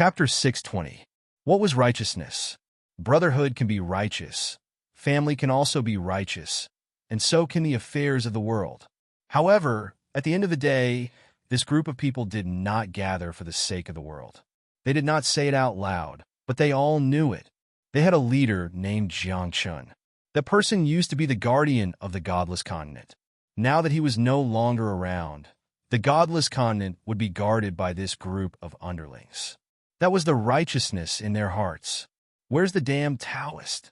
Chapter 620. What was righteousness? Brotherhood can be righteous. Family can also be righteous. And so can the affairs of the world. However, at the end of the day, this group of people did not gather for the sake of the world. They did not say it out loud, but they all knew it. They had a leader named Jiang Chun. That person used to be the guardian of the godless continent. Now that he was no longer around, the godless continent would be guarded by this group of underlings. That was the righteousness in their hearts. Where's the damn Taoist?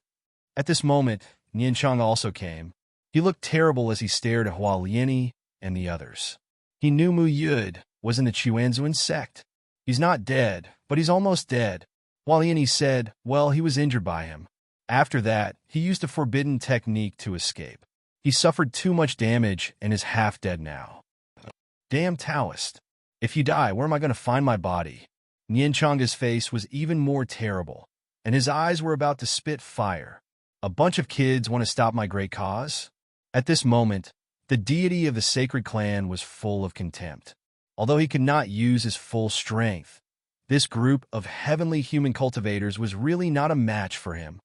At this moment, Nianchang also came. He looked terrible as he stared at Hua Liani and the others. He knew Mu Yud was in the Chuanzuan sect. He's not dead, but he's almost dead. Hua Liani said, well, he was injured by him. After that, he used a forbidden technique to escape. He suffered too much damage and is half dead now. Damn Taoist. If you die, where am I going to find my body? Nianchanga's face was even more terrible, and his eyes were about to spit fire. A bunch of kids want to stop my great cause? At this moment, the deity of the sacred clan was full of contempt. Although he could not use his full strength, this group of heavenly human cultivators was really not a match for him.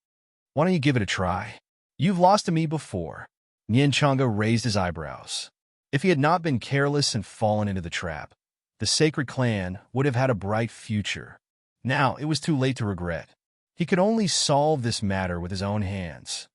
Why don't you give it a try? You've lost to me before. Nianchanga raised his eyebrows. If he had not been careless and fallen into the trap, the sacred clan would have had a bright future. Now it was too late to regret. He could only solve this matter with his own hands.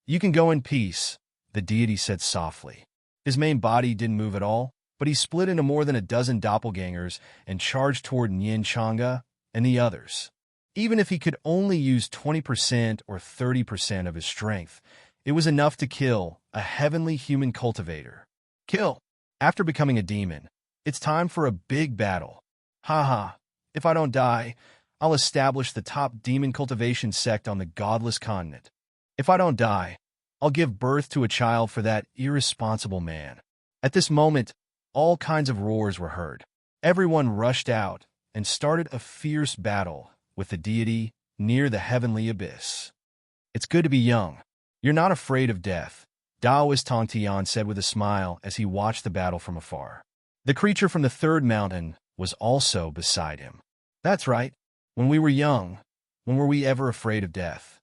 You can go in peace, the deity said softly. His main body didn't move at all, but he split into more than a dozen doppelgangers and charged toward Nianchanga and the others. Even if he could only use 20% or 30% of his strength, it was enough to kill a heavenly human cultivator. Kill! After becoming a demon, it's time for a big battle. If I don't die, I'll establish the top demon cultivation sect on the godless continent. If I don't die, I'll give birth to a child for that irresponsible man. At this moment, all kinds of roars were heard. Everyone rushed out and started a fierce battle with the deity near the heavenly abyss. It's good to be young. You're not afraid of death, Taoist Tong Tian said with a smile as he watched the battle from afar. The creature from the third mountain was also beside him. That's right. When we were young, when were we ever afraid of death?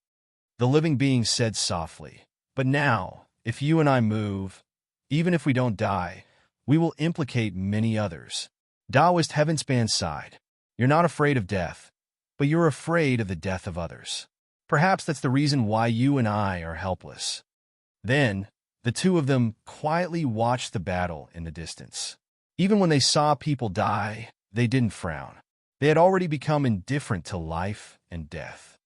The living being said softly. But now, if you and I move, even if we don't die, we will implicate many others. Taoist Heavenspan sighed. You're not afraid of death, but you're afraid of the death of others. Perhaps that's the reason why you and I are helpless. Then, the two of them quietly watched the battle in the distance. Even when they saw people die, they didn't frown. They had already become indifferent to life and death.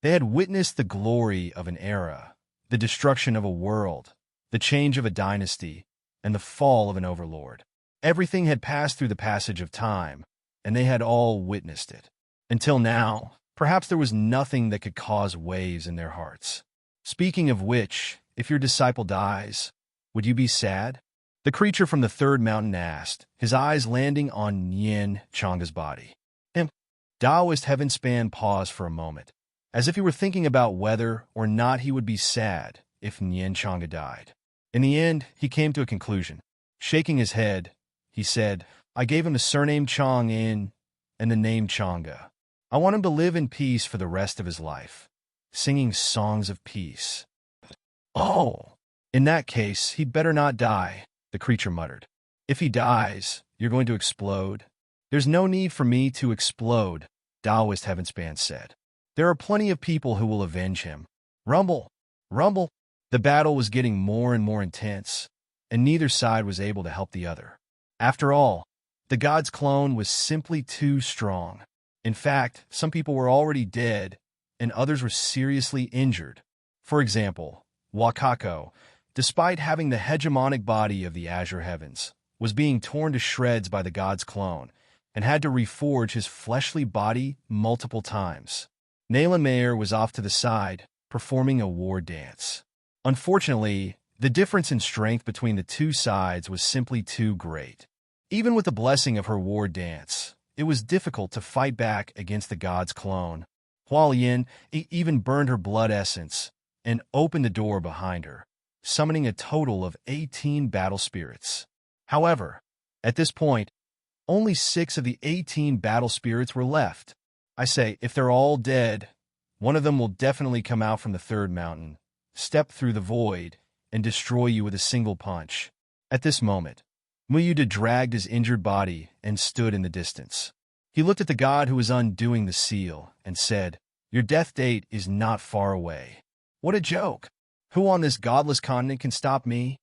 They had witnessed the glory of an era, the destruction of a world, the change of a dynasty, and the fall of an overlord. Everything had passed through the passage of time, and they had all witnessed it. Until now, perhaps there was nothing that could cause waves in their hearts. Speaking of which, if your disciple dies, would you be sad? The creature from the third mountain asked, his eyes landing on Nianchanga's body. Taoist Heavenspan paused for a moment, as if he were thinking about whether or not he would be sad if Nianchanga died. In the end, he came to a conclusion. Shaking his head, he said, I gave him the surname Chang and the name Changa. I want him to live in peace for the rest of his life, singing songs of peace. Oh, in that case, he'd better not die, the creature muttered. If he dies, you're going to explode. There's no need for me to explode, Taoist Heavenspan said. There are plenty of people who will avenge him. Rumble, rumble. The battle was getting more and more intense, and neither side was able to help the other. After all, the god's clone was simply too strong. In fact, some people were already dead, and others were seriously injured. For example, Wakako, despite having the hegemonic body of the azure heavens, was being torn to shreds by the god's clone, and had to reforge his fleshly body multiple times. Nayland Mayer was off to the side, performing a war dance. Unfortunately, the difference in strength between the two sides was simply too great. Even with the blessing of her war dance, it was difficult to fight back against the god's clone. Hua Lian even burned her blood essence and opened the door behind her, summoning a total of 18 battle spirits. However, at this point, Only 6 of the 18 battle spirits were left. I say, if they're all dead, one of them will definitely come out from the third mountain, step through the void, and destroy you with a single punch. At this moment, Muyuda dragged his injured body and stood in the distance. He looked at the god who was undoing the seal and said, "Your death date is not far away." What a joke! Who on this godless continent can stop me?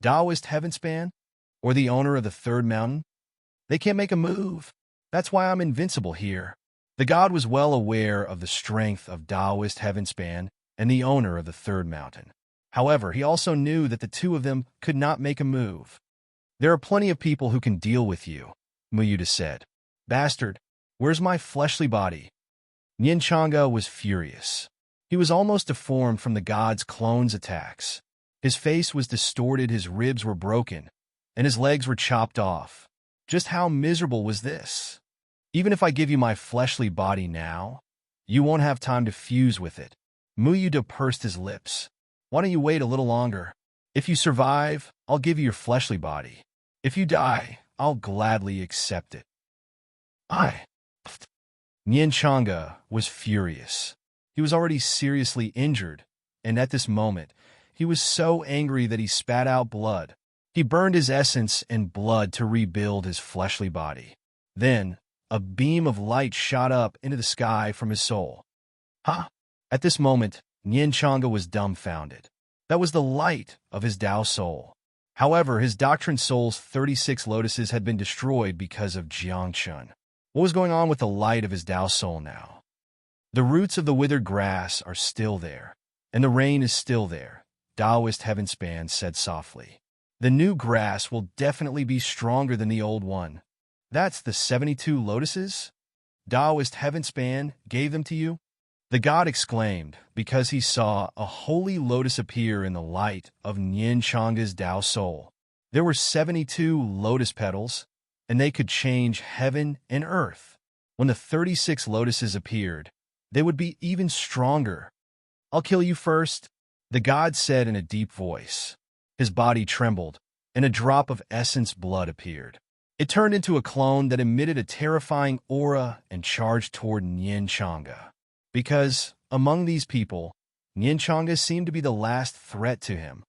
Taoist Heavenspan? Or the owner of the third mountain? They can't make a move. That's why I'm invincible here. The god was well aware of the strength of Taoist Heavenspan and the owner of the third mountain. However, he also knew that the two of them could not make a move. "There are plenty of people who can deal with you," Muyuda said. "Bastard, where's my fleshly body?" Nyenchanga was furious. He was almost deformed from the god's clone's attacks. His face was distorted, his ribs were broken, and his legs were chopped off. Just how miserable was this? "Even if I give you my fleshly body now, you won't have time to fuse with it." Muyuda pursed his lips. "Why don't you wait a little longer? If you survive, I'll give you your fleshly body. If you die, I'll gladly accept it." Nyenchanga was furious. He was already seriously injured, and at this moment, he was so angry that he spat out blood. He burned his essence and blood to rebuild his fleshly body. Then, a beam of light shot up into the sky from his soul. At this moment, Nyenchanga was dumbfounded. That was the light of his Tao soul. However, his doctrine soul's 36 lotuses had been destroyed because of Jiangchun. What was going on with the light of his Tao soul now? The roots of the withered grass are still there, and the rain is still there, Taoist Heavenspan said softly. The new grass will definitely be stronger than the old one. That's the 72 lotuses? Taoist Heavenspan gave them to you? The god exclaimed, because he saw a holy lotus appear in the light of Nyenchanga's Tao soul. There were 72 lotus petals, and they could change heaven and earth. When the 36 lotuses appeared, they would be even stronger. "I'll kill you first," the god said in a deep voice. His body trembled, and a drop of essence blood appeared. It turned into a clone that emitted a terrifying aura and charged toward Nyenchanga. Because, among these people, Nyenchanga seemed to be the last threat to him.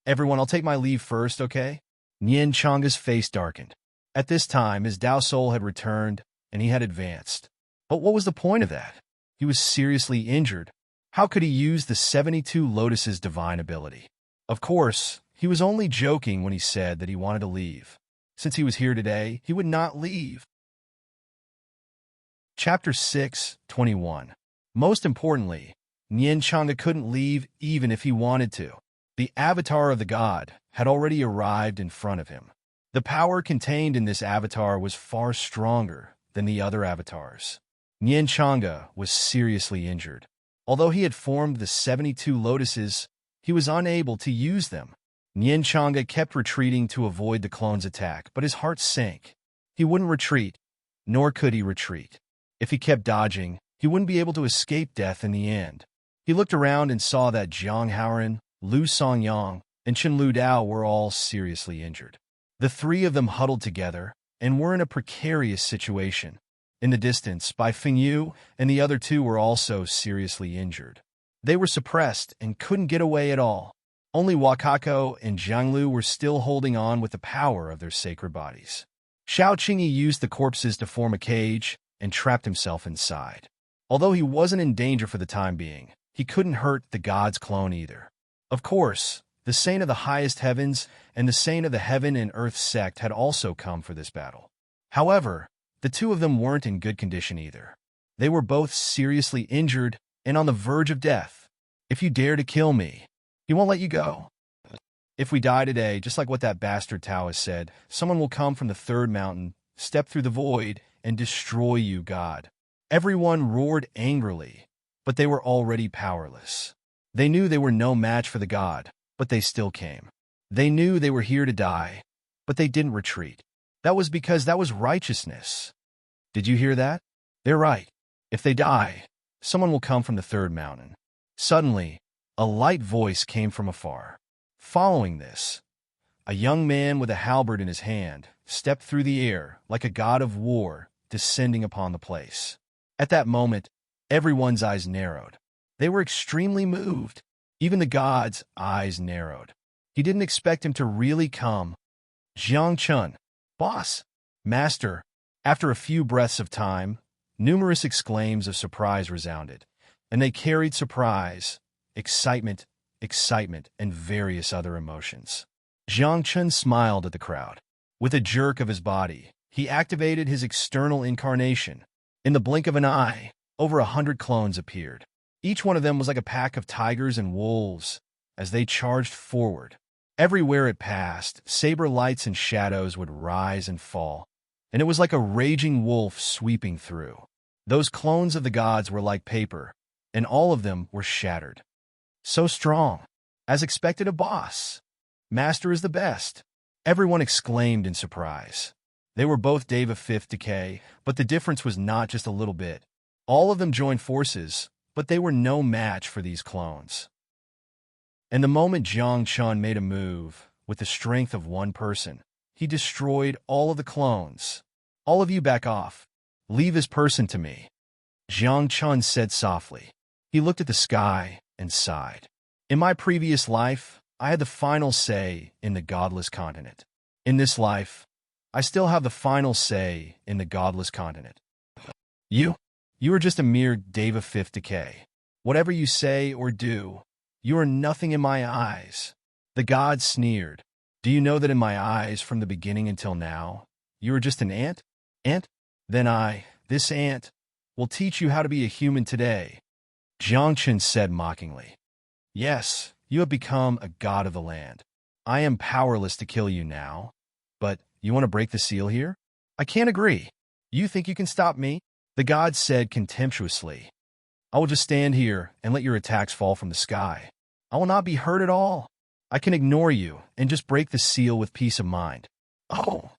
"Everyone, I'll take my leave first, okay?" Nyenchanga's face darkened. At this time, his Tao soul had returned, and he had advanced. But what was the point of that? He was seriously injured. How could he use the 72 lotuses' divine ability? Of course, he was only joking when he said that he wanted to leave. Since he was here today, he would not leave. Chapter 6:21. Most importantly, Nyenchanga couldn't leave even if he wanted to. The avatar of the god had already arrived in front of him. The power contained in this avatar was far stronger than the other avatars. Nyenchanga was seriously injured. Although he had formed the 72 lotuses, he was unable to use them. Nyenchanga kept retreating to avoid the clone's attack, but his heart sank. He wouldn't retreat, nor could he retreat. If he kept dodging, he wouldn't be able to escape death in the end. He looked around and saw that Jiang Haoran, Lu Songyang, and Chen Lu Dao were all seriously injured. The three of them huddled together and were in a precarious situation. In the distance, Bai Fengyu and the other two were also seriously injured. They were suppressed and couldn't get away at all. Only Wakako and Jianglu were still holding on with the power of their sacred bodies. Xiao Qingyi used the corpses to form a cage and trapped himself inside. Although he wasn't in danger for the time being, he couldn't hurt the god's clone either. Of course, the Saint of the highest heavens and the Saint of the heaven and earth sect had also come for this battle. However, the two of them weren't in good condition either. They were both seriously injured and on the verge of death. "If you dare to kill me, he won't let you go. If we die today, just like what that bastard Taoist said, someone will come from the third mountain, step through the void, and destroy you, God." Everyone roared angrily, but they were already powerless. They knew they were no match for the god, but they still came. They knew they were here to die, but they didn't retreat. That was because that was righteousness. Did you hear that? They're right. If they die, someone will come from the third mountain. Suddenly, a light voice came from afar. Following this, a young man with a halberd in his hand stepped through the air like a god of war descending upon the place. At that moment, everyone's eyes narrowed. They were extremely moved. Even the god's eyes narrowed. He didn't expect him to really come. Jiang Chun, boss, master. After a few breaths of time, numerous exclaims of surprise resounded, and they carried surprise, excitement, and various other emotions. Jiang Chun smiled at the crowd. With a jerk of his body, he activated his external incarnation. In the blink of an eye, over 100 clones appeared. Each one of them was like a pack of tigers and wolves as they charged forward. Everywhere it passed, saber lights and shadows would rise and fall, and it was like a raging wolf sweeping through. Those clones of the gods were like paper, and all of them were shattered. So strong. As expected, a boss. Master is the best. Everyone exclaimed in surprise. They were both Deva 5th decay, but the difference was not just a little bit. All of them joined forces, but they were no match for these clones. And the moment Jiang Chun made a move, with the strength of one person, he destroyed all of the clones. All of you back off. Leave this person to me. Jiang Chun said softly. He looked at the sky and sighed. In my previous life, I had the final say in the godless continent. In this life, I still have the final say in the godless continent. You are just a mere Deva 5th decay. Whatever you say or do, you are nothing in my eyes. The god sneered. Do you know that in my eyes from the beginning until now, you are just an ant? Ant? Then this ant, will teach you how to be a human today. Jiang Chun said mockingly. Yes, you have become a god of the land. I am powerless to kill you now. But you want to break the seal here? I can't agree. You think you can stop me? The god said contemptuously. I will just stand here and let your attacks fall from the sky. I will not be hurt at all. I can ignore you and just break the seal with peace of mind. Oh.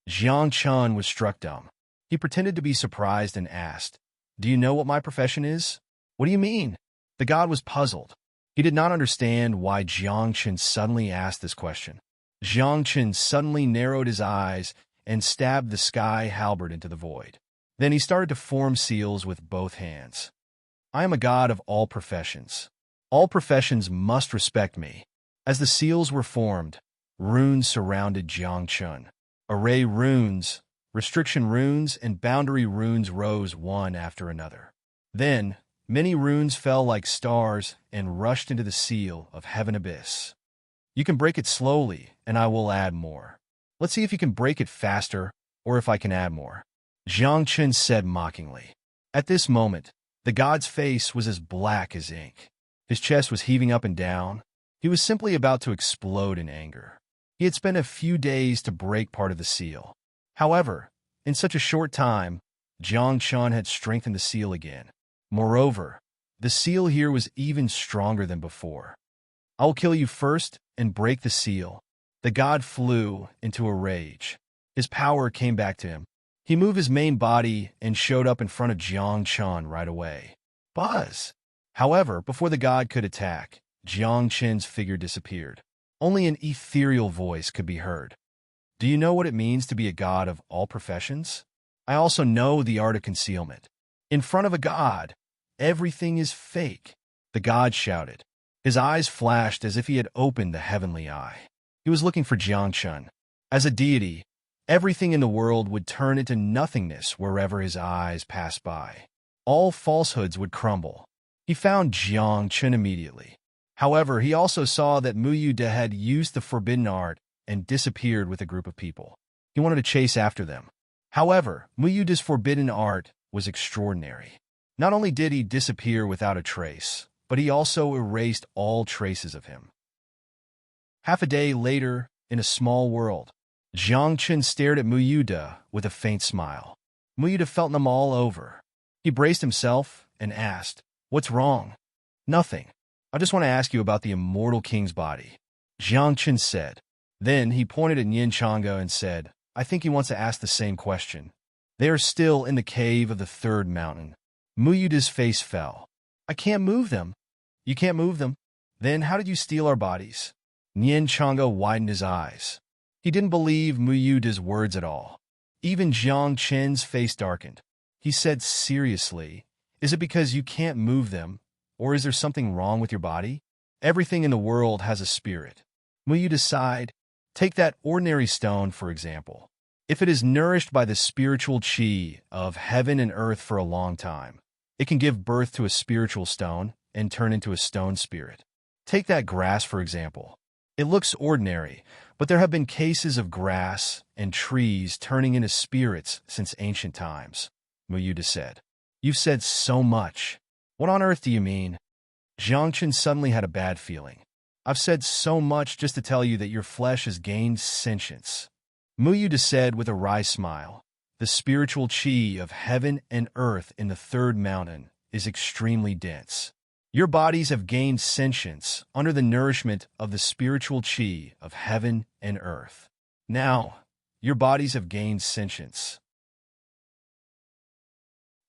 Jiang Chun was struck dumb. He pretended to be surprised and asked, Do you know what my profession is? What do you mean? The god was puzzled. He did not understand why Jiang Chun suddenly asked this question. Jiang Chun suddenly narrowed his eyes and stabbed the sky halberd into the void. Then he started to form seals with both hands. I am a god of all professions. All professions must respect me. As the seals were formed, runes surrounded Jiang Chun. Array runes, restriction runes, and boundary runes rose one after another. Then, many runes fell like stars and rushed into the seal of Heaven Abyss. You can break it slowly, and I will add more. Let's see if you can break it faster, or if I can add more. Jiang Chun said mockingly. At this moment, the god's face was as black as ink. His chest was heaving up and down. He was simply about to explode in anger. He had spent a few days to break part of the seal. However, in such a short time, Jiang Chun had strengthened the seal again. Moreover, the seal here was even stronger than before. I will kill you first and break the seal. The god flew into a rage. His power came back to him. He moved his main body and showed up in front of Jiang Chun right away. Buzz! However, before the god could attack, Jiang Chun's figure disappeared. Only an ethereal voice could be heard. Do you know what it means to be a god of all professions? I also know the art of concealment. In front of a god, everything is fake. The god shouted. His eyes flashed as if he had opened the heavenly eye. He was looking for Jiang Chun. As a deity, everything in the world would turn into nothingness wherever his eyes passed by. All falsehoods would crumble. He found Jiang Chun immediately. However, he also saw that Mu De had used the forbidden art and disappeared with a group of people. He wanted to chase after them. However, Mu De's forbidden art was extraordinary. Not only did he disappear without a trace, but he also erased all traces of him. Half a day later, in a small world, Jiang Chun stared at Mu De with a faint smile. Mu De felt them all over. He braced himself and asked, What's wrong? Nothing. I just want to ask you about the immortal king's body. Jiang Chun said. Then he pointed at Yin Chang'e and said, I think he wants to ask the same question. They are still in the cave of the third mountain. Mu De's face fell. I can't move them. You can't move them? Then how did you steal our bodies? Yin Chang'e widened his eyes. He didn't believe Muyuda's words at all. Even Jiang Chen's face darkened. He said seriously, "Is it because you can't move them, or is there something wrong with your body? Everything in the world has a spirit." Muyuda sighed. Take that ordinary stone, for example. If it is nourished by the spiritual qi of heaven and earth for a long time, it can give birth to a spiritual stone and turn into a stone spirit. Take that grass, for example. It looks ordinary, but there have been cases of grass and trees turning into spirits since ancient times, Muyuda said. You've said so much. What on earth do you mean? Jiangchen suddenly had a bad feeling. I've said so much just to tell you that your flesh has gained sentience. Muyuda said with a wry smile, the spiritual qi of heaven and earth in the third mountain is extremely dense. Your bodies have gained sentience under the nourishment of the spiritual qi of heaven and earth. Now, your bodies have gained sentience.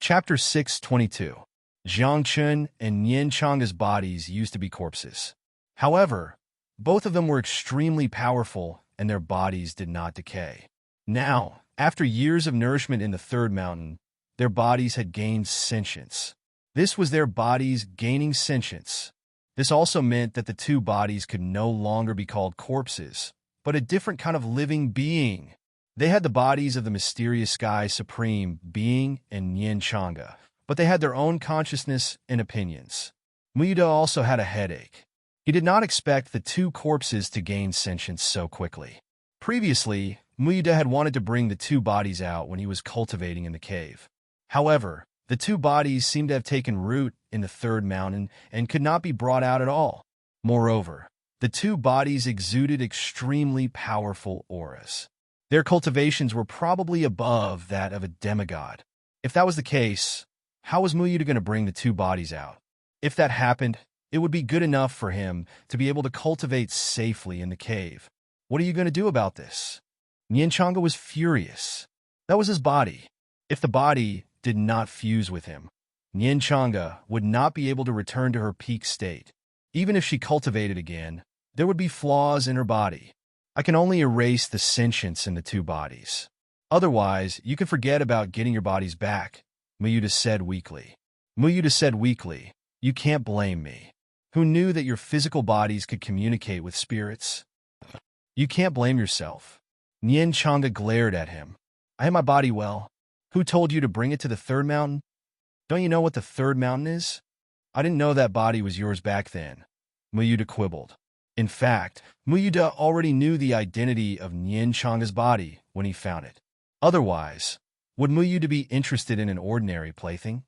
Chapter 622. Jiangchen and Nian Changa's bodies used to be corpses. However, both of them were extremely powerful and their bodies did not decay. Now, after years of nourishment in the third mountain, their bodies had gained sentience. This was their bodies gaining sentience. This also meant that the two bodies could no longer be called corpses, but a different kind of living being. They had the bodies of the mysterious sky supreme being and Nian Changa, but they had their own consciousness and opinions. Muyuda also had a headache. He did not expect the two corpses to gain sentience so quickly. Previously, Muyuda had wanted to bring the two bodies out when he was cultivating in the cave. However, the two bodies seemed to have taken root in the third mountain and could not be brought out at all. Moreover, the two bodies exuded extremely powerful auras. Their cultivations were probably above that of a demigod. If that was the case, how was Muyuda going to bring the two bodies out? If that happened, it would be good enough for him to be able to cultivate safely in the cave. What are you going to do about this? Nian Changa was furious. That was his body. If the body did not fuse with him, Nian Changa would not be able to return to her peak state. Even if she cultivated again, there would be flaws in her body. I can only erase the sentience in the two bodies. Otherwise, you can forget about getting your bodies back, Muyuda said weakly. You can't blame me. Who knew that your physical bodies could communicate with spirits? You can't blame yourself. Nian Changa glared at him. I have my body well. Who told you to bring it to the third mountain? Don't you know what the third mountain is? I didn't know that body was yours back then, Muyuda quibbled. In fact, Muyuda already knew the identity of Nian Changa's body when he found it. Otherwise, would Muyuda be interested in an ordinary plaything?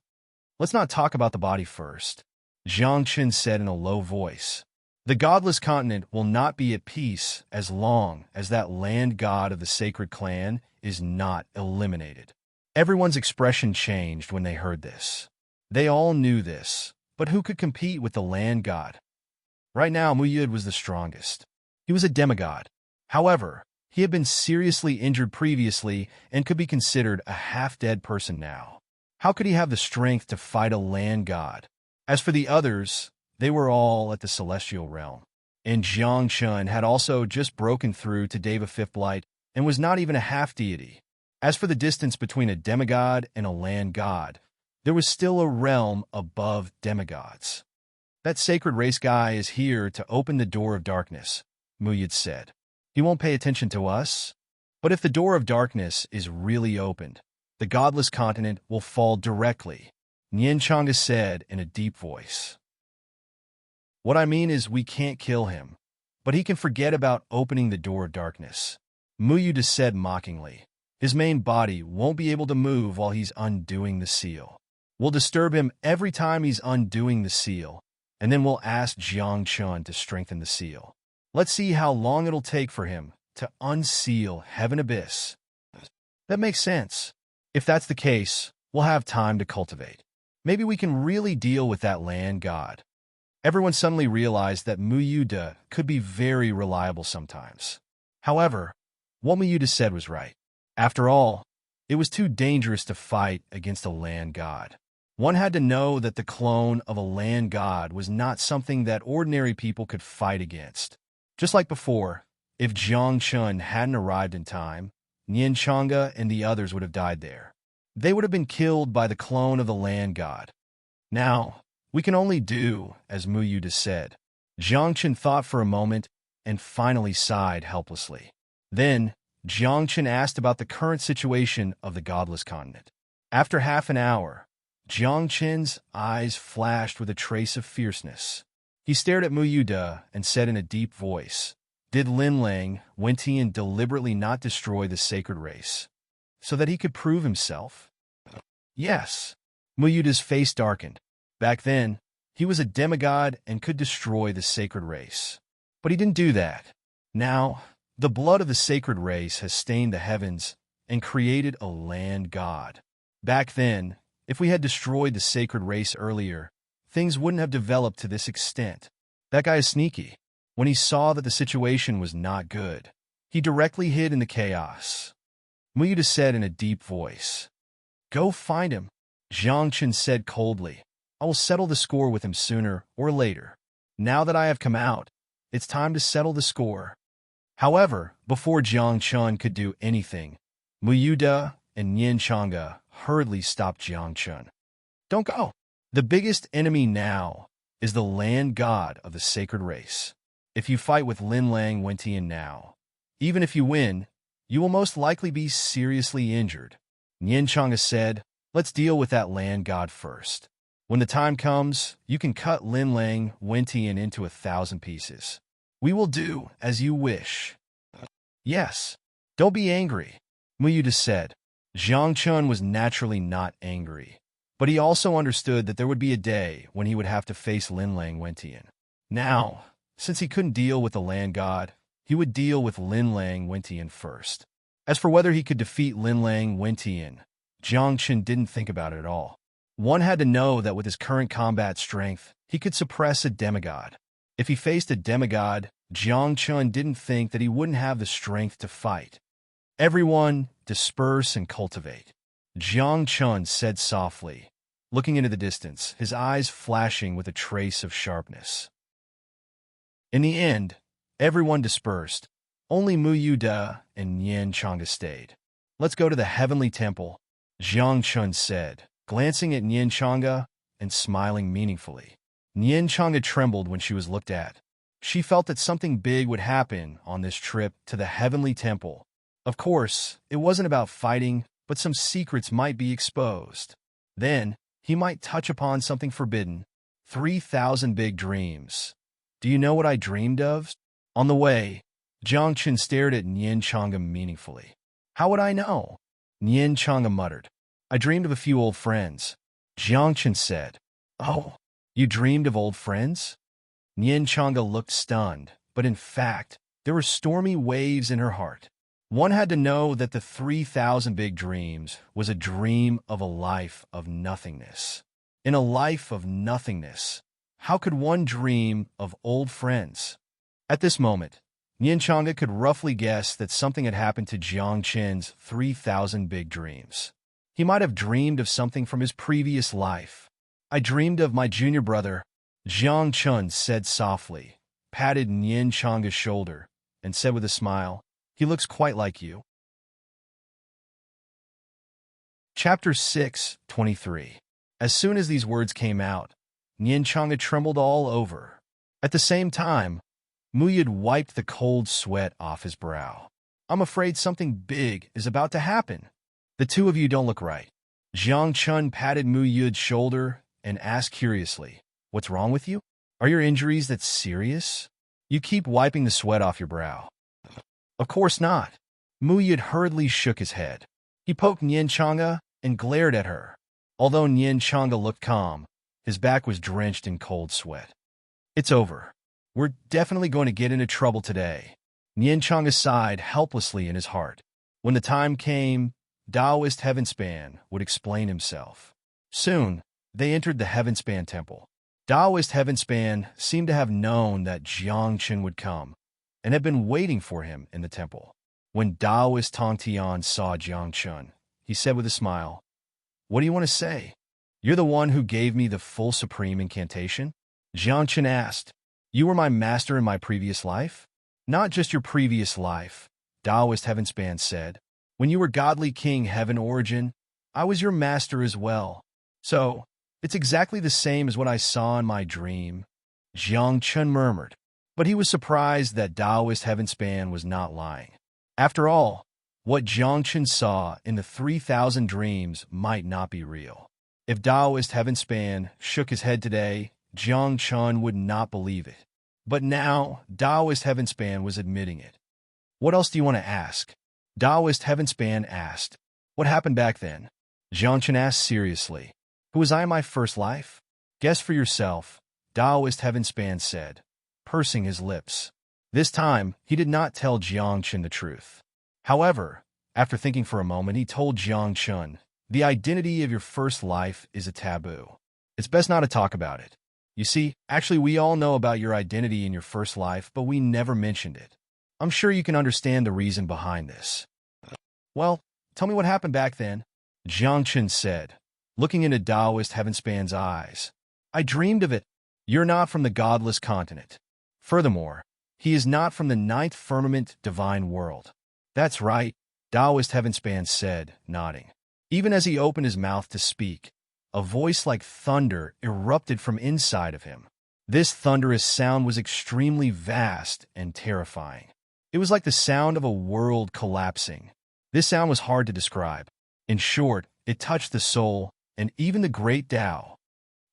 Let's not talk about the body first, Jiangchen said in a low voice. The godless continent will not be at peace as long as that land god of the sacred clan is not eliminated. Everyone's expression changed when they heard this. They all knew this, but who could compete with the land god? Right now, Muyud was the strongest. He was a demigod. However, he had been seriously injured previously and could be considered a half-dead person now. How could he have the strength to fight a land god? As for the others, they were all at the celestial realm. And Jiangchen had also just broken through to Deva Fifth Light and was not even a half-deity. As for the distance between a demigod and a land god, there was still a realm above demigods. That sacred race guy is here to open the door of darkness, Muyud said. He won't pay attention to us. But if the door of darkness is really opened, the godless continent will fall directly, Nian Changa said in a deep voice. What I mean is we can't kill him, but he can forget about opening the door of darkness, Muyud said mockingly. His main body won't be able to move while he's undoing the seal. We'll disturb him every time he's undoing the seal, and then we'll ask Jiangchen to strengthen the seal. Let's see how long it'll take for him to unseal Heaven Abyss. That makes sense. If that's the case, we'll have time to cultivate. Maybe we can really deal with that land god. Everyone suddenly realized that Muyuda could be very reliable sometimes. However, what Muyuda said was right. After all, it was too dangerous to fight against a land god. One had to know that the clone of a land god was not something that ordinary people could fight against. Just like before, If Jiang Chun hadn't arrived in time, Nian Chang'e and the others would have died there. They would have been killed by the clone of the land god. Now, we can only do as Mu Yuda said. Jiang Chun thought for a moment and finally sighed helplessly. Then, Jiang Chun asked about the current situation of the godless continent. After half an hour, Jiang Chun's eyes flashed with a trace of fierceness. He stared at Mu Yuda and said in a deep voice, "Did Lin Lang Wentian deliberately not destroy the sacred race, so that he could prove himself?" Yes. Mu Yuda's face darkened. Back then, he was a demigod and could destroy the sacred race. But he didn't do that. Now, the blood of the sacred race has stained the heavens and created a land god. Back then, if we had destroyed the sacred race earlier, things wouldn't have developed to this extent. That guy is sneaky. When he saw that the situation was not good, he directly hid in the chaos. Mu Yuda said in a deep voice. "Go find him," Jiang Chun said coldly. "I will settle the score with him sooner or later. Now that I have come out, it's time to settle the score." However, before Jiang Chun could do anything, Mu Yuda and Nian Chang'e hurriedly stopped Jiang Chun. "Don't go. The biggest enemy now is the land god of the sacred race. If you fight with Lin Lang Wentian now, even if you win, you will most likely be seriously injured." Nian Chang'e said, "Let's deal with that land god first. When the time comes, you can cut Lin Lang Wentian into 1,000 pieces. We will do as you wish." "Yes. Don't be angry," Mu Yuda said. Jiang Chun was naturally not angry, but he also understood that there would be a day when he would have to face Lin Lang Wentian. Now, since he couldn't deal with the land god, he would deal with Lin Lang Wentian first. As for whether he could defeat Lin Lang Wentian, Jiang Chun didn't think about it at all. One had to know that with his current combat strength, he could suppress a demigod. If he faced a demigod, Jiang Chun didn't think that he wouldn't have the strength to fight. "Everyone, disperse and cultivate," Jiang Chun said softly, looking into the distance, his eyes flashing with a trace of sharpness. In the end, everyone dispersed. Only Mu Yuda and Nian Chang'e stayed. "Let's go to the heavenly temple," Jiang Chun said, glancing at Nian Chang'e and smiling meaningfully. Nian Chang'e trembled when she was looked at. She felt that something big would happen on this trip to the heavenly temple. Of course, it wasn't about fighting, but some secrets might be exposed. Then, he might touch upon something forbidden. 3,000 big dreams. "Do you know what I dreamed of?" On the way, Jiang Chun stared at Nian Chang'e meaningfully. "How would I know?" Nian Chang'e muttered. "I dreamed of a few old friends," Jiang Chun said. "Oh, you dreamed of old friends?" Nian Chang'e looked stunned, but in fact, there were stormy waves in her heart. One had to know that the 3,000 big dreams was a dream of a life of nothingness. In a life of nothingness, how could one dream of old friends? At this moment, Nian Chang'e could roughly guess that something had happened to Jiang Chun's 3,000 big dreams. He might have dreamed of something from his previous life. "I dreamed of my junior brother," Jiang Chun said softly, patted Nian Chang'e's shoulder, and said with a smile, "He looks quite like you." Chapter 6:23. As soon as these words came out, Nian Chang'e trembled all over. At the same time, Mu Yuda wiped the cold sweat off his brow. "I'm afraid something big is about to happen. The two of you don't look right." Jiang Chun patted Mu Yuda's shoulder and asked curiously, "What's wrong with you? Are your injuries that serious? You keep wiping the sweat off your brow." "Of course not." Mu Yuda hurriedly shook his head. He poked Nian Chang'e and glared at her. Although Nian Chang'e looked calm, his back was drenched in cold sweat. "It's over. We're definitely going to get into trouble today." Nian Chang'e sighed helplessly in his heart. When the time came, Taoist Heavenspan would explain himself. Soon, they entered the Heavenspan temple. Taoist Heavenspan seemed to have known that Jiang Chun would come, and had been waiting for him in the temple. When Taoist Tongtian saw Jiang Chun, he said with a smile, "What do you want to say? You're the one who gave me the full supreme incantation?" Jiang Chun asked. "You were my master in my previous life?" Not just your previous life, Taoist Heavenspan said. When you were godly king Heaven Origin, I was your master as well. So, it's exactly the same as what I saw in my dream, Jiang Chun murmured. But he was surprised that Taoist Heavenspan was not lying. After all, what Jiang Chun saw in the 3,000 dreams might not be real. If Taoist Heavenspan shook his head today, Jiang Chun would not believe it. But now, Taoist Heavenspan was admitting it. What else do you want to ask? Taoist Heavenspan asked. What happened back then? Jiang Chun asked seriously. Who was I in my first life? Guess for yourself, Taoist Heavenspan said, pursing his lips. This time, he did not tell Jiang Chun the truth. However, after thinking for a moment, he told Jiang Chun, the identity of your first life is a taboo. It's best not to talk about it. You see, actually we all know about your identity in your first life, but we never mentioned it. I'm sure you can understand the reason behind this. Well, tell me what happened back then, Jiang Chun said, looking into Taoist Heavenspan's eyes. I dreamed of it. You're not from the godless continent. Furthermore, he is not from the ninth firmament divine world. That's right, Taoist Heavenspan said, nodding. Even as he opened his mouth to speak, a voice like thunder erupted from inside of him. This thunderous sound was extremely vast and terrifying. It was like the sound of a world collapsing. This sound was hard to describe. In short, it touched the soul and even the great Tao.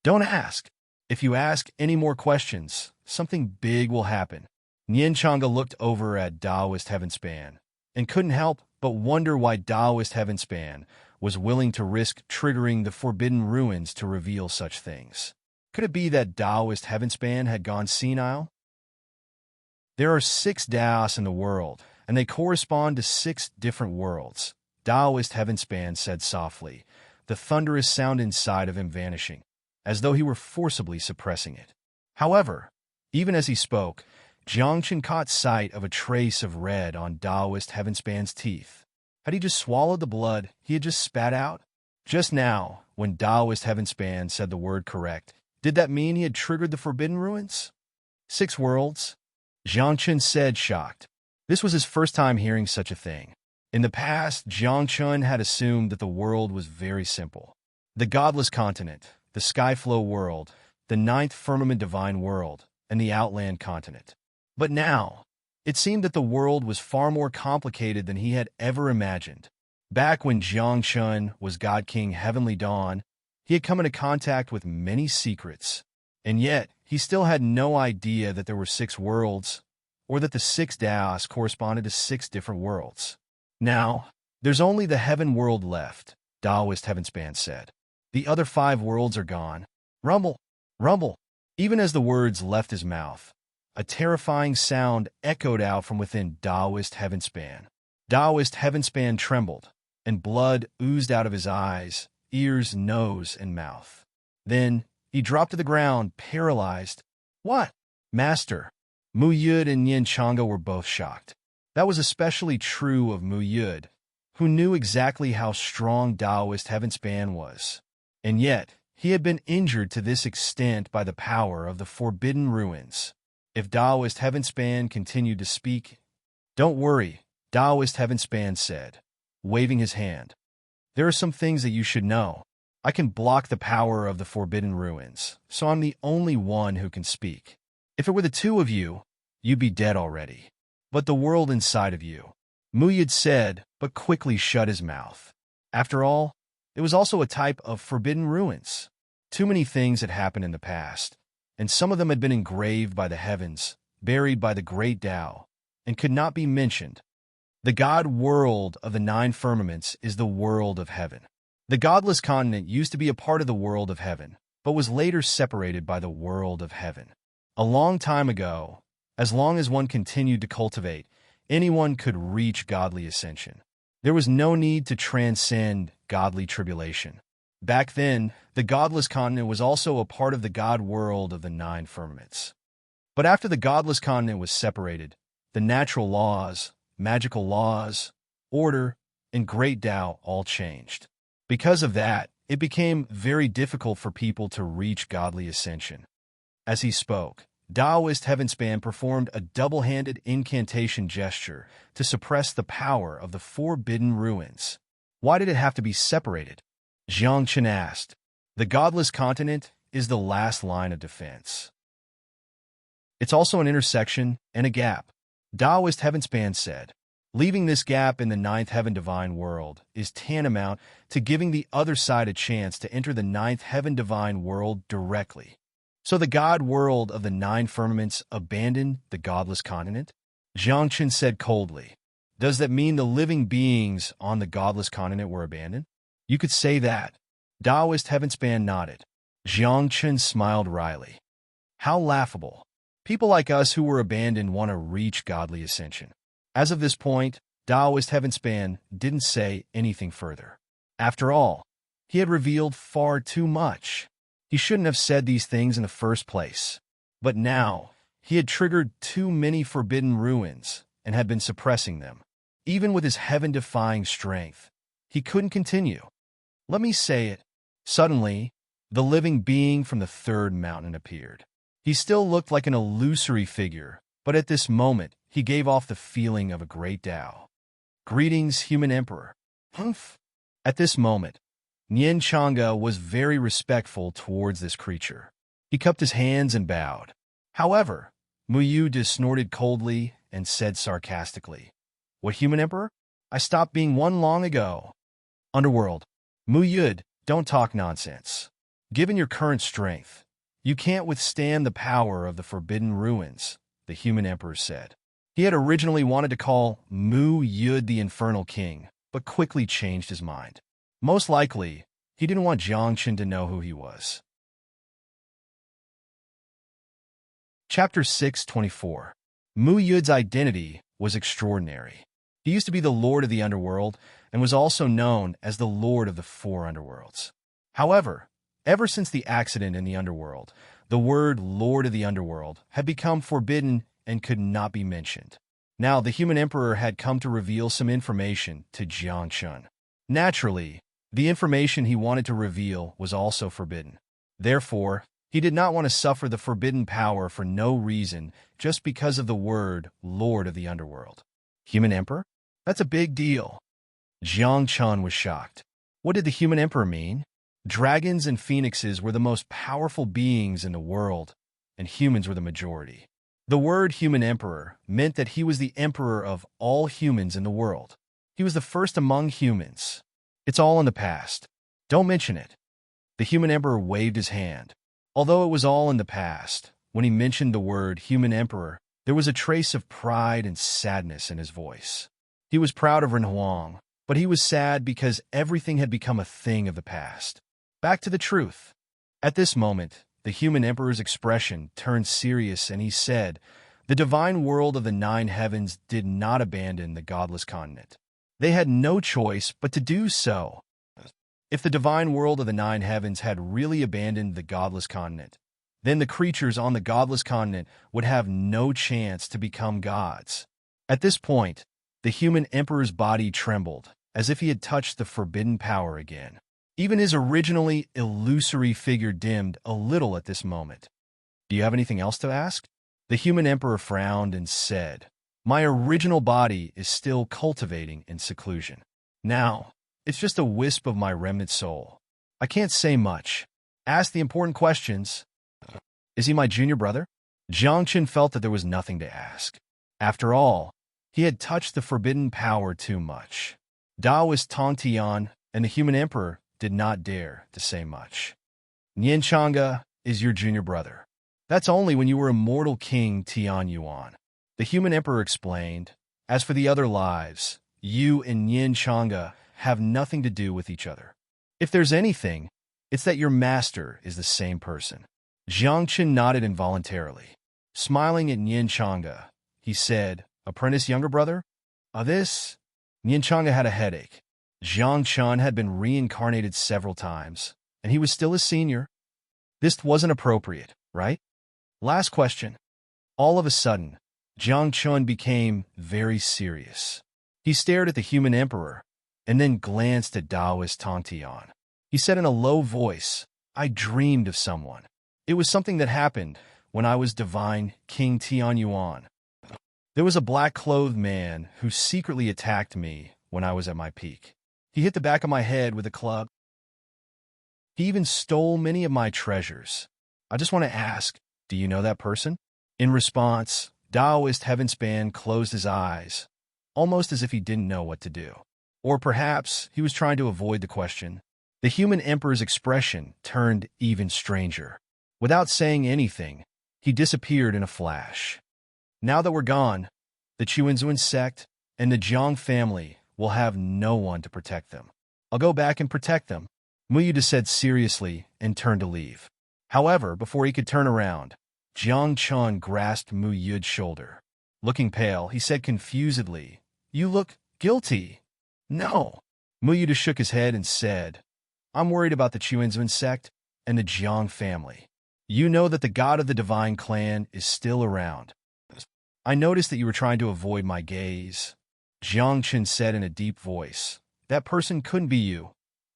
Don't ask. If you ask any more questions, something big will happen. Nian Chang'e looked over at Taoist Heavenspan and couldn't help but wonder why Taoist Heavenspan was willing to risk triggering the forbidden ruins to reveal such things. Could it be that Taoist Heavenspan had gone senile? There are 6 Taos in the world, and they correspond to 6 different worlds, Taoist Heavenspan said softly, the thunderous sound inside of him vanishing, as though he were forcibly suppressing it. However, even as he spoke, Jiang Chun caught sight of a trace of red on Taoist Heavenspan's teeth. Had he just swallowed the blood he had just spat out? Just now, when Taoist Heavenspan said the word correct, did that mean he had triggered the forbidden ruins? 6 worlds? Jiang Chun said, shocked. This was his first time hearing such a thing. In the past, Jiang Chun had assumed that the world was very simple. The godless continent, the Skyflow world, the ninth firmament divine world, and the outland continent. But now, it seemed that the world was far more complicated than he had ever imagined. Back when Jiang Chun was God King Heavenly Dawn, he had come into contact with many secrets, and yet he still had no idea that there were 6 worlds, or that the 6 Taos corresponded to 6 different worlds. Now, there's only the heaven world left, Taoist Heavenspan said. The other 5 worlds are gone. Rumble, rumble. Even as the words left his mouth, a terrifying sound echoed out from within Taoist Heavenspan. Taoist Heavenspan trembled, and blood oozed out of his eyes, ears, nose, and mouth. Then, he dropped to the ground, paralyzed. What? Master. Mu Yud and Yin Chang'e were both shocked. That was especially true of Mu Yud, who knew exactly how strong Taoist Heavenspan was. And yet, he had been injured to this extent by the power of the forbidden ruins. If Taoist Heavenspan continued to speak, "Don't worry," Taoist Heavenspan said, waving his hand. "There are some things that you should know. I can block the power of the forbidden ruins, so I'm the only one who can speak. If it were the 2 of you, you'd be dead already. But the world inside of you," Mu Yud said, but quickly shut his mouth. After all, it was also a type of forbidden ruins. Too many things had happened in the past, and some of them had been engraved by the heavens, buried by the great Tao, and could not be mentioned. The god world of the 9 firmaments is the world of heaven. The godless continent used to be a part of the world of heaven, but was later separated by the world of heaven. A long time ago, as long as one continued to cultivate, anyone could reach godly ascension. There was no need to transcend godly tribulation. Back then, the godless continent was also a part of the god world of the 9 firmaments. But after the godless continent was separated, the natural laws, magical laws, order, and great Tao all changed. Because of that, it became very difficult for people to reach godly ascension. As he spoke, Taoist Heavenspan performed a double-handed incantation gesture to suppress the power of the forbidden ruins. Why did it have to be separated? Jiang Chen asked. The godless continent is the last line of defense. It's also an intersection and a gap. Taoist Heavenspan said, leaving this gap in the ninth heaven divine world is tantamount to giving the other side a chance to enter the ninth heaven divine world directly. So the god world of the nine firmaments abandoned the godless continent? Jiang Chen said coldly. Does that mean the living beings on the godless continent were abandoned? You could say that. Taoist Heavenspan nodded. Jiang Chen smiled wryly. How laughable. People like us who were abandoned want to reach godly ascension. As of this point, Taoist Heavenspan didn't say anything further. After all, he had revealed far too much. He shouldn't have said these things in the first place. But now, he had triggered too many forbidden ruins and had been suppressing them. Even with his heaven-defying strength, he couldn't continue. Let me say it. Suddenly, the living being from the third mountain appeared. He still looked like an illusory figure, but at this moment, he gave off the feeling of a great Tao. Greetings, human emperor. Humph. At this moment, Nian Chang'e was very respectful towards this creature. He cupped his hands and bowed. However, Mu Yu snorted coldly and said sarcastically, What human emperor? I stopped being one long ago. Underworld. Mu Yu, don't talk nonsense. Given your current strength, you can't withstand the power of the forbidden ruins, the human emperor said. He had originally wanted to call Mu Yu the Infernal King, but quickly changed his mind. Most likely, he didn't want Jiang Chen to know who he was. Chapter 624. Mu Yu's identity was extraordinary. He used to be the Lord of the Underworld and was also known as the Lord of the Four Underworlds. However, ever since the accident in the Underworld, the word Lord of the Underworld had become forbidden and could not be mentioned. Now, the human emperor had come to reveal some information to Jiang Chen. Naturally, the information he wanted to reveal was also forbidden. Therefore, he did not want to suffer the forbidden power for no reason just because of the word Lord of the Underworld. Human emperor? That's a big deal. Jiang Chen was shocked. What did the human emperor mean? Dragons and phoenixes were the most powerful beings in the world, and humans were the majority. The word human emperor meant that he was the emperor of all humans in the world. He was the first among humans. It's all in the past. Don't mention it. The human emperor waved his hand. Although it was all in the past, when he mentioned the word human emperor, there was a trace of pride and sadness in his voice. He was proud of Ren Huang, but he was sad because everything had become a thing of the past. Back to the truth. At this moment, the human emperor's expression turned serious and he said, The divine world of the nine heavens did not abandon the godless continent. They had no choice but to do so. If the divine world of the nine heavens had really abandoned the godless continent, then the creatures on the godless continent would have no chance to become gods. At this point, the human emperor's body trembled, as if he had touched the forbidden power again. Even his originally illusory figure dimmed a little at this moment. Do you have anything else to ask? The human emperor frowned and said, My original body is still cultivating in seclusion. Now, it's just a wisp of my remnant soul. I can't say much. Ask the important questions. Is he my junior brother? Jiang Chen felt that there was nothing to ask. After all, he had touched the forbidden power too much. Taoist Tong Tian and the human emperor did not dare to say much. Nian Chang'e is your junior brother. That's only when you were immortal King Tian Yuan. The human emperor explained. As for the other lives, you and Nian Chang'e have nothing to do with each other. If there's anything, it's that your master is the same person. Jiang Chen nodded involuntarily. Smiling at Nian Chang'e, he said, Apprentice younger brother? This? Nian Chang'e had a headache. Jiang Chen had been reincarnated several times, and he was still a senior. This wasn't appropriate, right? Last question. All of a sudden, Jiang Chen became very serious. He stared at the human emperor, and then glanced at Taoist Tong Tian. He said in a low voice, I dreamed of someone. It was something that happened when I was divine King Tianyuan. There was a black-clothed man who secretly attacked me when I was at my peak. He hit the back of my head with a club. He even stole many of my treasures. I just want to ask, do you know that person? In response, Taoist Heavenspan closed his eyes, almost as if he didn't know what to do. Or perhaps he was trying to avoid the question. The human emperor's expression turned even stranger. Without saying anything, he disappeared in a flash. Now that we're gone, the Chuanzuan sect and the Jiang family will have no one to protect them. I'll go back and protect them, Muyuda said seriously and turned to leave. However, before he could turn around, Jiang Chun grasped Muyuda's shoulder. Looking pale, he said confusedly, "You look guilty." "No." Muyuda shook his head and said, "I'm worried about the Chuanzuan sect and the Jiang family. You know that the god of the divine clan is still around. I noticed that you were trying to avoid my gaze." Jiang Chen said in a deep voice, "That person couldn't be you.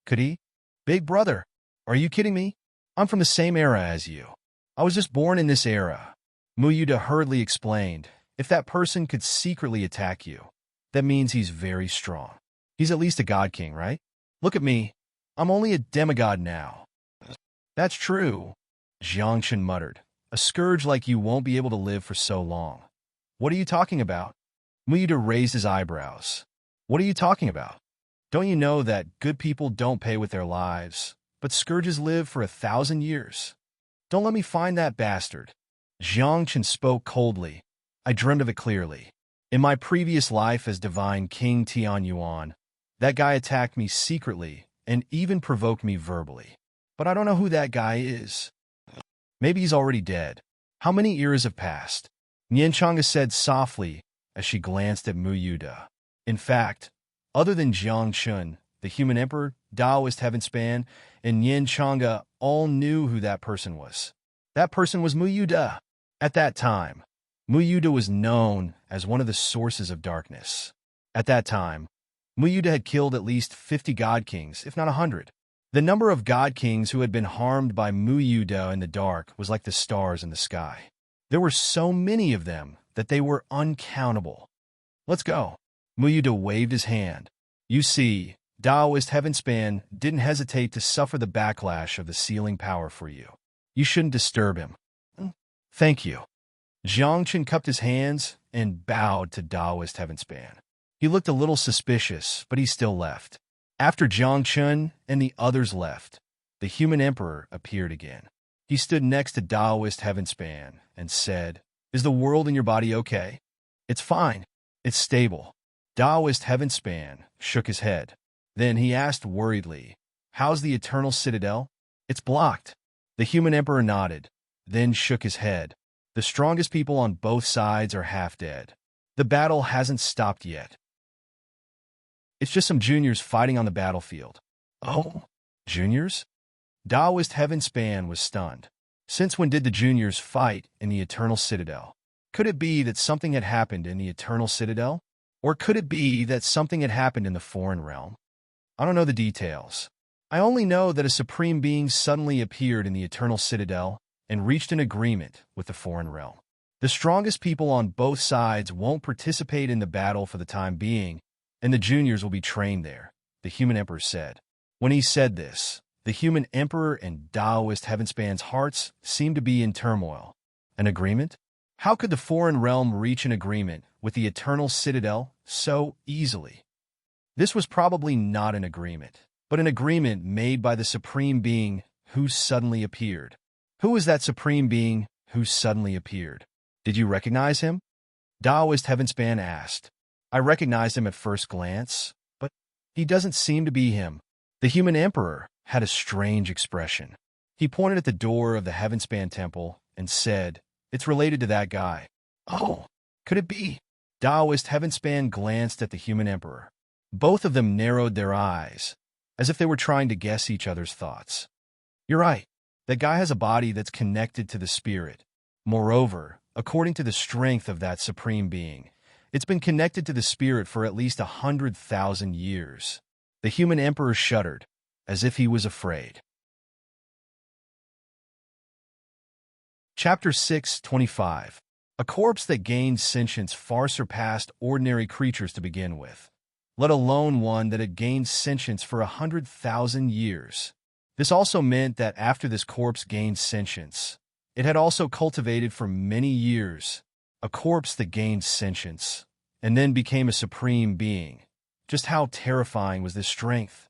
Could he? Big brother, are you kidding me? I'm from the same era as you. I was just born in this era." Muyuda hurriedly explained, "If that person could secretly attack you, that means he's very strong. He's at least a god king, right? Look at me. I'm only a demigod now." "That's true," Jiang Chen muttered. "A scourge like you won't be able to live for so long." "What are you talking about?" Muyuda raised his eyebrows. "What are you talking about? Don't you know that good people don't pay with their lives, but scourges live for 1,000 years? Don't let me find that bastard." Jiang Chen spoke coldly. "I dreamed of it clearly. In my previous life as divine King Tianyuan, that guy attacked me secretly and even provoked me verbally. But I don't know who that guy is. Maybe he's already dead. How many eras have passed?" Nianchanga said softly as she glanced at Muyuda. In fact, other than Jiang Chun, the human emperor, Taoist Heavenspan, and Nianchanga all knew who that person was. That person was Muyuda. At that time, Muyuda was known as one of the sources of darkness. At that time, Muyuda had killed at least 50 god kings, if not 100. The number of god kings who had been harmed by Muyuda in the dark was like the stars in the sky. There were so many of them that they were uncountable. "Let's go." Muyuda waved his hand. "You see, Taoist Heavenspan didn't hesitate to suffer the backlash of the sealing power for you. You shouldn't disturb him." "Thank you." Jiang Chen cupped his hands and bowed to Taoist Heavenspan. He looked a little suspicious, but he still left. After Jiang Chen and the others left, the human emperor appeared again. He stood next to Taoist Heavenspan and said, "Is the world in your body okay?" "It's fine. It's stable." Taoist Heavenspan shook his head. Then he asked worriedly, "How's the Eternal Citadel?" "It's blocked." The human emperor nodded, then shook his head. "The strongest people on both sides are half dead. The battle hasn't stopped yet. It's just some juniors fighting on the battlefield." "Oh, juniors?" Taoist Heavenspan was stunned. Since when did the juniors fight in the Eternal Citadel? Could it be that something had happened in the Eternal Citadel? Or could it be that something had happened in the foreign realm? I don't know the details. I only know that a supreme being suddenly appeared in the Eternal Citadel and reached an agreement with the foreign realm. The strongest people on both sides won't participate in the battle for the time being, and the juniors will be trained there, the human emperor said. When he said this, the human emperor and Taoist Heavenspan's hearts seemed to be in turmoil. An agreement? How could the foreign realm reach an agreement with the Eternal Citadel so easily? This was probably not an agreement, but an agreement made by the supreme being who suddenly appeared. Who was that supreme being who suddenly appeared? Did you recognize him? Taoist Heavenspan asked. I recognized him at first glance, but he doesn't seem to be him. The human emperor had a strange expression. He pointed at the door of the Heavenspan temple and said, "It's related to that guy." "Oh, could it be?" Taoist Heavenspan glanced at the human emperor. Both of them narrowed their eyes, as if they were trying to guess each other's thoughts. "You're right. That guy has a body that's connected to the spirit. Moreover, according to the strength of that supreme being, it's been connected to the spirit for at least 100,000 years." The human emperor shuddered, as if he was afraid. Chapter 6:25. A corpse that gained sentience far surpassed ordinary creatures to begin with, let alone one that had gained sentience for 100,000 years. This also meant that after this corpse gained sentience, it had also cultivated for many years. A corpse that gained sentience, and then became a supreme being. Just how terrifying was this strength?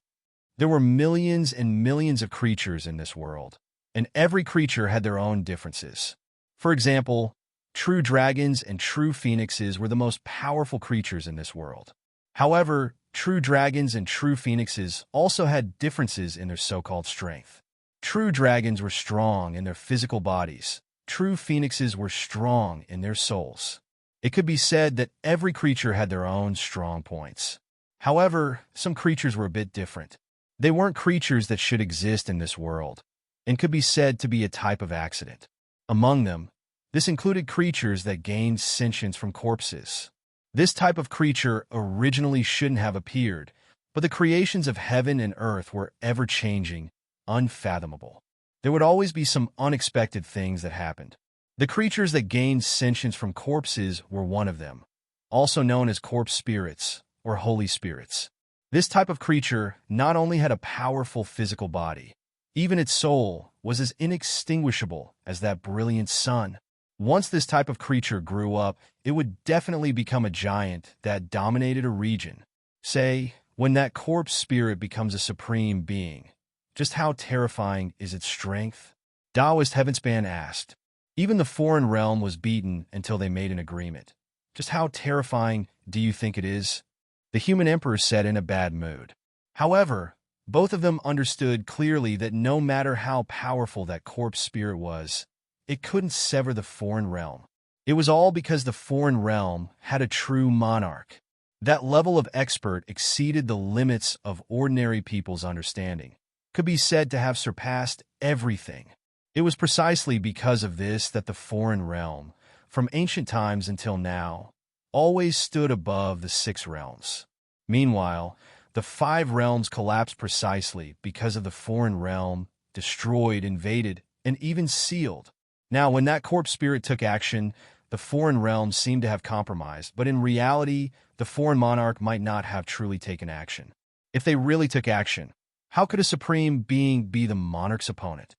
There were millions and millions of creatures in this world, and every creature had their own differences. For example, true dragons and true phoenixes were the most powerful creatures in this world. However, true dragons and true phoenixes also had differences in their so-called strength. True dragons were strong in their physical bodies. True phoenixes were strong in their souls. It could be said that every creature had their own strong points. However, some creatures were a bit different. They weren't creatures that should exist in this world, and could be said to be a type of accident. Among them, this included creatures that gained sentience from corpses. This type of creature originally shouldn't have appeared, but the creations of heaven and earth were ever-changing, unfathomable. There would always be some unexpected things that happened. The creatures that gained sentience from corpses were one of them, also known as corpse spirits or holy spirits. This type of creature not only had a powerful physical body, even its soul was as inextinguishable as that brilliant sun. Once this type of creature grew up, it would definitely become a giant that dominated a region. Say, when that corpse spirit becomes a supreme being, just how terrifying is its strength? Taoist Heavenspan asked. Even the foreign realm was beaten until they made an agreement. Just how terrifying do you think it is? The human emperor said in a bad mood. However, both of them understood clearly that no matter how powerful that corpse spirit was, it couldn't sever the foreign realm. It was all because the foreign realm had a true monarch. That level of expert exceeded the limits of ordinary people's understanding, could be said to have surpassed everything. It was precisely because of this that the foreign realm, from ancient times until now, always stood above the 6 realms. Meanwhile, the 5 realms collapsed precisely because of the foreign realm, destroyed, invaded, and even sealed. Now, when that corpse spirit took action, the foreign realm seemed to have compromised, but in reality, the foreign monarch might not have truly taken action. If they really took action, how could a supreme being be the monarch's opponent?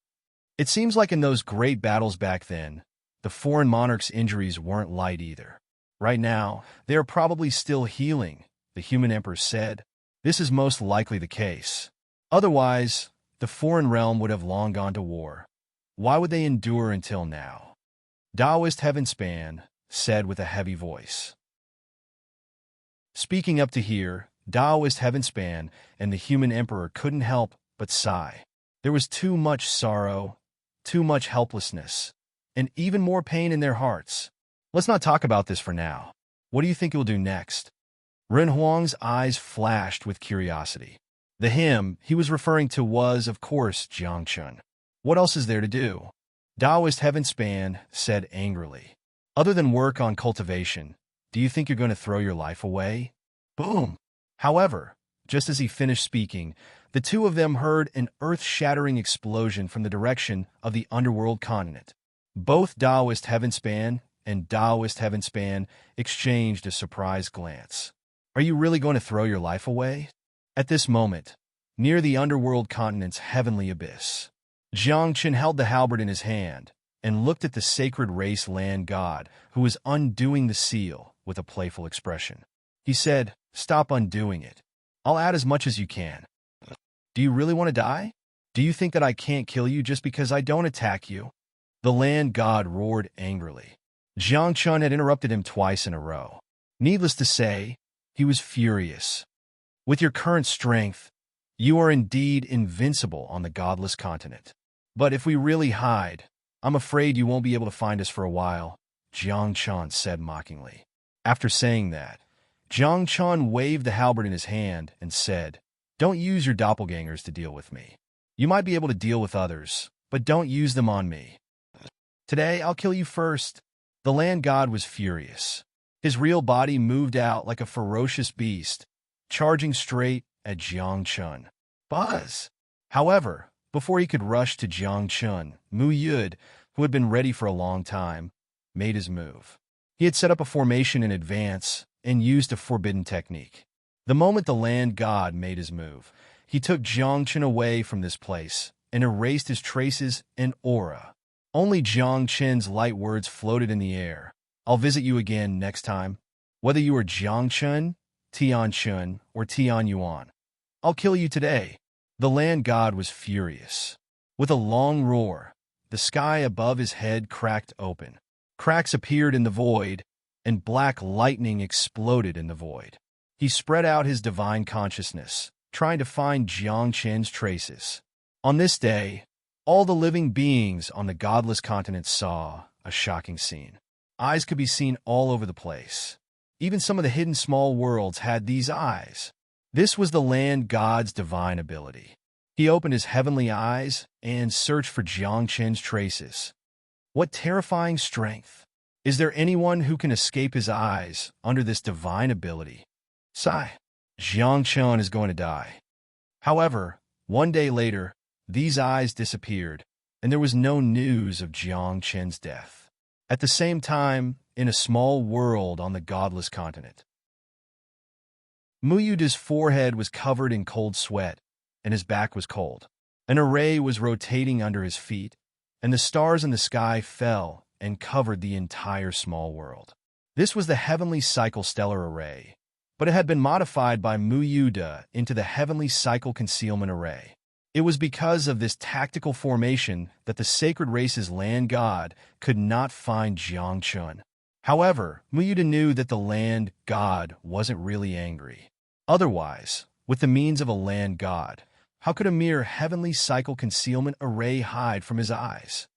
It seems like in those great battles back then, the foreign monarch's injuries weren't light either. Right now, they are probably still healing, the human emperor said. This is most likely the case. Otherwise, the foreign realm would have long gone to war. Why would they endure until now? Taoist Heavenspan said with a heavy voice. Speaking up to here, Taoist Heavenspan and the human emperor couldn't help but sigh. There was too much sorrow, too much helplessness, and even more pain in their hearts. Let's not talk about this for now. What do you think you'll do next? Ren Huang's eyes flashed with curiosity. The him he was referring to was, of course, Jiangchun. What else is there to do? Taoist Heavenspan said angrily. Other than work on cultivation, do you think you're going to throw your life away? Boom! However, just as he finished speaking, the two of them heard an earth-shattering explosion from the direction of the underworld continent. Both Taoist Heavenspan and Taoist Heavenspan exchanged a surprised glance. Are you really going to throw your life away? At this moment, near the underworld continent's heavenly abyss, Jiangchen held the halberd in his hand and looked at the sacred race land god who was undoing the seal with a playful expression. He said, "Stop undoing it. I'll add as much as you can." Do you really want to die? Do you think that I can't kill you just because I don't attack you? The land god roared angrily. Jiangchun had interrupted him twice in a row. Needless to say, he was furious. With your current strength, you are indeed invincible on the godless continent. But if we really hide, I'm afraid you won't be able to find us for a while, Jiangchun said mockingly. After saying that, Jiangchun waved the halberd in his hand and said, "Don't use your doppelgangers to deal with me. You might be able to deal with others, but don't use them on me. Today, I'll kill you first." The land god was furious. His real body moved out like a ferocious beast, charging straight at Jiangchun. Buzz! However, before he could rush to Jiangchun, Mu Yud, who had been ready for a long time, made his move. He had set up a formation in advance and used a forbidden technique. The moment the land god made his move, he took Jiangchen away from this place and erased his traces and aura. Only Jiangchen's light words floated in the air. I'll visit you again next time. Whether you are Jiangchen, Tianchun, or Tianyuan, I'll kill you today. The land god was furious. With a long roar, the sky above his head cracked open. Cracks appeared in the void, and black lightning exploded in the void. He spread out his divine consciousness, trying to find Jiangchen's traces. On this day, all the living beings on the godless continent saw a shocking scene. Eyes could be seen all over the place. Even some of the hidden small worlds had these eyes. This was the land god's divine ability. He opened his heavenly eyes and searched for Jiangchen's traces. What terrifying strength! Is there anyone who can escape his eyes under this divine ability? Sigh. Jiangchen is going to die. However, one day later, these eyes disappeared, and there was no news of Jiangchen's death. At the same time, in a small world on the godless continent, Muyuda's forehead was covered in cold sweat, and his back was cold. An array was rotating under his feet, and the stars in the sky fell and covered the entire small world. This was the heavenly cycle stellar array, but it had been modified by Muyuda into the heavenly cycle concealment array. It was because of this tactical formation that the sacred race's land god could not find Jiangchen. However, Muyuda knew that the land god wasn't really angry. Otherwise, with the means of a land god, how could a mere heavenly cycle concealment array hide from his eyes?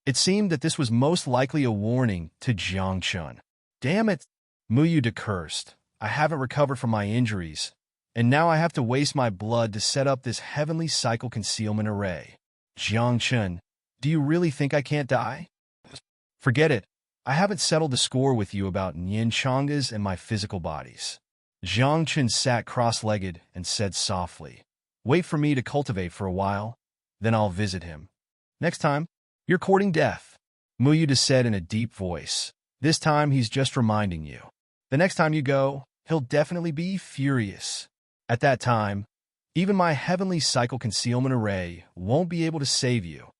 It seemed that this was most likely a warning to Jiangchen. Damn it! Muyuda cursed. I haven't recovered from my injuries, and now I have to waste my blood to set up this heavenly cycle concealment array. Jiangchen, do you really think I can't die? Forget it. I haven't settled the score with you about Nianchangas and my physical bodies. Jiangchen sat cross-legged and said softly, wait for me to cultivate for a while, then I'll visit him. Next time, you're courting death, Muyuda said in a deep voice. This time he's just reminding you. The next time you go, he'll definitely be furious. At that time, even my heavenly cycle concealment array won't be able to save you.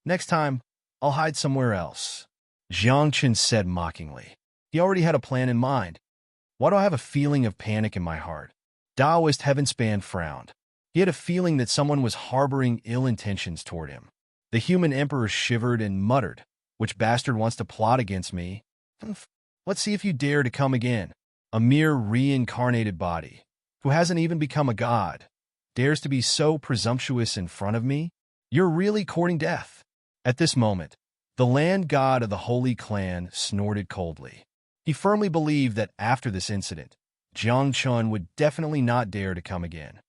Next time, I'll hide somewhere else, Jiangchen said mockingly. He already had a plan in mind. Why do I have a feeling of panic in my heart? Taoist Heavenspan frowned. He had a feeling that someone was harboring ill intentions toward him. The human emperor shivered and muttered, which bastard wants to plot against me? Let's see if you dare to come again. A mere reincarnated body, who hasn't even become a god, dares to be so presumptuous in front of me? You're really courting death. At this moment, the land god of the Holy Clan snorted coldly. He firmly believed that after this incident, Jiangchen would definitely not dare to come again.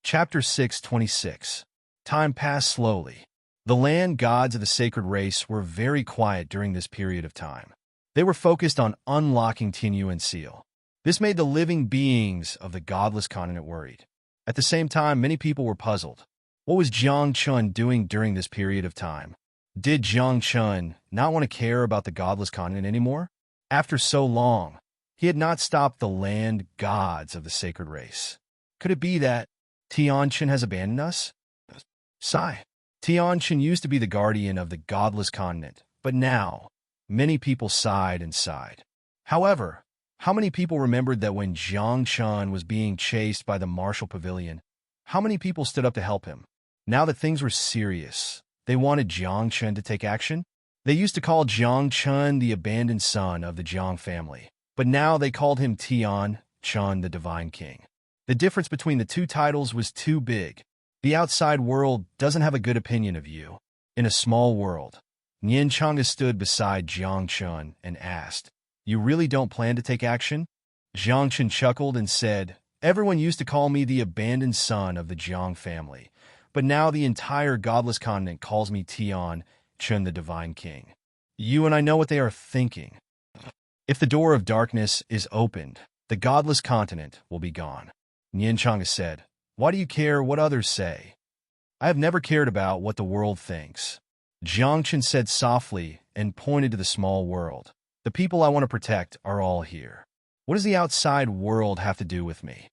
Chapter 626. Time passed slowly. The land gods of the sacred race were very quiet during this period of time. They were focused on unlocking Tinyu and Seal. This made the living beings of the godless continent worried. At the same time, many people were puzzled. What was Jiangchen doing during this period of time? Did Jiangchen not want to care about the godless continent anymore? After so long, he had not stopped the land gods of the sacred race. Could it be that Tianchen has abandoned us? Sigh. Tianchen used to be the guardian of the godless continent, but now, many people sighed and sighed. However, how many people remembered that when Jiangchen was being chased by the martial pavilion, how many people stood up to help him? Now that things were serious, they wanted Jiangchen to take action. They used to call Jiangchen the abandoned son of the Jiang family, but now they called him Tianchen, the divine king. The difference between the two titles was too big. The outside world doesn't have a good opinion of you. In a small world, Nianchanga stood beside Jiangchen and asked, you really don't plan to take action? Jiangchen chuckled and said, everyone used to call me the abandoned son of the Jiang family, but now the entire godless continent calls me Tianchen, the divine king. You and I know what they are thinking. If the door of darkness is opened, the godless continent will be gone. Nianchanga said, why do you care what others say? I have never cared about what the world thinks. Jiangchen said softly and pointed to the small world. The people I want to protect are all here. What does the outside world have to do with me?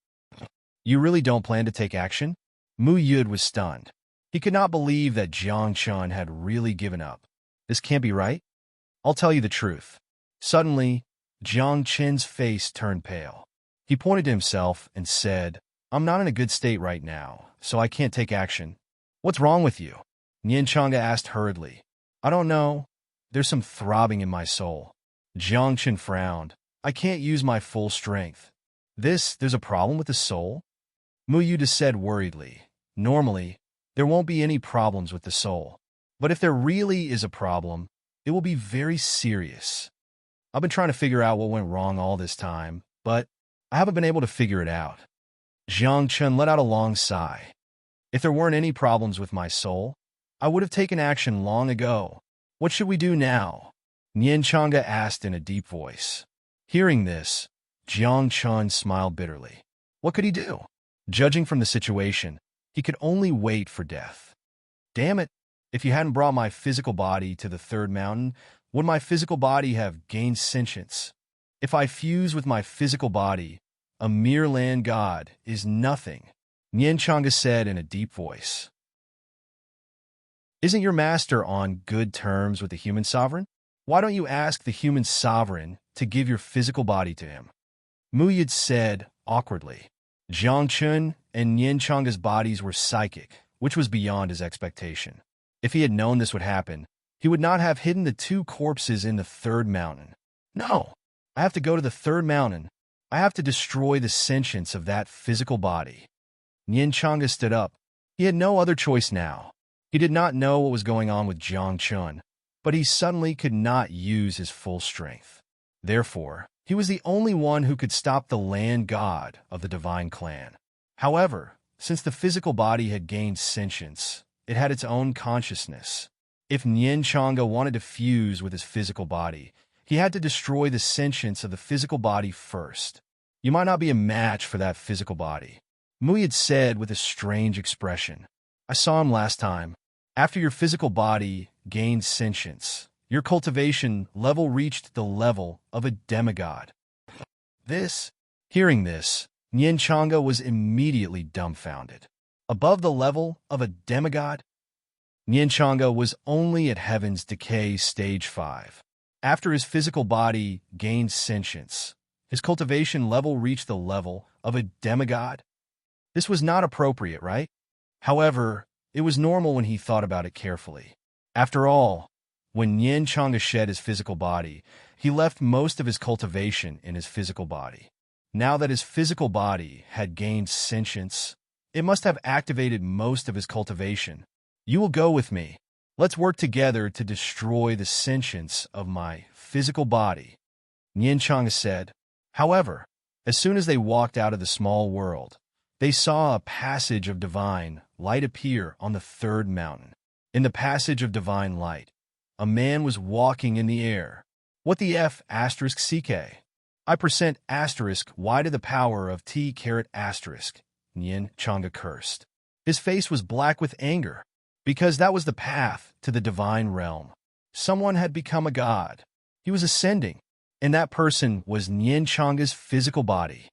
You really don't plan to take action? Mu Yud was stunned. He could not believe that Jiangchen had really given up. This can't be right. I'll tell you the truth. Suddenly, Jiang Chen's face turned pale. He pointed to himself and said, I'm not in a good state right now, so I can't take action. What's wrong with you? Nian Chang'e asked hurriedly. I don't know. There's some throbbing in my soul. Jiang Chen frowned. I can't use my full strength. There's a problem with the soul? Mu Yuda said worriedly. Normally, there won't be any problems with the soul. But if there really is a problem, it will be very serious. I've been trying to figure out what went wrong all this time, but I haven't been able to figure it out. Jiang Chen let out a long sigh. If there weren't any problems with my soul, I would have taken action long ago. What should we do now? Nian Chang'e asked in a deep voice. Hearing this, Jiang Chen smiled bitterly. What could he do? Judging from the situation, he could only wait for death. Damn it, if you hadn't brought my physical body to the third mountain, would my physical body have gained sentience? If I fuse with my physical body, a mere land god is nothing, Nian Chang'e said in a deep voice. Isn't your master on good terms with the human sovereign? Why don't you ask the human sovereign to give your physical body to him? Mu Yid said awkwardly. Jiang Chun and Nian Chang'e's bodies were psychic, which was beyond his expectation. If he had known this would happen, he would not have hidden the two corpses in the third mountain. No, I have to go to the third mountain. I have to destroy the sentience of that physical body. Nian Chang'e stood up. He had no other choice now. He did not know what was going on with Jiang Chun, but he suddenly could not use his full strength. Therefore, he was the only one who could stop the land god of the divine clan. However, since the physical body had gained sentience, it had its own consciousness. If Nian Chang'e wanted to fuse with his physical body, he had to destroy the sentience of the physical body first. You might not be a match for that physical body, Mu Yid said with a strange expression. I saw him last time. After your physical body gained sentience, your cultivation level reached the level of a demigod. Hearing this, Nian Chang'e was immediately dumbfounded. Above the level of a demigod? Nian Chang'e was only at Heaven's Decay Stage 5. After his physical body gained sentience, his cultivation level reached the level of a demigod. This was not appropriate, right? However, it was normal when he thought about it carefully. After all, when Nian Chang'e shed his physical body, he left most of his cultivation in his physical body. Now that his physical body had gained sentience, it must have activated most of his cultivation. You will go with me. Let's work together to destroy the sentience of my physical body, Nian Chang'e said. However, as soon as they walked out of the small world, they saw a passage of divine light appear on the third mountain. In the passage of divine light, a man was walking in the air. What the F asterisk CK? I percent asterisk Y to the power of T caret asterisk, Nian Chang'e cursed. His face was black with anger, because that was the path to the divine realm. Someone had become a god. He was ascending, and that person was Nian Chang'e's physical body.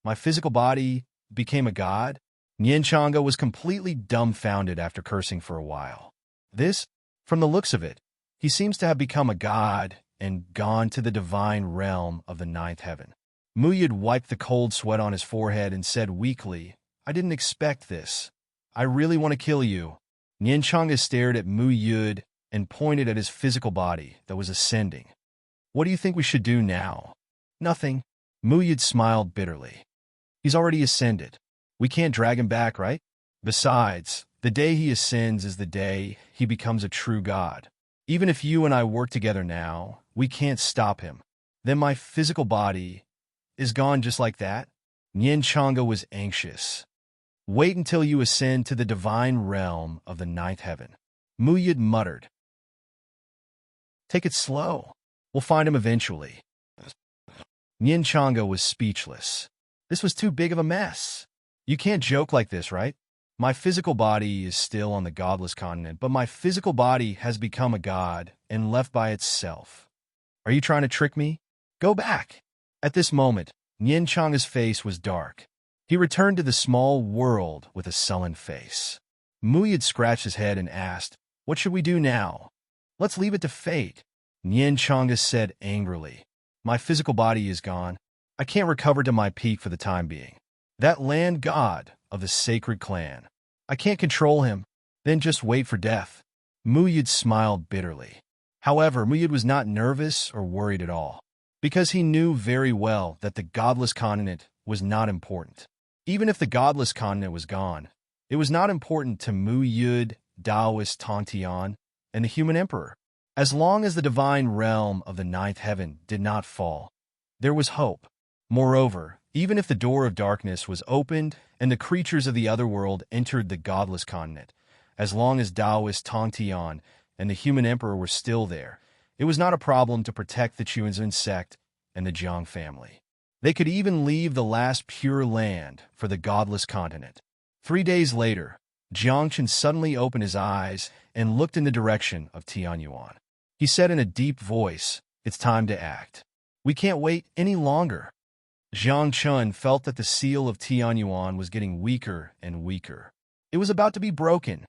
My physical body became a god? Nian Chang'e was completely dumbfounded after cursing for a while. From the looks of it, he seems to have become a god and gone to the divine realm of the ninth heaven. Mu Yid wiped the cold sweat on his forehead and said weakly, I didn't expect this. I really want to kill you. Nian Chang'e stared at Mu Yid and pointed at his physical body that was ascending. What do you think we should do now? Nothing. Mu Yid smiled bitterly. He's already ascended. We can't drag him back, right? Besides, the day he ascends is the day he becomes a true god. Even if you and I work together now, we can't stop him. Then my physical body is gone just like that? Nian Chang'e was anxious. Wait until you ascend to the divine realm of the ninth heaven. Mu Yid muttered. Take it slow. We'll find him eventually. Nian Chang'e was speechless. This was too big of a mess. You can't joke like this, right? My physical body is still on the godless continent, but my physical body has become a god and left by itself. Are you trying to trick me? Go back. At this moment, Nien Changa's face was dark. He returned to the small world with a sullen face. Muyid scratched his head and asked, "What should we do now?" "Let's leave it to fate," Nien Changa said angrily. "My physical body is gone. I can't recover to my peak for the time being. That land god of the sacred clan. I can't control him. Then just wait for death." Muyid smiled bitterly. However, Muyid was not nervous or worried at all, because he knew very well that the godless continent was not important. Even if the godless continent was gone, it was not important to Muyid, Taoist Tontian, and the human emperor. As long as the divine realm of the ninth heaven did not fall, there was hope. Moreover, even if the door of darkness was opened and the creatures of the other world entered the godless continent, as long as Taoist Tontian and the human emperor were still there, it was not a problem to protect the Chuanzun sect and the Jiang family. They could even leave the last pure land for the godless continent. 3 days later, Jiangchen suddenly opened his eyes and looked in the direction of Tianyuan. He said in a deep voice, "It's time to act. We can't wait any longer." Jiang Chun felt that the seal of Tianyuan was getting weaker and weaker. It was about to be broken.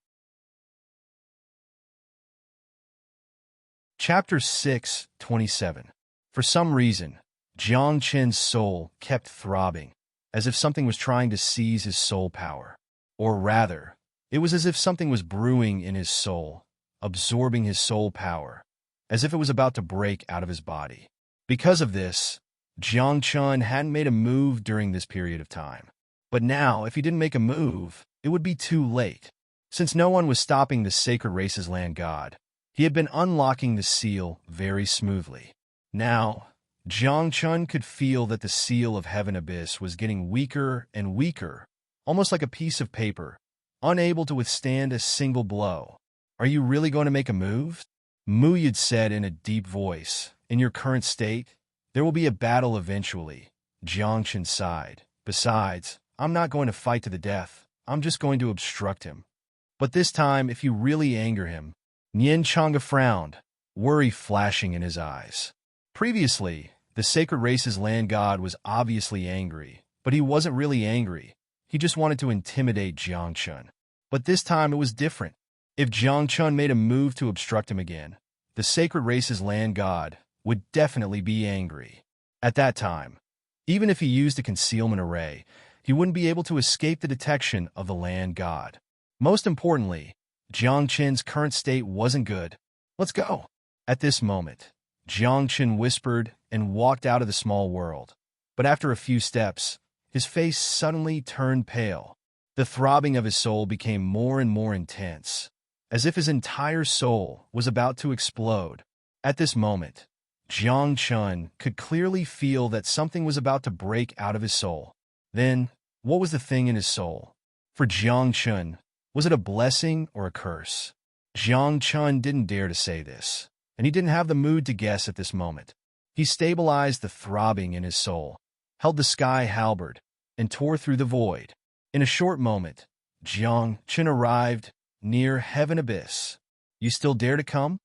Chapter 6:27. For some reason, Jiang Chen's soul kept throbbing, as if something was trying to seize his soul power. Or rather, it was as if something was brewing in his soul, absorbing his soul power, as if it was about to break out of his body. Because of this, Jiang Chun hadn't made a move during this period of time. But now, if he didn't make a move, it would be too late. Since no one was stopping the sacred race's land god, he had been unlocking the seal very smoothly. Now, Jiang Chun could feel that the seal of Heaven Abyss was getting weaker and weaker, almost like a piece of paper, unable to withstand a single blow. "Are you really going to make a move?" Muyid said in a deep voice. "In your current state, there will be a battle eventually," Jiang Chun sighed. "Besides, I'm not going to fight to the death. I'm just going to obstruct him. But this time, if you really anger him..." Nien Changa frowned, worry flashing in his eyes. Previously, the sacred race's land god was obviously angry, but he wasn't really angry. He just wanted to intimidate Jiang Chun. But this time it was different. If Jiang Chun made a move to obstruct him again, the sacred race's land god would definitely be angry. At that time, even if he used a concealment array, he wouldn't be able to escape the detection of the land god. Most importantly, Jiang Chen's current state wasn't good. "Let's go." At this moment, Jiang Chen whispered and walked out of the small world. But after a few steps, his face suddenly turned pale. The throbbing of his soul became more and more intense, as if his entire soul was about to explode. At this moment, Jiang Chun could clearly feel that something was about to break out of his soul. Then, what was the thing in his soul? For Jiang Chun, was it a blessing or a curse? Jiang Chun didn't dare to say this, and he didn't have the mood to guess at this moment. He stabilized the throbbing in his soul, held the sky halberd, and tore through the void. In a short moment, Jiang Chun arrived near Heaven Abyss. "You still dare to come?"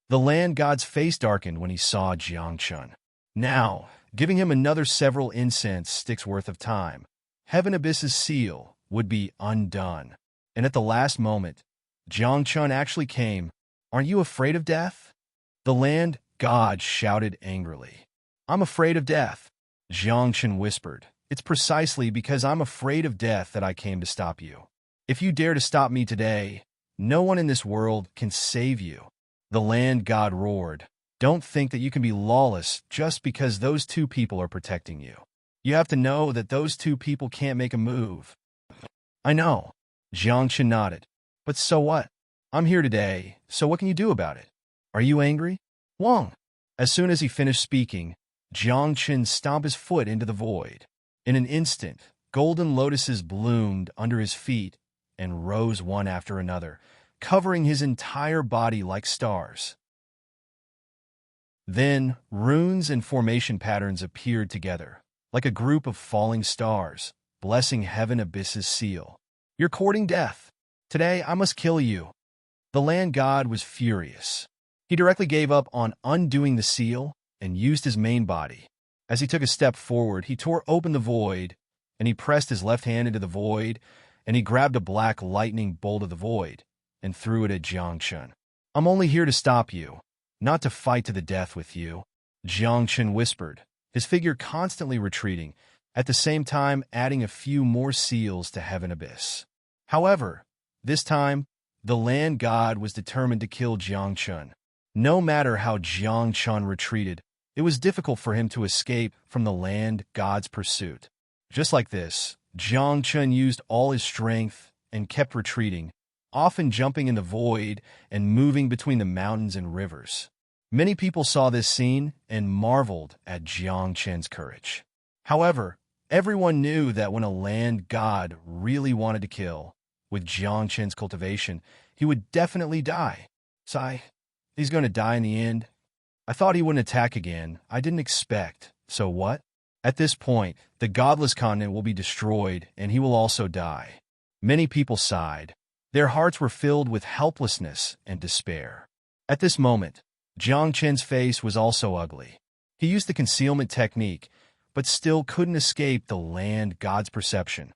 The land god's face darkened when he saw Jiang Chun. Now, giving him another several incense sticks worth of time, Heaven Abyss's seal would be undone. And at the last moment, Jiang Chun actually came. "Aren't you afraid of death?" The land god shouted angrily. "I'm afraid of death," Jiang Chun whispered. "It's precisely because I'm afraid of death that I came to stop you. If you dare to stop me today, no one in this world can save you." The land god roared. "Don't think that you can be lawless just because those two people are protecting you. You have to know that those two people can't make a move." "I know," Jiang Chun nodded. "But so what? I'm here today, so what can you do about it? Are you angry?" "Wong." As soon as he finished speaking, Jiang Chun stomped his foot into the void. In an instant, golden lotuses bloomed under his feet and rose one after another, covering his entire body like stars. Then, runes and formation patterns appeared together, like a group of falling stars, blessing Heaven Abyss's seal. You're courting death. Today I must kill you." The land god was furious. He directly gave up on undoing the seal and used his main body. As he took a step forward, he tore open the void, and he pressed his left hand into the void, and he grabbed a black lightning bolt of the void and threw it at Jiangchen. "I'm only here to stop you, not to fight to the death with you," Jiangchen whispered, his figure constantly retreating, at the same time adding a few more seals to Heaven Abyss. However, this time, the land god was determined to kill Jiangchen. No matter how Jiangchen retreated, it was difficult for him to escape from the land god's pursuit. Just like this, Jiangchen used all his strength and kept retreating, often jumping in the void and moving between the mountains and rivers. Many people saw this scene and marveled at Jiangchen's courage. However, everyone knew that when a land god really wanted to kill, with Jiangchen's cultivation, he would definitely die. Sigh, he's going to die in the end. I thought he wouldn't attack again. I didn't expect. So what? At this point, the godless continent will be destroyed, and he will also die. Many people sighed. Their hearts were filled with helplessness and despair. At this moment, Jiangchen's face was also ugly. He used the concealment technique, but still couldn't escape the land god's perception.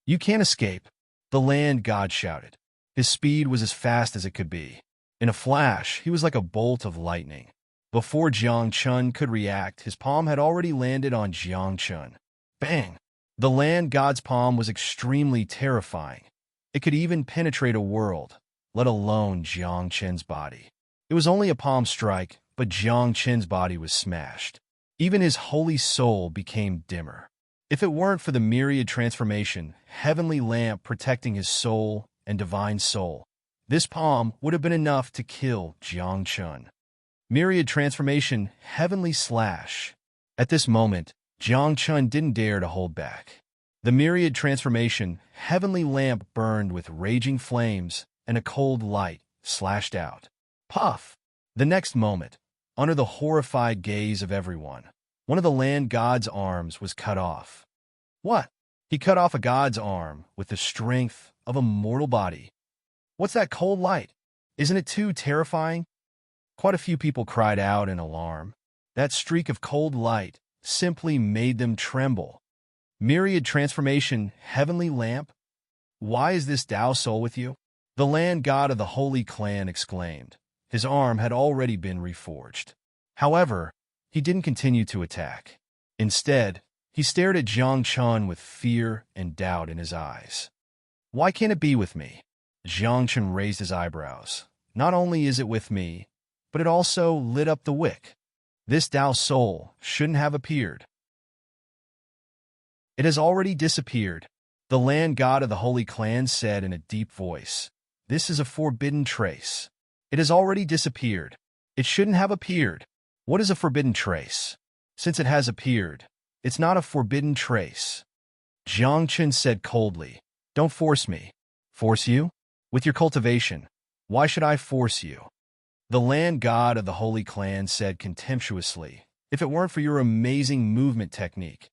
"You can't escape," the land god shouted. His speed was as fast as it could be. In a flash, he was like a bolt of lightning. Before Jiangchen could react, his palm had already landed on Jiangchen. Bang! The land god's palm was extremely terrifying. It could even penetrate a world, let alone Jiangchen's body. It was only a palm strike, but Jiangchen's body was smashed. Even his holy soul became dimmer. If it weren't for the myriad transformation, heavenly lamp protecting his soul and divine soul, this palm would have been enough to kill Jiangchen. Myriad transformation, heavenly slash. At this moment, Jiangchen didn't dare to hold back. The myriad transformation, heavenly lamp burned with raging flames, and a cold light slashed out. Puff! The next moment, under the horrified gaze of everyone, one of the land god's arms was cut off. What? He cut off a god's arm with the strength of a mortal body. What's that cold light? Isn't it too terrifying? Quite a few people cried out in alarm. That streak of cold light simply made them tremble. Myriad transformation, heavenly lamp? Why is this Tao soul with you? The land god of the Holy Clan exclaimed. His arm had already been reforged. However, he didn't continue to attack. Instead, he stared at Jiangchen with fear and doubt in his eyes. "Why can't it be with me?" Jiangchen raised his eyebrows. "Not only is it with me, but it also lit up the wick. This Tao soul shouldn't have appeared. It has already disappeared," the land god of the Holy Clan said in a deep voice. "This is a forbidden trace. It has already disappeared. It shouldn't have appeared. What is a forbidden trace? Since it has appeared, it's not a forbidden trace." Jiangchen said coldly, "Don't force me." "Force you? With your cultivation. Why should I force you?" The land god of the Holy Clan said contemptuously, "If it weren't for your amazing movement technique,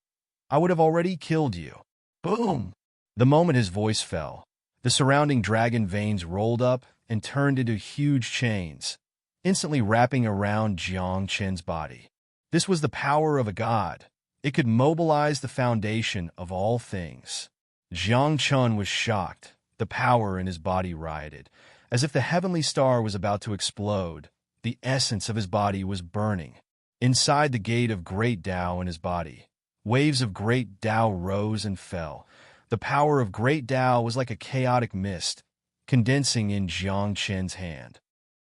I would have already killed you." Boom! The moment his voice fell, the surrounding dragon veins rolled up and turned into huge chains, instantly wrapping around Jiangchen's body. This was the power of a god. It could mobilize the foundation of all things. Jiangchen was shocked. The power in his body rioted. As if the heavenly star was about to explode, the essence of his body was burning. Inside the gate of great Tao in his body, waves of great Tao rose and fell. The power of great Tao was like a chaotic mist, condensing in Jiangchen's hand.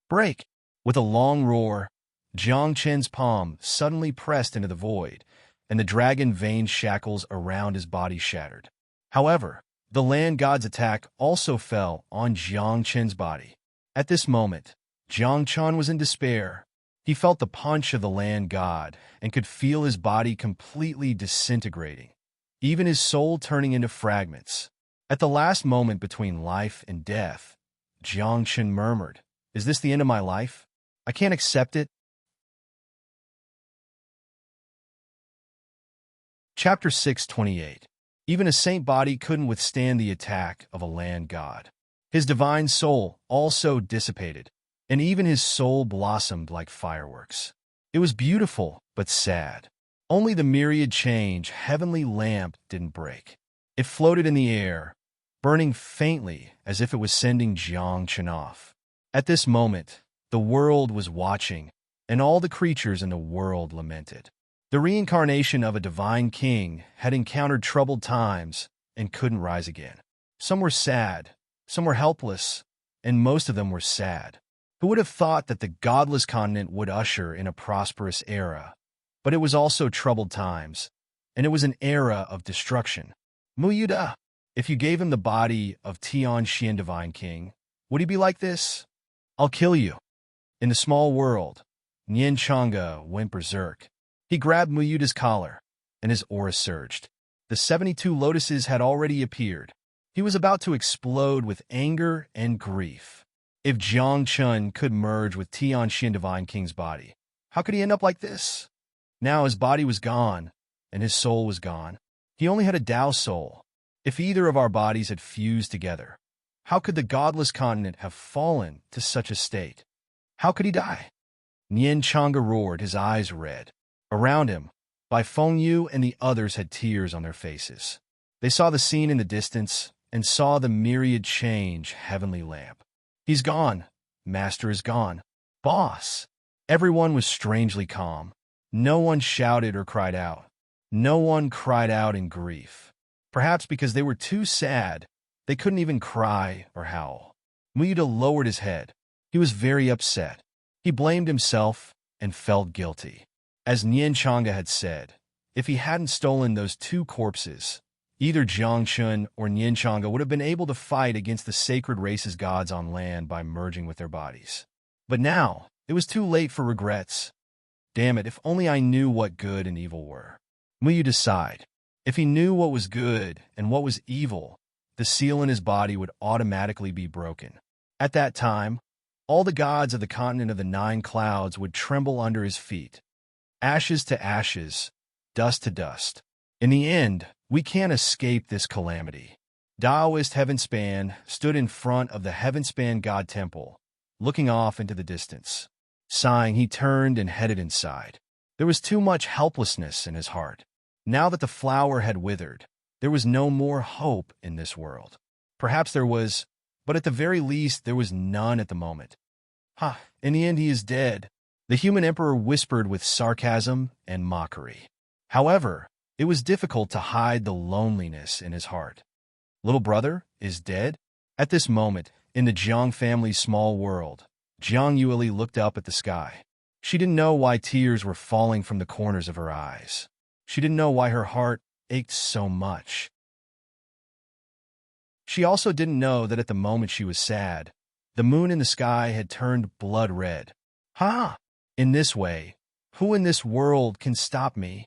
Break! With a long roar, Jiangchen's palm suddenly pressed into the void, and the dragon vein shackles around his body shattered. However, the land god's attack also fell on Jiangchen's body. At this moment, Jiangchen was in despair. He felt the punch of the land god and could feel his body completely disintegrating, even his soul turning into fragments. At the last moment between life and death, Jiangchen murmured, "Is this the end of my life? I can't accept it." Chapter 628. Even a saint body couldn't withstand the attack of a land god. His divine soul also dissipated, and even his soul blossomed like fireworks. It was beautiful, but sad. Only the myriad change heavenly lamp didn't break. It floated in the air, burning faintly as if it was sending Jiang Chen off. At this moment, the world was watching, and all the creatures in the world lamented. The reincarnation of a divine king had encountered troubled times and couldn't rise again. Some were sad, some were helpless, and most of them were sad. Who would have thought that the godless continent would usher in a prosperous era? But it was also troubled times, and it was an era of destruction. Muyuda, if you gave him the body of Tian Xian Divine King, would he be like this? I'll kill you. In the small world, Nian Chang'e went berserk. He grabbed Muyuda's collar, and his aura surged. The 72 lotuses had already appeared. He was about to explode with anger and grief. If Jiang Chen could merge with Tian Xian Divine King's body, how could he end up like this? Now his body was gone, and his soul was gone. He only had a Tao soul. If either of our bodies had fused together, how could the godless continent have fallen to such a state? How could he die? Nian Chang'e roared, his eyes red. Around him, Bai Fengyu and the others had tears on their faces. They saw the scene in the distance and saw the myriad change heavenly lamp. He's gone. Master is gone. Boss. Everyone was strangely calm. No one shouted or cried out. No one cried out in grief. Perhaps because they were too sad, they couldn't even cry or howl. Muyuda lowered his head. He was very upset. He blamed himself and felt guilty. As Nian Chang'e had said, if he hadn't stolen those two corpses, either Jiang Chen or Nian Chang'e would have been able to fight against the sacred race's gods on land by merging with their bodies. But now, it was too late for regrets. Damn it, if only I knew what good and evil were. Muyuda sighed. If he knew what was good and what was evil, the seal in his body would automatically be broken. At that time, all the gods of the continent of the 9 clouds would tremble under his feet. Ashes to ashes, dust to dust. In the end, we can't escape this calamity. Taoist Heavenspan stood in front of the Heavenspan God Temple, looking off into the distance. Sighing, he turned and headed inside. There was too much helplessness in his heart. Now that the flower had withered, there was no more hope in this world. Perhaps there was, but at the very least there was none at the moment. In the end he is dead, the human emperor whispered with sarcasm and mockery. However, it was difficult to hide the loneliness in his heart. Little brother is dead? At this moment, in the Jiang family's small world, Jiang Yueli looked up at the sky. She didn't know why tears were falling from the corners of her eyes. She didn't know why her heart ached so much. She also didn't know that at the moment she was sad, the moon in the sky had turned blood red. In this way, who in this world can stop me?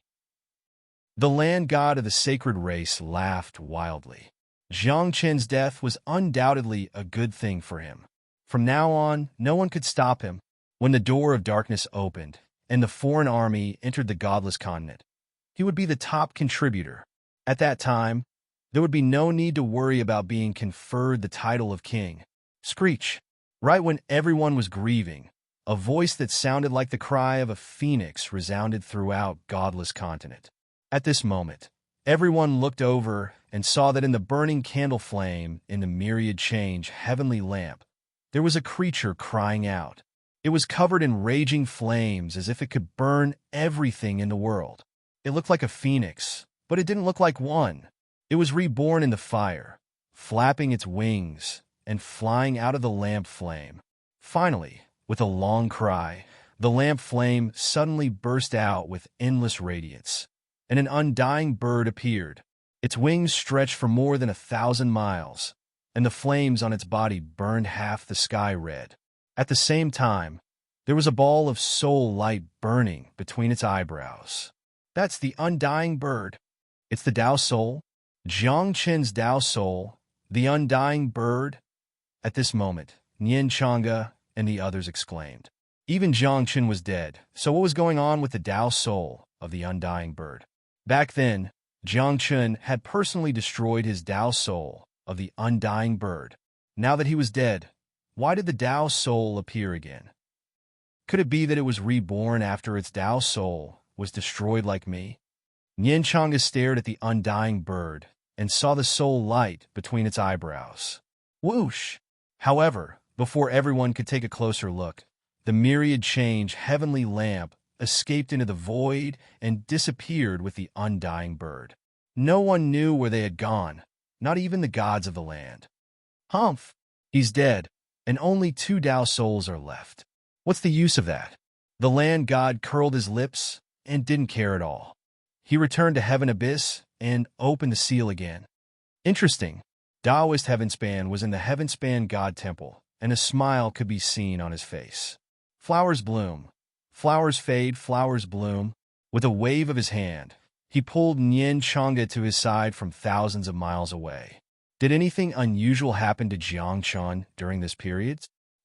The land god of the sacred race laughed wildly. Jiang Chen's death was undoubtedly a good thing for him. From now on, no one could stop him. When the door of darkness opened and the foreign army entered the godless continent, he would be the top contributor. At that time, there would be no need to worry about being conferred the title of king. Screech! Right when everyone was grieving, a voice that sounded like the cry of a phoenix resounded throughout godless continent. At this moment, everyone looked over and saw that in the burning candle flame in the myriad change heavenly lamp, there was a creature crying out. It was covered in raging flames as if it could burn everything in the world. It looked like a phoenix, but it didn't look like one. It was reborn in the fire, flapping its wings and flying out of the lamp flame. Finally, with a long cry, the lamp flame suddenly burst out with endless radiance, and an undying bird appeared. Its wings stretched for more than 1,000 miles, and the flames on its body burned half the sky red. At the same time, there was a ball of soul light burning between its eyebrows. That's the undying bird. It's the Tao soul, Jiang Chen's Tao soul, the undying bird. At this moment, Nian Chang'e and the others exclaimed. Even Jiang Chen was dead, so what was going on with the Tao soul of the undying bird? Back then, Jiang Chun had personally destroyed his Tao soul of the undying bird. Now that he was dead, why did the Tao soul appear again? Could it be that it was reborn after its Tao soul was destroyed like me? Nian Chang'e stared at the undying bird and saw the soul light between its eyebrows. Whoosh! However, before everyone could take a closer look, the myriad change heavenly lamp escaped into the void and disappeared with the undying bird. No one knew where they had gone, not even the gods of the land. Humph! He's dead, and only 2 Tao souls are left. What's the use of that? The land god curled his lips and didn't care at all. He returned to Heaven Abyss and opened the seal again. Interesting. Taoist Heavenspan was in the Heavenspan God Temple, and a smile could be seen on his face. Flowers bloom. Flowers fade, flowers bloom. With a wave of his hand, he pulled Nian Chang'e to his side from thousands of miles away. Did anything unusual happen to Jiang Chun during this period?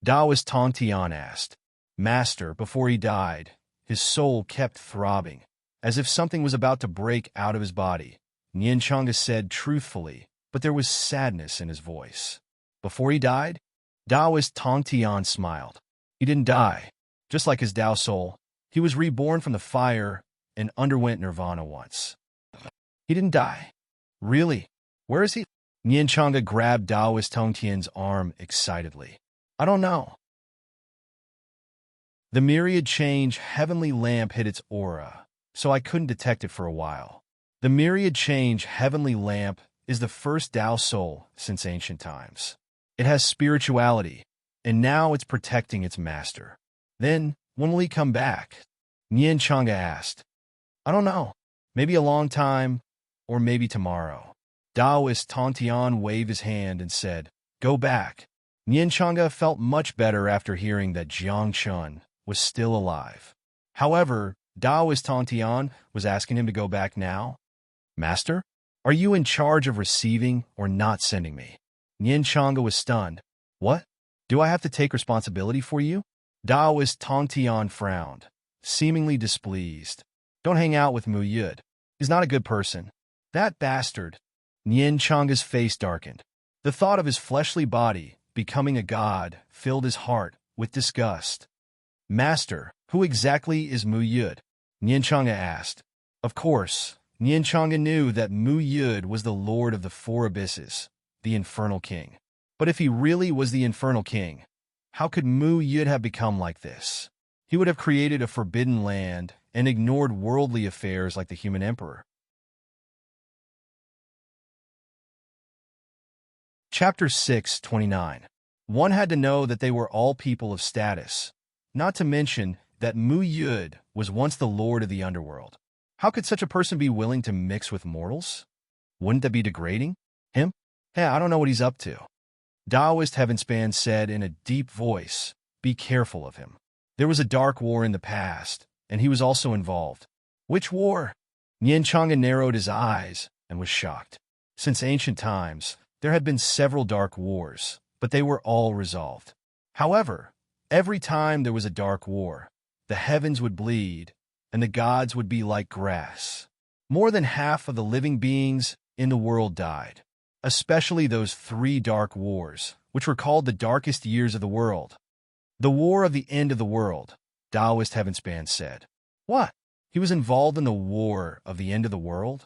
Taoist Tong Tian asked. Master, before he died, his soul kept throbbing, as if something was about to break out of his body. Nian Chang'e said truthfully, but there was sadness in his voice. Before he died? Taoist Tong Tian smiled. He didn't die. Just like his Tao soul, he was reborn from the fire and underwent nirvana once. He didn't die. Really? Where is he? Nian Chang'e grabbed Taoist Tong Tian's arm excitedly. I don't know. The myriad change heavenly lamp hid its aura, so I couldn't detect it for a while. The myriad change heavenly lamp is the first Tao soul since ancient times. It has spirituality, and now it's protecting its master. Then, when will he come back? Nian Chang'e asked. I don't know. Maybe a long time, or maybe tomorrow. Taoist Tong Tian waved his hand and said, Go back. Nian Chang'e felt much better after hearing that Jiang Chun was still alive. However, Taoist Tong Tian was asking him to go back now. Master, are you in charge of receiving or not sending me? Nian Chang'e was stunned. What? Do I have to take responsibility for you? Taoist Tong Tian frowned, seemingly displeased. Don't hang out with Mu Yud. He's not a good person. That bastard. Nian Chang'e's face darkened. The thought of his fleshly body becoming a god filled his heart with disgust. Master, who exactly is Mu Yud? Nian Chang'e asked. Of course, Nian Chang'e knew that Mu Yud was the lord of the 4 abysses, the infernal king. But if he really was the infernal king, how could Mu Yud have become like this? He would have created a forbidden land and ignored worldly affairs like the human emperor. Chapter 6:29. One had to know that they were all people of status, not to mention that Mu Yud was once the lord of the underworld. How could such a person be willing to mix with mortals? Wouldn't that be degrading? Him? Hey, I don't know what he's up to. Taoist Heavenspan said in a deep voice, Be careful of him. There was a dark war in the past, and he was also involved. Which war? Nian Chang'e narrowed his eyes and was shocked. Since ancient times, there had been several dark wars, but they were all resolved. However, every time there was a dark war, the heavens would bleed, and the gods would be like grass. More than half of the living beings in the world died, especially those 3 dark wars, which were called the darkest years of the world. The war of the end of the world, Taoist Heavenspan said. What? He was involved in the war of the end of the world?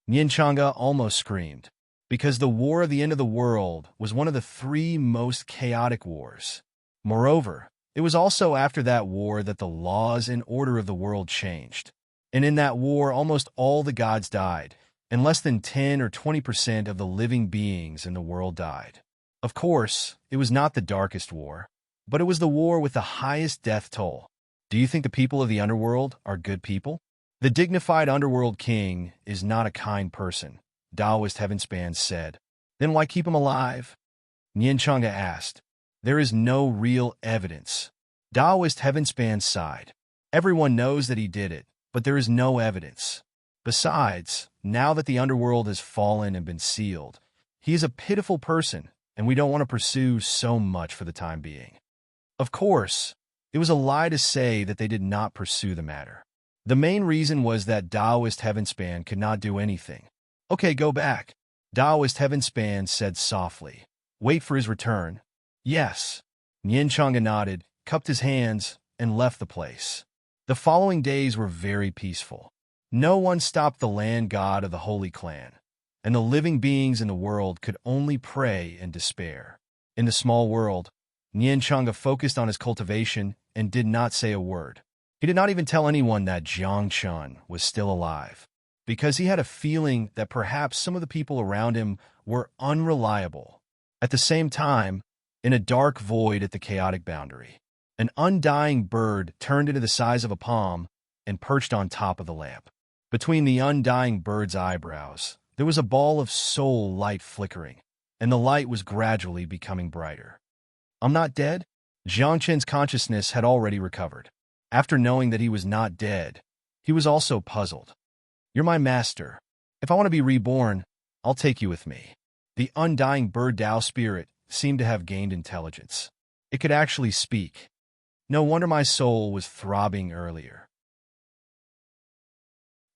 Nian Chang'e almost screamed, because the war of the end of the world was one of the 3 most chaotic wars. Moreover, it was also after that war that the laws and order of the world changed. And in that war, almost all the gods died, and less than 10 or 20% of the living beings in the world died. Of course, it was not the darkest war, but it was the war with the highest death toll. Do you think the people of the underworld are good people? The dignified underworld king is not a kind person, Taoist Heavenspan said. Then why keep him alive? Nian Chang'e asked. There is no real evidence. Taoist Heavenspan sighed. Everyone knows that he did it, but there is no evidence. Besides, now that the underworld has fallen and been sealed, he is a pitiful person, and we don't want to pursue so much for the time being. Of course, it was a lie to say that they did not pursue the matter. The main reason was that Taoist Heavenspan could not do anything. Okay, go back. Taoist Heavenspan said softly. Wait for his return. Yes. Nianchanga nodded, cupped his hands, and left the place. The following days were very peaceful. No one stopped the land god of the Holy Clan, and the living beings in the world could only pray and despair. In the small world, Nianchanga focused on his cultivation and did not say a word. He did not even tell anyone that Jiang Chun was still alive, because he had a feeling that perhaps some of the people around him were unreliable. At the same time, in a dark void at the chaotic boundary, an undying bird turned into the size of a palm and perched on top of the lamp. Between the undying bird's eyebrows, there was a ball of soul light flickering, and the light was gradually becoming brighter. I'm not dead? Jiang Chen's consciousness had already recovered. After knowing that he was not dead, he was also puzzled. You're my master. If I want to be reborn, I'll take you with me. The undying bird Tao spirit seemed to have gained intelligence. It could actually speak. No wonder my soul was throbbing earlier.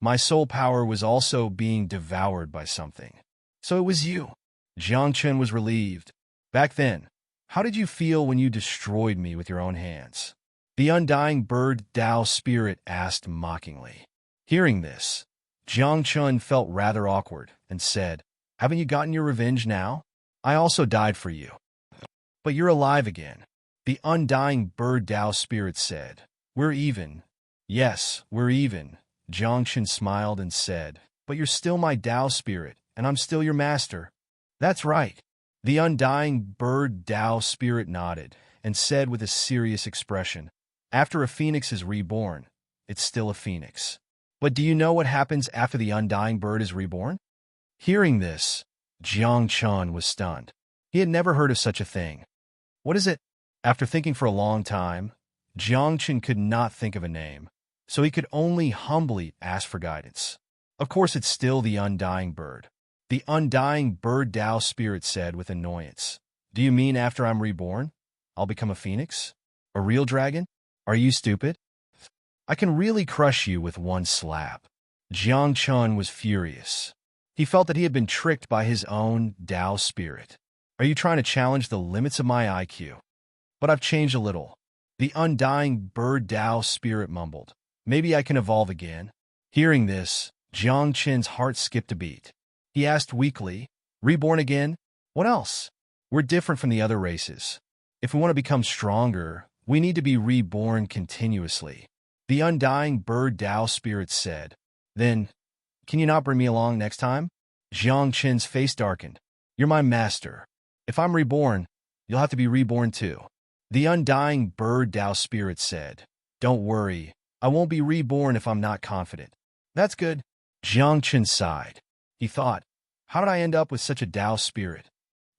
My soul power was also being devoured by something. So it was you. Jiang Chen was relieved. Back then, how did you feel when you destroyed me with your own hands? The undying bird Tao spirit asked mockingly. Hearing this, Jiang Chun felt rather awkward and said, Haven't you gotten your revenge now? I also died for you. But you're alive again. The undying bird Tao spirit said, We're even. Yes, we're even. Jiang Chun smiled and said, But you're still my Tao spirit, and I'm still your master. That's right. The undying bird Tao spirit nodded and said with a serious expression, After a phoenix is reborn, it's still a phoenix. But do you know what happens after the undying bird is reborn? Hearing this, Jiang Chun was stunned. He had never heard of such a thing. What is it? After thinking for a long time, Jiang Chun could not think of a name, so he could only humbly ask for guidance. Of course, it's still the undying bird. The undying bird Tao spirit said with annoyance. Do you mean after I'm reborn, I'll become a phoenix? A real dragon? Are you stupid? I can really crush you with one slap. Jiang Chun was furious. He felt that he had been tricked by his own Tao spirit. Are you trying to challenge the limits of my IQ? But I've changed a little. The undying bird Tao spirit mumbled. Maybe I can evolve again. Hearing this, Jiang Chen's heart skipped a beat. He asked weakly, Reborn again? What else? We're different from the other races. If we want to become stronger, we need to be reborn continuously. The undying bird Tao spirit said. Then, can you not bring me along next time? Jiang Chen's face darkened. You're my master. If I'm reborn, you'll have to be reborn too. The undying bird Tao spirit said. Don't worry, I won't be reborn if I'm not confident. That's good. Jiang Chen sighed. He thought, how did I end up with such a Tao spirit?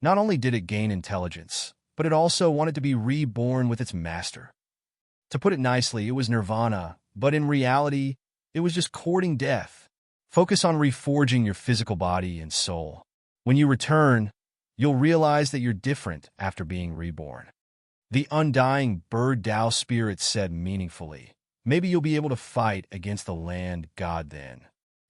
Not only did it gain intelligence, but it also wanted to be reborn with its master. To put it nicely, it was nirvana, but in reality, it was just courting death. Focus on reforging your physical body and soul. When you return, you'll realize that you're different after being reborn. The undying bird Tao spirit said meaningfully, maybe you'll be able to fight against the land god then.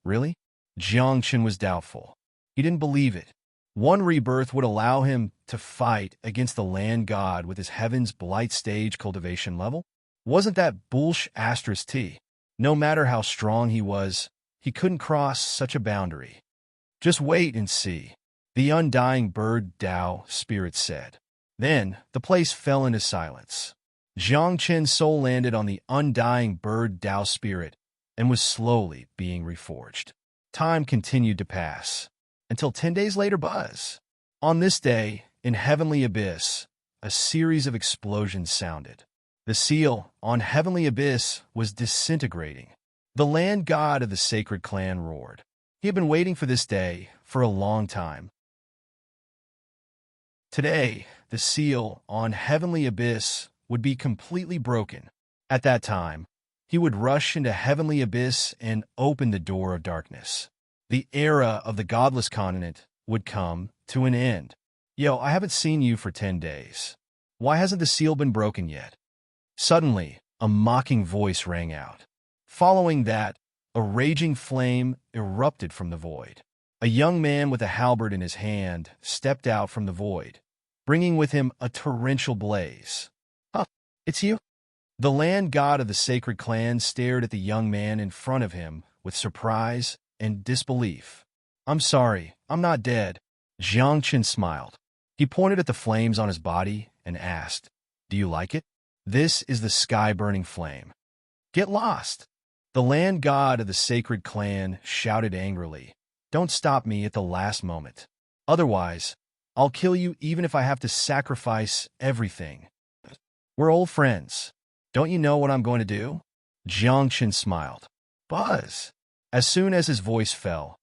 Really? Jiang Chen was doubtful. He didn't believe it. One rebirth would allow him to fight against the land god with his Heaven's Blight stage cultivation level? Wasn't that bullsh asterisk T? No matter how strong he was, he couldn't cross such a boundary. Just wait and see, the undying bird Tao spirit said. Then, the place fell into silence. Jiang Chen's soul landed on the undying bird Tao spirit and was slowly being reforged. Time continued to pass, until 10 days later buzz. On this day, in Heavenly Abyss, a series of explosions sounded. The seal on Heavenly Abyss was disintegrating. The land god of the sacred clan roared. He had been waiting for this day for a long time. Today, the seal on Heavenly Abyss would be completely broken. At that time, he would rush into Heavenly Abyss and open the door of darkness. The era of the godless continent would come to an end. Yo, I haven't seen you for 10 days. Why hasn't the seal been broken yet? Suddenly, a mocking voice rang out. Following that, a raging flame erupted from the void. A young man with a halberd in his hand stepped out from the void, bringing with him a torrential blaze. "Huh, it's you?" The land god of the sacred clan stared at the young man in front of him with surprise and disbelief. "I'm sorry, I'm not dead." Jiang Qin smiled. He pointed at the flames on his body and asked, "Do you like it? This is the sky-burning flame." "Get lost!" The land god of the sacred clan shouted angrily. "Don't stop me at the last moment. Otherwise, I'll kill you even if I have to sacrifice everything. We're old friends. Don't you know what I'm going to do?" Jiang Qin smiled. "Buzz!" As soon as his voice fell,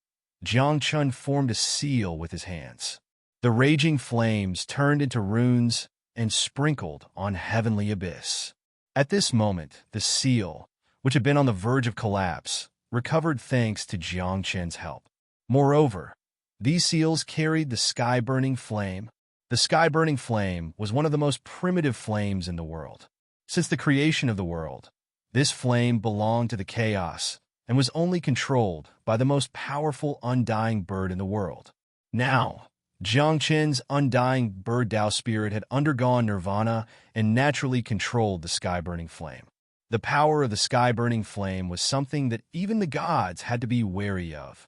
Jiang Qin formed a seal with his hands. The raging flames turned into runes and sprinkled on heavenly abyss. At this moment, the seal, which had been on the verge of collapse, recovered thanks to Jiang Qin's help. Moreover, these seals carried the sky-burning flame. The sky-burning flame was one of the most primitive flames in the world. Since the creation of the world, this flame belonged to the chaos and was only controlled by the most powerful undying bird in the world. Now, Jiang Qin's undying bird Tao spirit had undergone nirvana and naturally controlled the sky-burning flame. The power of the sky-burning flame was something that even the gods had to be wary of.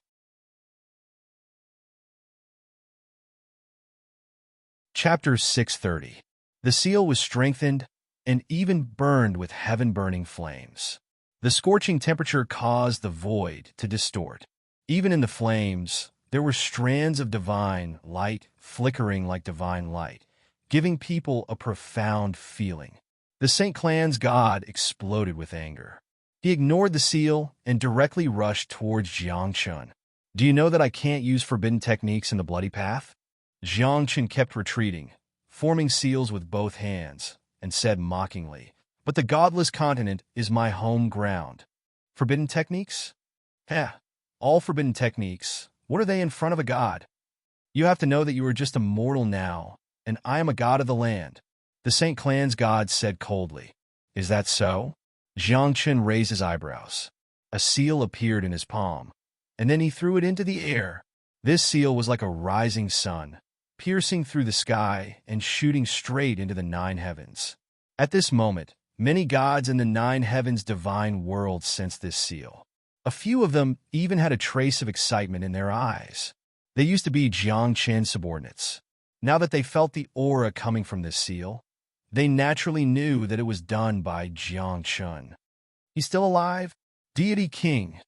Chapter 630. The seal was strengthened and even burned with heaven-burning flames. The scorching temperature caused the void to distort. Even in the flames, there were strands of divine light flickering like divine light, giving people a profound feeling. The Saint Clan's god exploded with anger. He ignored the seal and directly rushed towards Jiang Qin. "Do you know that I can't use forbidden techniques in the bloody path?" Jiang Qin kept retreating, forming seals with both hands, and said mockingly, "But the godless continent is my home ground. Forbidden techniques? Heh, all forbidden techniques. What are they in front of a god? You have to know that you are just a mortal now, and I am a god of the land." The Saint Clan's god said coldly. "Is that so?" Jiang Qin raised his eyebrows. A seal appeared in his palm, and then he threw it into the air. This seal was like a rising sun, piercing through the sky and shooting straight into the 9 heavens. At this moment, many gods in the 9 heavens' divine world sensed this seal. A few of them even had a trace of excitement in their eyes. They used to be Jiang Qin's subordinates. Now that they felt the aura coming from this seal, they naturally knew that it was done by Jiang Qin. "He's still alive? Deity King."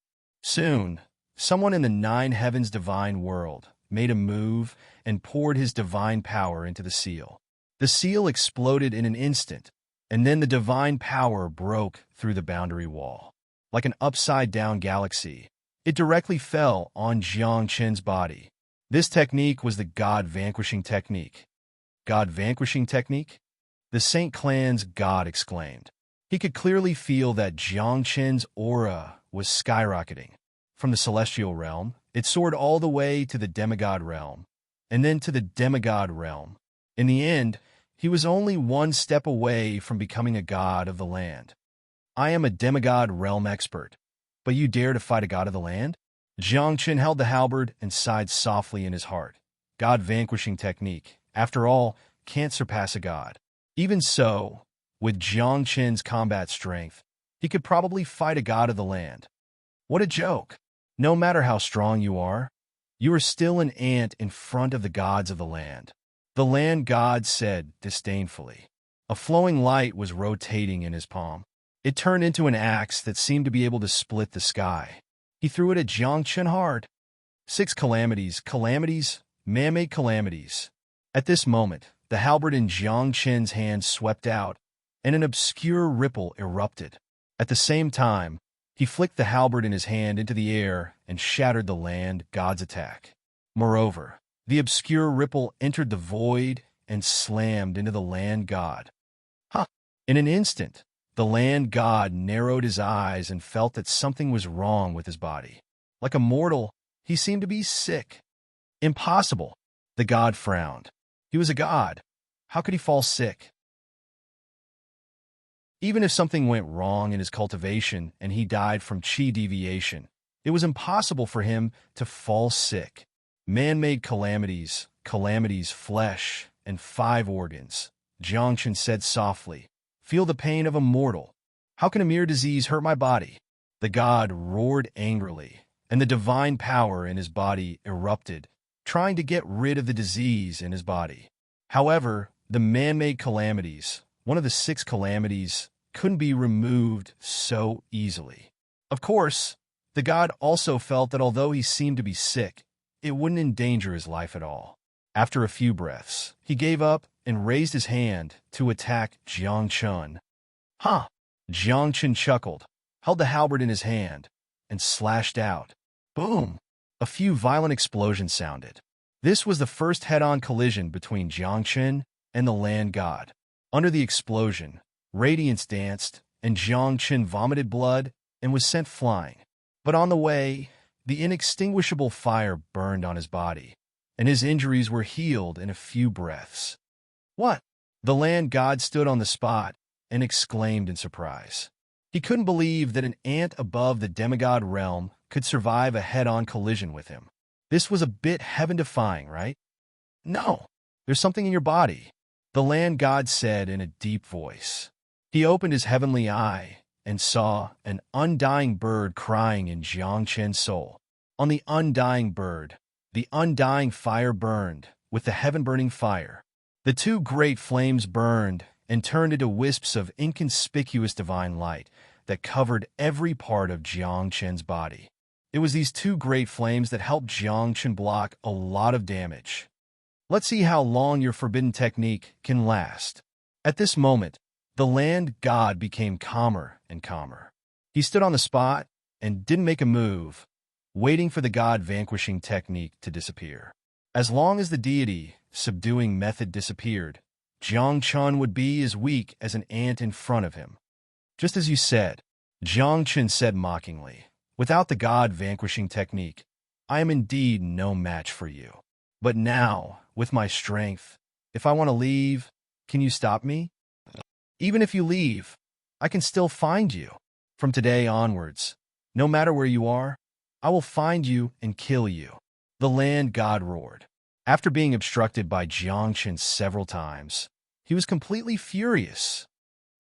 Soon, someone in the 9 heavens' divine world made a move and poured his divine power into the seal. The seal exploded in an instant, and then the divine power broke through the boundary wall. Like an upside-down galaxy, it directly fell on Jiang Qin's body. This technique was the God-vanquishing technique. God-vanquishing technique? The Saint Clan's god exclaimed. He could clearly feel that Jiang Qin's aura was skyrocketing. From the celestial realm, it soared all the way to the demigod realm, and then to the demigod realm. In the end, he was only one step away from becoming a god of the land. "I am a demigod realm expert, but you dare to fight a god of the land?" Jiang Qin held the halberd and sighed softly in his heart. God-vanquishing technique, after all, can't surpass a god. Even so, with Jiang Qin's combat strength, he could probably fight a god of the land. What a joke! No matter how strong you are still an ant in front of the gods of the land. The land god said disdainfully. A flowing light was rotating in his palm. It turned into an axe that seemed to be able to split the sky. He threw it at Jiang Qin hard. 6 calamities, man-made calamities. At this moment, the halberd in Jiang Qin's hand swept out, and an obscure ripple erupted. At the same time, he flicked the halberd in his hand into the air and shattered the land god's attack. Moreover, the obscure ripple entered the void and slammed into the land god. Ha! In an instant, the land god narrowed his eyes and felt that something was wrong with his body. Like a mortal, he seemed to be sick. Impossible! The god frowned. He was a god. How could he fall sick? Even if something went wrong in his cultivation and he died from chi deviation, it was impossible for him to fall sick. Man-made calamities, flesh, and 5 organs. Jiangchen said softly, feel the pain of a mortal. How can a mere disease hurt my body? The god roared angrily, and the divine power in his body erupted, trying to get rid of the disease in his body. However, the man-made calamities, one of the 6 calamities, couldn't be removed so easily. Of course, the god also felt that although he seemed to be sick, it wouldn't endanger his life at all. After a few breaths, he gave up and raised his hand to attack Jiangchen. Huh! Jiangchen chuckled, held the halberd in his hand, and slashed out. Boom! A few violent explosions sounded. This was the first head-on collision between Jiangchen and the land god. Under the explosion, radiance danced, and Jiangchen vomited blood and was sent flying. But on the way, the inextinguishable fire burned on his body, and his injuries were healed in a few breaths. What? The land god stood on the spot and exclaimed in surprise. He couldn't believe that an ant above the demigod realm could survive a head-on collision with him. This was a bit heaven-defying, right? No, there's something in your body, the land god said in a deep voice. He opened his heavenly eye and saw an undying bird crying in Jiangchen's soul. On the undying bird, the undying fire burned with the heaven-burning fire. The 2 great flames burned and turned into wisps of inconspicuous divine light that covered every part of Jiangchen's body. It was these 2 great flames that helped Jiangchen block a lot of damage. Let's see how long your forbidden technique can last. At this moment, the land god became calmer and calmer. He stood on the spot and didn't make a move, waiting for the god vanquishing technique to disappear. As long as the deity subduing method disappeared, Jiangchen would be as weak as an ant in front of him. Just as you said, Jiangchen said mockingly, without the god vanquishing technique, I am indeed no match for you. But now, with my strength, if I want to leave, can you stop me? Even if you leave, I can still find you. From today onwards, no matter where you are, I will find you and kill you. The land god roared. After being obstructed by Jiangchen several times, he was completely furious.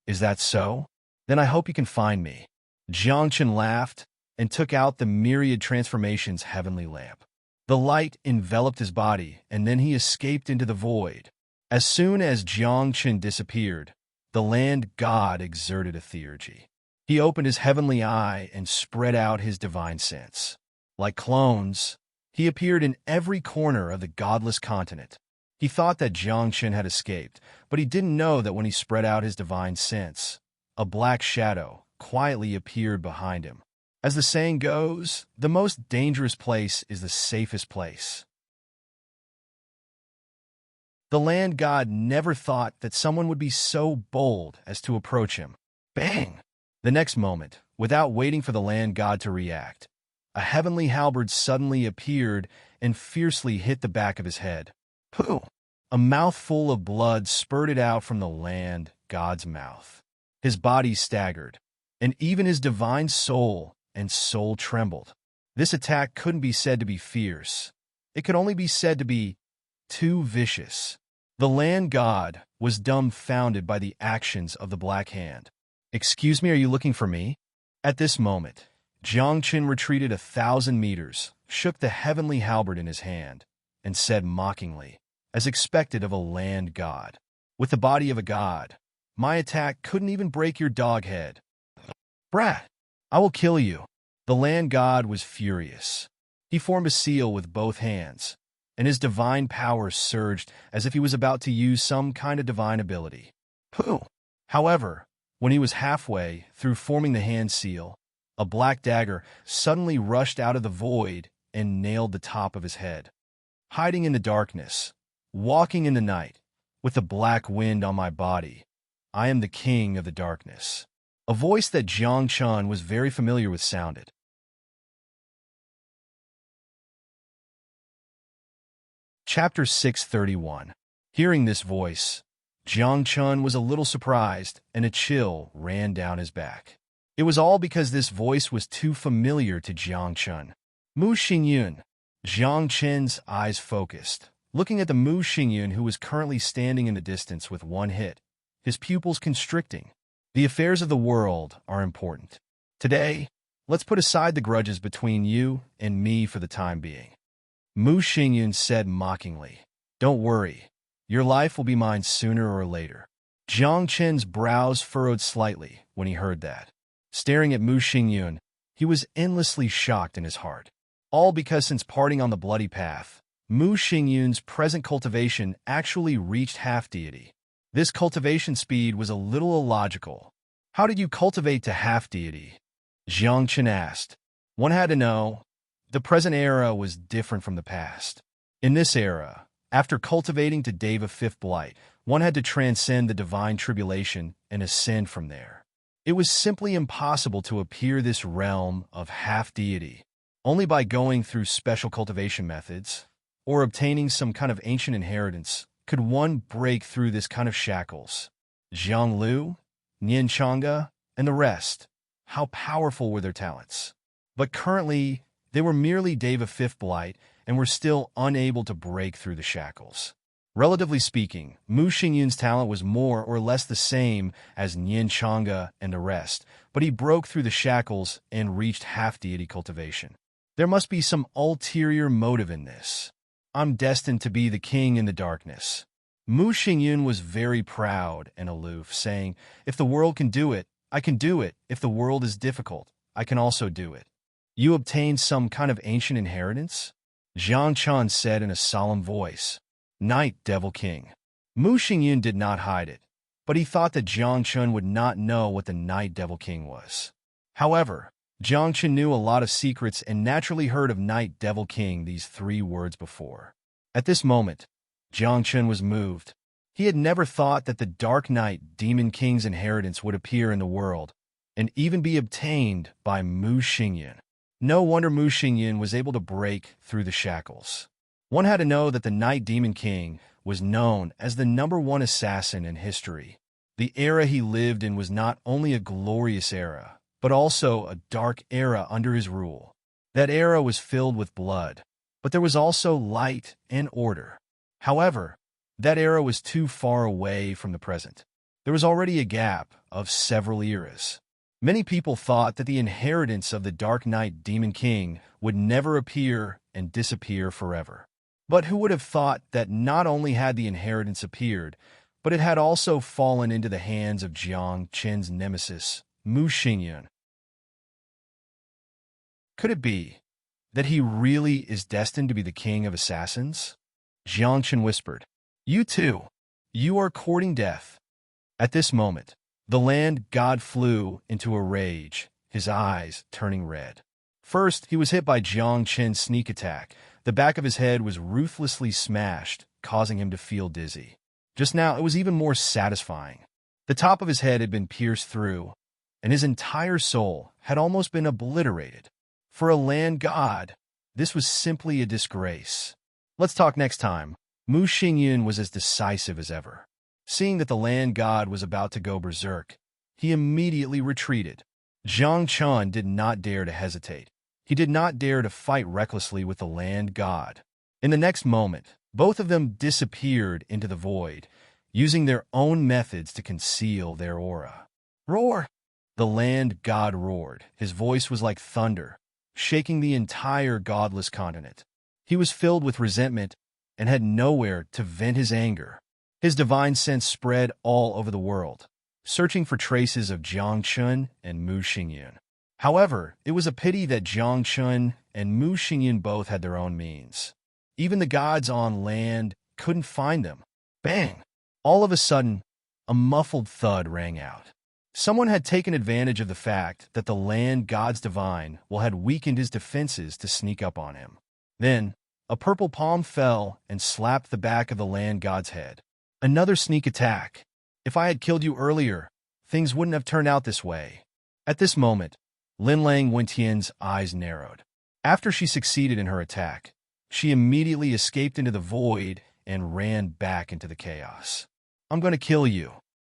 Is that so? Then I hope you can find me. Jiangchen laughed and took out the myriad transformations heavenly lamp. The light enveloped his body, and then he escaped into the void. As soon as Jiangchen disappeared, the land god exerted a theurgy. He opened his heavenly eye and spread out his divine sense. Like clones, he appeared in every corner of the godless continent. He thought that Jiangchen had escaped, but he didn't know that when he spread out his divine sense, a black shadow quietly appeared behind him. As the saying goes, the most dangerous place is the safest place. The land god never thought that someone would be so bold as to approach him. Bang! The next moment, without waiting for the land god to react, a heavenly halberd suddenly appeared and fiercely hit the back of his head. Pooh! A mouthful of blood spurted out from the land god's mouth. His body staggered, and even his divine soul and soul trembled. This attack couldn't be said to be fierce. It could only be said to be too vicious. The land god was dumbfounded by the actions of the Black Hand. Excuse me, are you looking for me? At this moment, Jiangchen retreated 1,000 meters, shook the heavenly halberd in his hand, and said mockingly, as expected of a land god, with the body of a god, my attack couldn't even break your dog head. Brat, I will kill you. The land god was furious. He formed a seal with both hands, and his divine power surged as if he was about to use some kind of divine ability. Pooh! However, when he was halfway through forming the hand seal, a black dagger suddenly rushed out of the void and nailed the top of his head. Hiding in the darkness, walking in the night, with the black wind on my body, I am the king of the darkness. A voice that Jiangchen was very familiar with sounded. Chapter 631. Hearing this voice, Jiang Chun was a little surprised, and a chill ran down his back. It was all because this voice was too familiar to Jiang Chun. Mu Xingyun. Jiang Chen's eyes focused, looking at the Mu Xingyun who was currently standing in the distance with one hit, his pupils constricting. The affairs of the world are important. Today, let's put aside the grudges between you and me for the time being. Mu Xingyun said mockingly, "Don't worry. Your life will be mine sooner or later." Jiang Chen's brows furrowed slightly when he heard that. Staring at Mu Xingyun, he was endlessly shocked in his heart. All because since parting on the bloody path, Mu Xingyun's present cultivation actually reached half-deity. This cultivation speed was a little illogical. How did you cultivate to half-deity? Jiang Chen asked. One had to know. The present era was different from the past. In this era, after cultivating to Deva Fifth Blight, one had to transcend the divine tribulation and ascend from there. It was simply impossible to appear this realm of half-deity. Only by going through special cultivation methods, or obtaining some kind of ancient inheritance, could one break through this kind of shackles. Zhang Lu, Nian Chang'e, and the rest, how powerful were their talents? But currently, they were merely Deva Fifth Blight and were still unable to break through the shackles. Relatively speaking, Mu Xingyun's talent was more or less the same as Nian Chang'e and the rest, but he broke through the shackles and reached half-deity cultivation. There must be some ulterior motive in this. I'm destined to be the king in the darkness. Mu Xingyun was very proud and aloof, saying, "If the world can do it, I can do it. If the world is difficult, I can also do it." You obtained some kind of ancient inheritance? Jiang Chun said in a solemn voice. Night Devil King. Mu Xingyun did not hide it, but he thought that Jiang Chun would not know what the Night Devil King was. However, Jiang Chun knew a lot of secrets and naturally heard of Night Devil King these 3 words before. At this moment, Jiang Chun was moved. He had never thought that the Dark Knight Demon King's inheritance would appear in the world, and even be obtained by Mu Xingyun. No wonder Mu Xingyun was able to break through the shackles. One had to know that the Night Demon King was known as the #1 assassin in history. The era he lived in was not only a glorious era, but also a dark era under his rule. That era was filled with blood, but there was also light and order. However, that era was too far away from the present. There was already a gap of several eras. Many people thought that the inheritance of the Dark Knight Demon King would never appear and disappear forever. But who would have thought that not only had the inheritance appeared, but it had also fallen into the hands of Jiang Chen's nemesis, Mu Xingyun? Could it be that he really is destined to be the king of assassins? Jiang Chen whispered. You too. You are courting death. At this moment, the land god flew into a rage, his eyes turning red. First, he was hit by Jiang Chen's sneak attack. The back of his head was ruthlessly smashed, causing him to feel dizzy. Just now, it was even more satisfying. The top of his head had been pierced through, and his entire soul had almost been obliterated. For a land god, this was simply a disgrace. Let's talk next time. Mu Xingyun was as decisive as ever. Seeing that the land god was about to go berserk, he immediately retreated. Jiang Chun did not dare to hesitate. He did not dare to fight recklessly with the land god. In the next moment, both of them disappeared into the void, using their own methods to conceal their aura. Roar! The land god roared. His voice was like thunder, shaking the entire godless continent. He was filled with resentment and had nowhere to vent his anger. His divine sense spread all over the world, searching for traces of Jiang Chun and Mu Xingyun. However, it was a pity that Jiang Chun and Mu Xingyun both had their own means. Even the gods on land couldn't find them. Bang! All of a sudden, a muffled thud rang out. Someone had taken advantage of the fact that the land god's divine will had weakened his defenses to sneak up on him. Then, a purple palm fell and slapped the back of the land god's head. Another sneak attack. If I had killed you earlier, things wouldn't have turned out this way. At this moment, Lin Lang Wentian's eyes narrowed. After she succeeded in her attack, she immediately escaped into the void and ran back into the chaos. I'm going to kill you."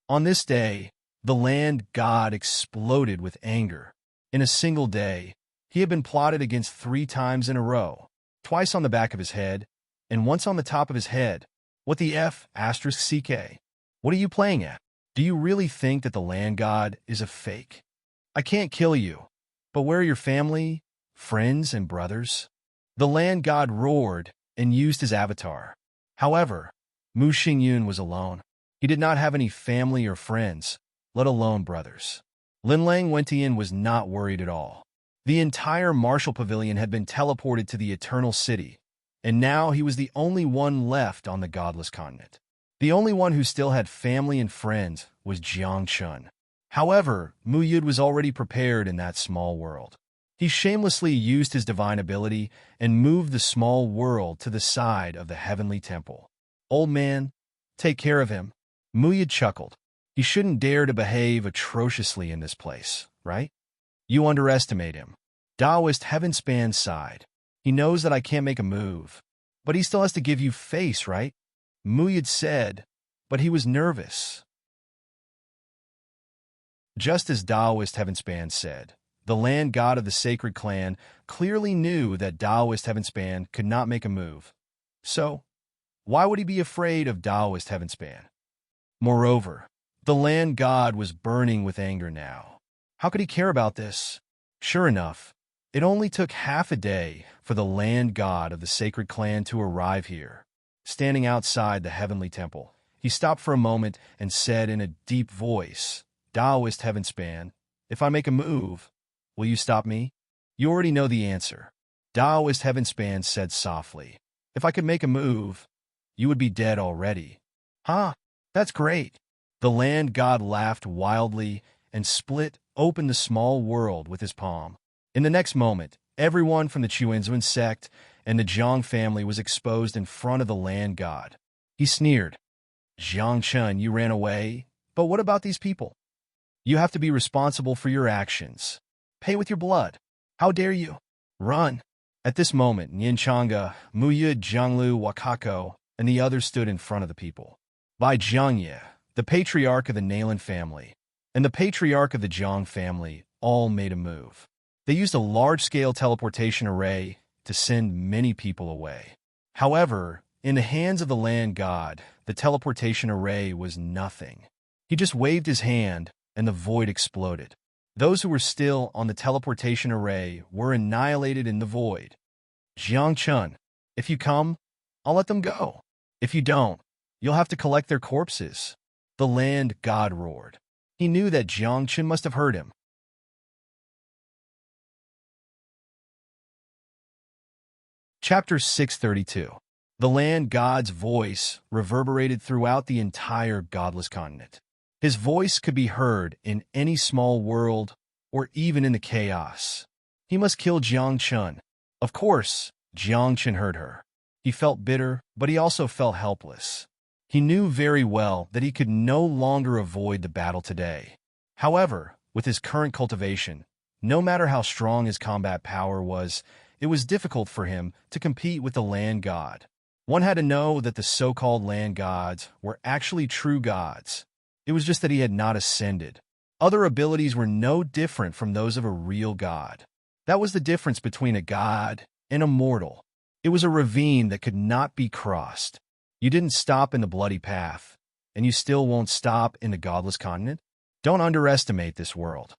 On this day, the land god exploded with anger. In a single day, he had been plotted against 3 times in a row, twice on the back of his head, and once on the top of his head. What the F***, CK? What are you playing at? Do you really think that the land god is a fake? I can't kill you, but where are your family, friends, and brothers? The land god roared and used his avatar. However, Mu Xingyun was alone. He did not have any family or friends, let alone brothers. Linlang Wentian was not worried at all. The entire martial pavilion had been teleported to the Eternal City, and now he was the only one left on the godless continent. The only one who still had family and friends was Jiang Chun. However, Mu Yud was already prepared in that small world. He shamelessly used his divine ability and moved the small world to the side of the heavenly temple. "Old man, take care of him." Mu Yud chuckled. "He shouldn't dare to behave atrociously in this place, right? You underestimate him." Taoist Heavenspan sighed. "He knows that I can't make a move, but he still has to give you face, right?" Mu Yud said, but he was nervous. Just as Taoist Heavenspan said, the land god of the sacred clan clearly knew that Taoist Heavenspan could not make a move. So, why would he be afraid of Taoist Heavenspan? Moreover, the land god was burning with anger now. How could he care about this? Sure enough, it only took half a day for the land god of the sacred clan to arrive here. Standing outside the heavenly temple, he stopped for a moment and said in a deep voice, "Taoist Heavenspan, if I make a move, will you stop me?" "You already know the answer." Taoist Heavenspan said softly. "If I could make a move, you would be dead already." "Huh? That's great." The land god laughed wildly and split open the small world with his palm. In the next moment, everyone from the Chuanzuan sect and the Zhang family was exposed in front of the land god. He sneered. "Jiang Chun, you ran away, but what about these people? You have to be responsible for your actions. Pay with your blood. How dare you? Run." At this moment, Nian Chang'e, Mu Yud, Jianglu, Wakako, and the others stood in front of the people. By Jiangye, the patriarch of the Nalan family, and the patriarch of the Zhang family all made a move. They used a large-scale teleportation array to send many people away. However, in the hands of the land god, the teleportation array was nothing. He just waved his hand, and the void exploded. Those who were still on the teleportation array were annihilated in the void. "Jiang Chun, if you come, I'll let them go. If you don't, you'll have to collect their corpses." The land god roared. He knew that Jiang Chun must have heard him. Chapter 632. The land god's voice reverberated throughout the entire godless continent. His voice could be heard in any small world or even in the chaos. He must kill Jiang Chun. Of course, Jiang Chun heard her. He felt bitter, but he also felt helpless. He knew very well that he could no longer avoid the battle today. However, with his current cultivation, no matter how strong his combat power was, it was difficult for him to compete with the land god. One had to know that the so-called land gods were actually true gods. It was just that he had not ascended. Other abilities were no different from those of a real god. That was the difference between a god and a mortal. It was a ravine that could not be crossed. You didn't stop in the bloody path, and you still won't stop in the godless continent. Don't underestimate this world.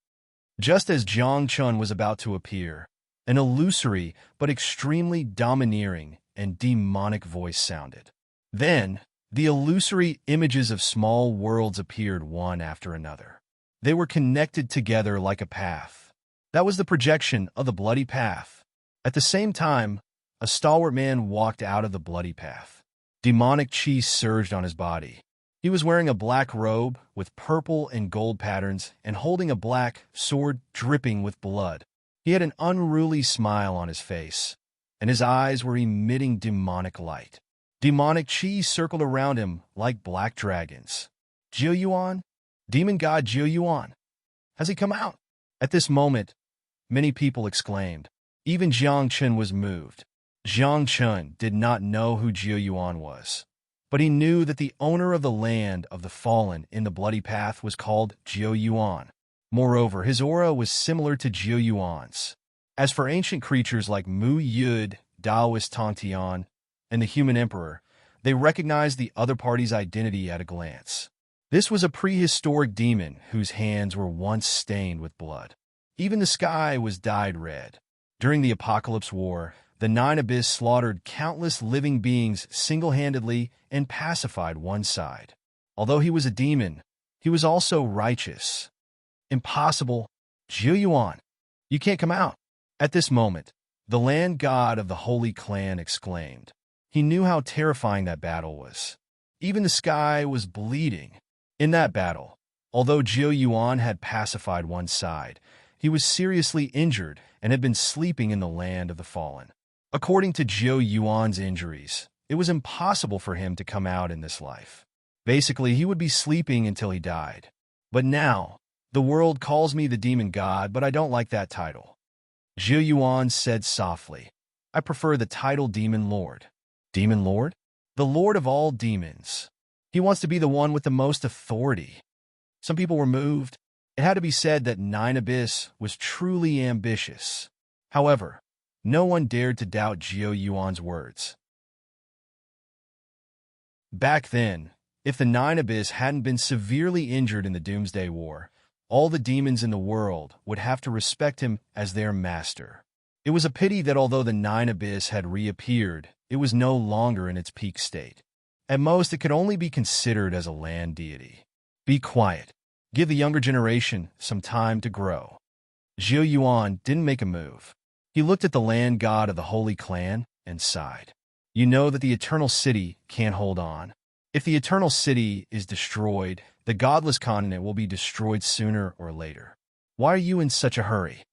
Just as Jiang Chun was about to appear, an illusory but extremely domineering and demonic voice sounded. Then, the illusory images of small worlds appeared one after another. They were connected together like a path. That was the projection of the bloody path. At the same time, a stalwart man walked out of the bloody path. Demonic chi surged on his body. He was wearing a black robe with purple and gold patterns and holding a black sword dripping with blood. He had an unruly smile on his face, and his eyes were emitting demonic light. Demonic chi circled around him like black dragons. "Jiu Yuan? Demon god Jiu Yuan? Has he come out?" At this moment, many people exclaimed. Even Jiang Chun was moved. Jiang Chun did not know who Jiu Yuan was. But he knew that the owner of the land of the fallen in the bloody path was called Jiu Yuan. Moreover, his aura was similar to Jiu Yuan's. As for ancient creatures like Mu Yud, Daoist Tontian, and the human emperor, they recognized the other party's identity at a glance. This was a prehistoric demon whose hands were once stained with blood. Even the sky was dyed red. During the Apocalypse War, the Nine Abyss slaughtered countless living beings single-handedly and pacified one side. Although he was a demon, he was also righteous. Impossible. Jiu Yuan, you can't come out. At this moment, the land god of the Holy Clan exclaimed. He knew how terrifying that battle was. Even the sky was bleeding. In that battle, although Jiu Yuan had pacified one side, he was seriously injured and had been sleeping in the land of the fallen. According to Jiu Yuan's injuries, it was impossible for him to come out in this life. Basically, he would be sleeping until he died. But now, the world calls me the demon god, but I don't like that title. Jiu Yuan said softly, I prefer the title Demon Lord. Demon Lord? The Lord of all demons. He wants to be the one with the most authority. Some people were moved. It had to be said that Nine Abyss was truly ambitious. However, no one dared to doubt Jiu Yuan's words. Back then, if the Nine Abyss hadn't been severely injured in the Doomsday War, all the demons in the world would have to respect him as their master. It was a pity that although the Nine Abyss had reappeared, it was no longer in its peak state. At most, it could only be considered as a land deity. Be quiet. Give the younger generation some time to grow. Jiu Yuan didn't make a move. He looked at the land god of the Holy Clan and sighed. You know that the Eternal City can't hold on. If the Eternal City is destroyed, the godless continent will be destroyed sooner or later. Why are you in such a hurry?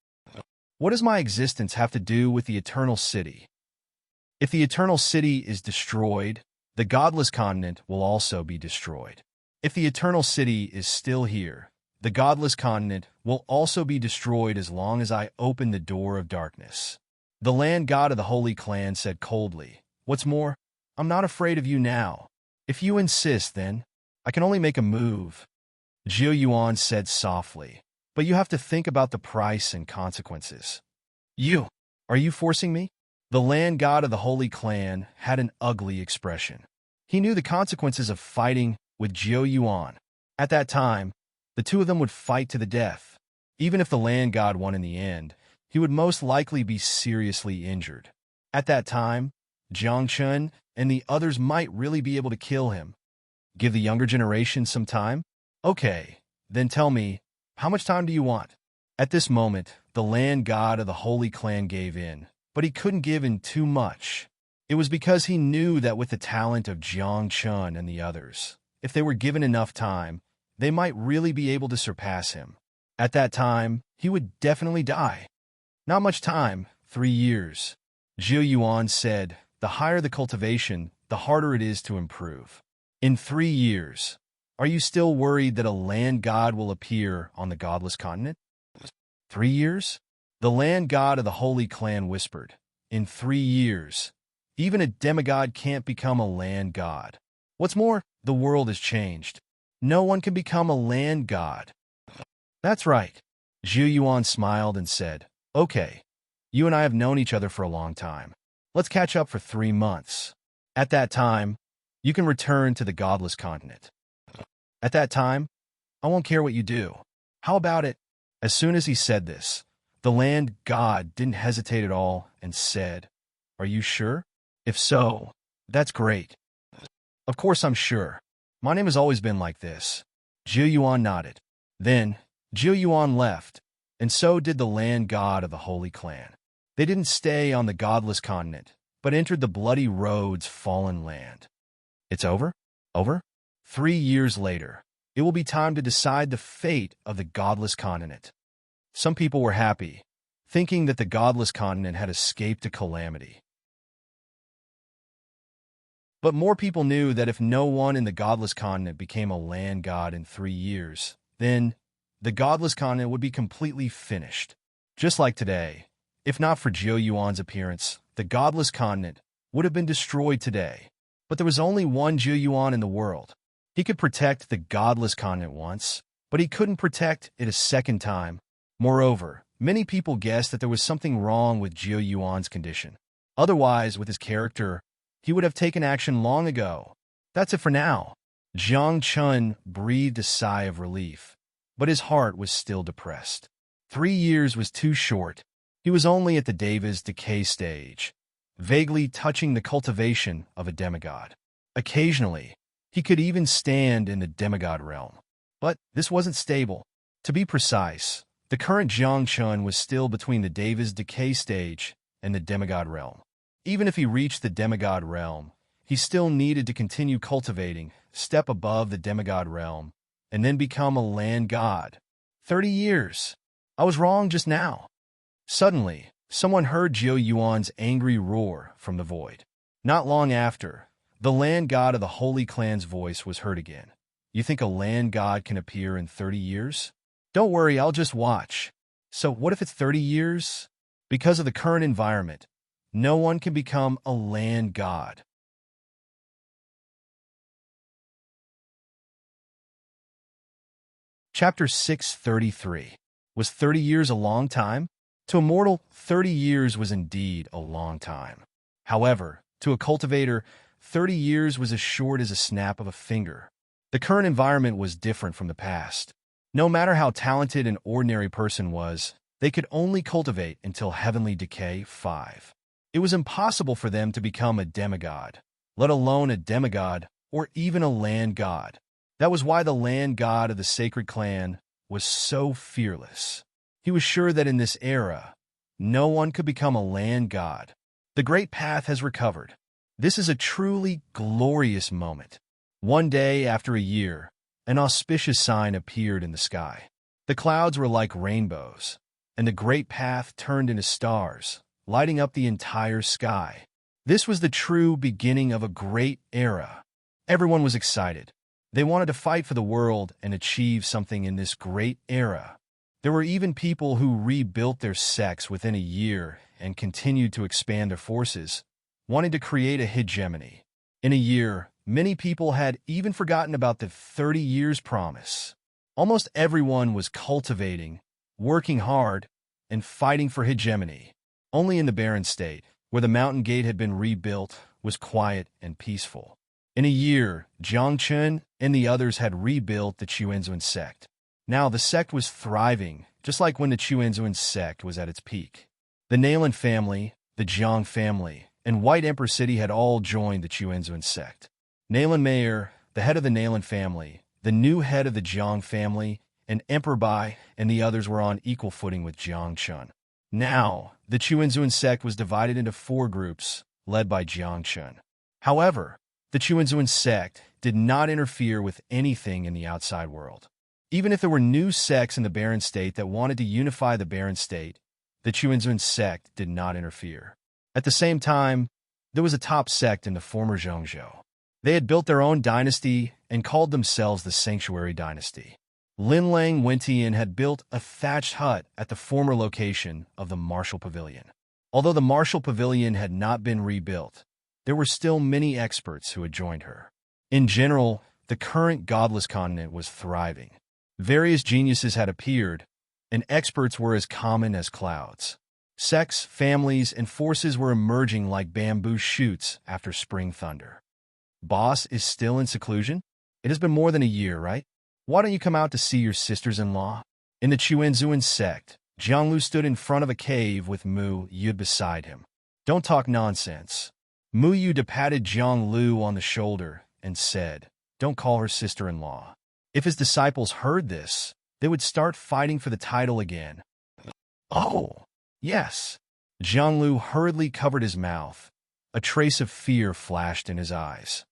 What does my existence have to do with the Eternal City? If the Eternal City is destroyed, the godless continent will also be destroyed. If the Eternal City is still here, the godless continent will also be destroyed as long as I open the door of darkness. The land god of the Holy Clan said coldly, What's more, I'm not afraid of you now. If you insist, then I can only make a move. Jiu Yuan said softly, but you have to think about the price and consequences. Are you forcing me? The land god of the Holy Clan had an ugly expression. He knew the consequences of fighting with Jiu Yuan. At that time, the two of them would fight to the death. Even if the land god won in the end, he would most likely be seriously injured. At that time, Jiang Chun and the others might really be able to kill him. Give the younger generation some time? Okay, then tell me, how much time do you want? At this moment, the land god of the Holy Clan gave in, but he couldn't give in too much. It was because he knew that with the talent of Jiang Chun and the others, if they were given enough time, they might really be able to surpass him. At that time, he would definitely die. Not much time, 3 years. Jiu Yuan said, the higher the cultivation, the harder it is to improve. In 3 years, are you still worried that a land god will appear on the godless continent? 3 years? The land god of the Holy Clan whispered, in 3 years, even a demigod can't become a land god. What's more, the world has changed. No one can become a land god. That's right. Jiu Yuan smiled and said, Okay, you and I have known each other for a long time. Let's catch up for 3 months. At that time, you can return to the godless continent. At that time, I won't care what you do. How about it? As soon as he said this, the land god didn't hesitate at all and said, Are you sure? If so, that's great. Of course I'm sure. My name has always been like this. Jiu Yuan nodded. Then, Jiu Yuan left, and so did the land god of the Holy Clan. They didn't stay on the godless continent, but entered the bloody road's fallen land. It's over? Over? 3 years later, it will be time to decide the fate of the godless continent. Some people were happy, thinking that the godless continent had escaped a calamity. But more people knew that if no one in the godless continent became a land god in 3 years, then the godless continent would be completely finished. Just like today, if not for Jiu Yuan's appearance, the godless continent would have been destroyed today. But there was only one Zhu Yuan in the world. He could protect the godless continent once, but he couldn't protect it a second time. Moreover, many people guessed that there was something wrong with Zhu Yuan's condition. Otherwise, with his character, he would have taken action long ago. That's it for now. Jiang Chun breathed a sigh of relief, but his heart was still depressed. 3 years was too short. He was only at the Deva's decay stage, vaguely touching the cultivation of a demigod. Occasionally, he could even stand in the demigod realm. But this wasn't stable. To be precise, the current Jiang Chun was still between the Deva's decay stage and the demigod realm. Even if he reached the demigod realm, he still needed to continue cultivating, step above the demigod realm, and then become a land god. 30 years. I was wrong just now. Suddenly, someone heard Zhou Yuan's angry roar from the void. Not long after, the land god of the Holy Clan's voice was heard again. You think a land god can appear in 30 years? Don't worry, I'll just watch. So what if it's 30 years? Because of the current environment, no one can become a land god. Chapter 633. Was 30 years a long time? To a mortal, 30 years was indeed a long time. However, to a cultivator, 30 years was as short as a snap of a finger. The current environment was different from the past. No matter how talented an ordinary person was, they could only cultivate until heavenly decay 5. It was impossible for them to become a demigod, let alone a demigod or even a land god. That was why the land god of the sacred clan was so fearless. He was sure that in this era, no one could become a land god. The great path has recovered. This is a truly glorious moment. One day after a year, an auspicious sign appeared in the sky. The clouds were like rainbows, and the great path turned into stars, lighting up the entire sky. This was the true beginning of a great era. Everyone was excited. They wanted to fight for the world and achieve something in this great era. There were even people who rebuilt their sects within a year and continued to expand their forces, wanting to create a hegemony. In a year, many people had even forgotten about the 30 years promise. Almost everyone was cultivating, working hard, and fighting for hegemony. Only in the barren state, where the mountain gate had been rebuilt, was quiet and peaceful. In a year, Jiang Chun and the others had rebuilt the Chuanzuan sect. Now the sect was thriving, just like when the Chuanzuan sect was at its peak. The Nalan family, the Jiang family, and White Emperor City had all joined the Chuanzuan sect. Nalan Mayor, the head of the Nalan family, the new head of the Jiang family, and Emperor Bai and the others were on equal footing with Jiang Chun. Now, the Chuanzuan sect was divided into 4 groups, led by Jiang Chun. However, the Chuanzuan sect did not interfere with anything in the outside world. Even if there were new sects in the barren state that wanted to unify the barren state, the Chuanzuan sect did not interfere. At the same time, there was a top sect in the former Zhongzhou. They had built their own dynasty and called themselves the Sanctuary Dynasty. Lin Lang Wentian had built a thatched hut at the former location of the Martial Pavilion. Although the Martial Pavilion had not been rebuilt, there were still many experts who had joined her. In general, the current godless continent was thriving. Various geniuses had appeared, and experts were as common as clouds. Sects, families, and forces were emerging like bamboo shoots after spring thunder. Boss is still in seclusion? It has been more than a year, right? Why don't you come out to see your sisters-in-law? In the Chuanzuan sect, Jianglu stood in front of a cave with Mu Yu beside him. Don't talk nonsense. Mu Yu patted Jiang Lu on the shoulder and said, don't call her sister-in-law. If his disciples heard this, they would start fighting for the title again. Oh, yes. Jiang Lu hurriedly covered his mouth. A trace of fear flashed in his eyes.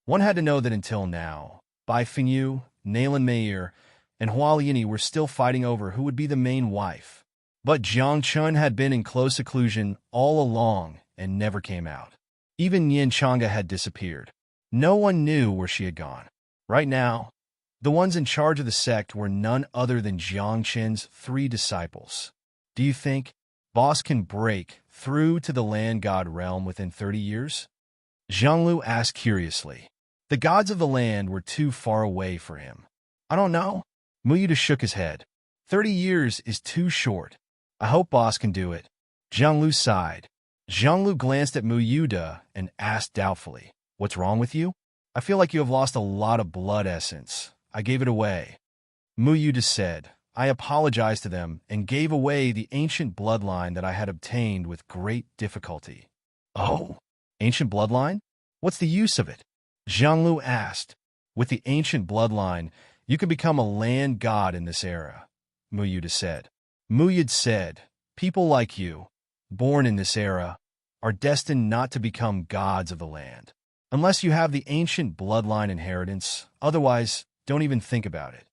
One had to know that until now, Bai Fengyu, Nalan Mayer, and Hua Liani were still fighting over who would be the main wife. But Jiang Chun had been in close seclusion all along and never came out. Even Yin Chang'e had disappeared. No one knew where she had gone. Right now, the ones in charge of the sect were none other than Jiang Chen's 3 disciples. Do you think Boss can break through to the land god realm within 30 years? Zhanglu asked curiously. The gods of the land were too far away for him. I don't know. Muyuda shook his head. 30 years is too short. I hope boss can do it. Zhanglu sighed. Zhanglu glanced at Muyuda and asked doubtfully, What's wrong with you? I feel like you have lost a lot of blood essence. I gave it away. Muyuda said, I apologized to them and gave away the ancient bloodline that I had obtained with great difficulty. Oh, ancient bloodline? What's the use of it? Zhanglu asked. With the ancient bloodline, you can become a land god in this era, Muyuda said. Muyud said, people like you, born in this era, are destined not to become gods of the land. Unless you have the ancient bloodline inheritance, otherwise, don't even think about it.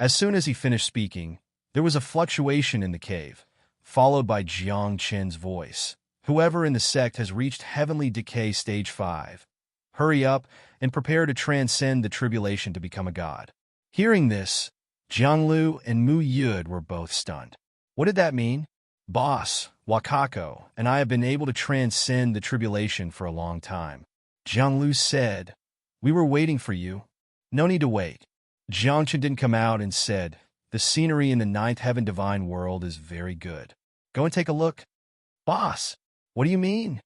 As soon as he finished speaking, there was a fluctuation in the cave, followed by Jiang Qin's voice. Whoever in the sect has reached heavenly decay stage 5, hurry up and prepare to transcend the tribulation to become a god. Hearing this, Jianglu and Mu Yud were both stunned. What did that mean? Boss, Wakako, and I have been able to transcend the tribulation for a long time. Jianglu said, We were waiting for you. No need to wait. Jiangchen didn't come out and said, The scenery in the ninth heaven divine world is very good. Go and take a look. Boss, what do you mean?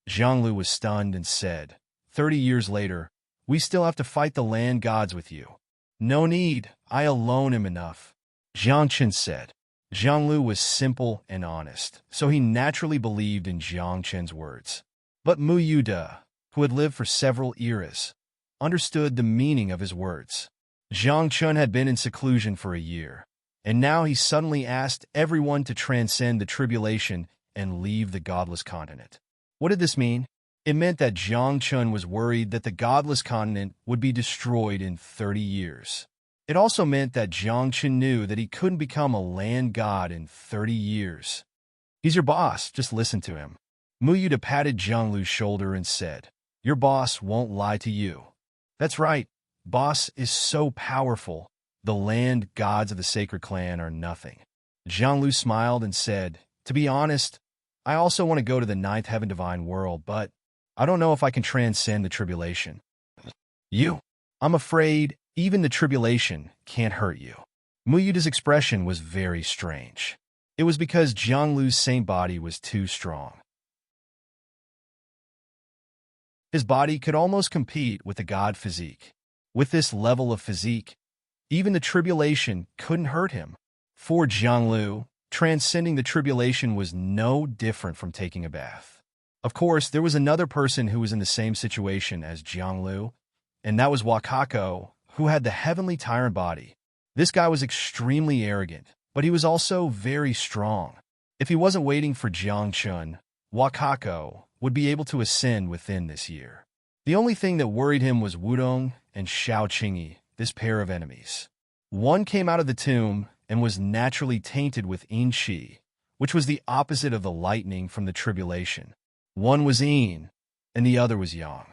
Zhanglu was stunned and said, 30 years later, we still have to fight the land gods with you. No need, I alone am enough. Jiangchen said. Zhanglu was simple and honest, so he naturally believed in Jiangchen's words. But Mu Yuda, who had lived for several eras, understood the meaning of his words. Jiangchen had been in seclusion for a year, and now he suddenly asked everyone to transcend the tribulation and leave the godless continent. What did this mean? It meant that Jiangchen was worried that the godless continent would be destroyed in 30 years. It also meant that Jiangchen knew that he couldn't become a land god in 30 years. He's your boss, just listen to him. Mu Yuda patted Zhanglu's shoulder and said, Your boss won't lie to you. That's right, boss is so powerful, the land gods of the sacred clan are nothing. Zhanglu smiled and said, To be honest, I also want to go to the ninth heaven divine world, but I don't know if I can transcend the tribulation. You? I'm afraid even the tribulation can't hurt you. Mu Yuda's expression was very strange. It was because Zhanglu's saint body was too strong. His body could almost compete with the god physique. With this level of physique, even the tribulation couldn't hurt him. For Zhanglu, transcending the tribulation was no different from taking a bath. Of course, there was another person who was in the same situation as Zhanglu, and that was Wakako, who had the heavenly tyrant body. This guy was extremely arrogant, but he was also very strong. If he wasn't waiting for Jiangchen, Wakako would be able to ascend within this year. The only thing that worried him was Wudong and Xiao Qingyi, this pair of enemies. One came out of the tomb and was naturally tainted with Yin Qi, which was the opposite of the lightning from the tribulation. One was Yin, and the other was Yang.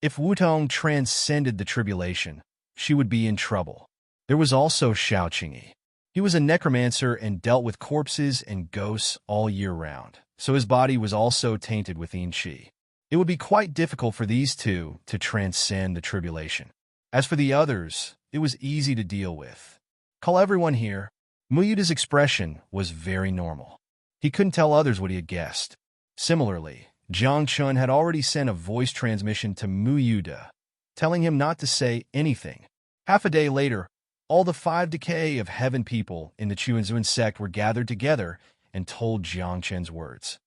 If Wudong transcended the tribulation, she would be in trouble. There was also Xiao Qingyi. He was a necromancer and dealt with corpses and ghosts all year round, so his body was also tainted with Yin Qi. It would be quite difficult for these two to transcend the tribulation. As for the others, it was easy to deal with. Call everyone here. Mu Yuda's expression was very normal. He couldn't tell others what he had guessed. Similarly, Jiangchen had already sent a voice transmission to Mu Yuda, telling him not to say anything. Half a day later, all the 5 decay of heaven people in the Chuanzun sect were gathered together and told Jiangchen's words.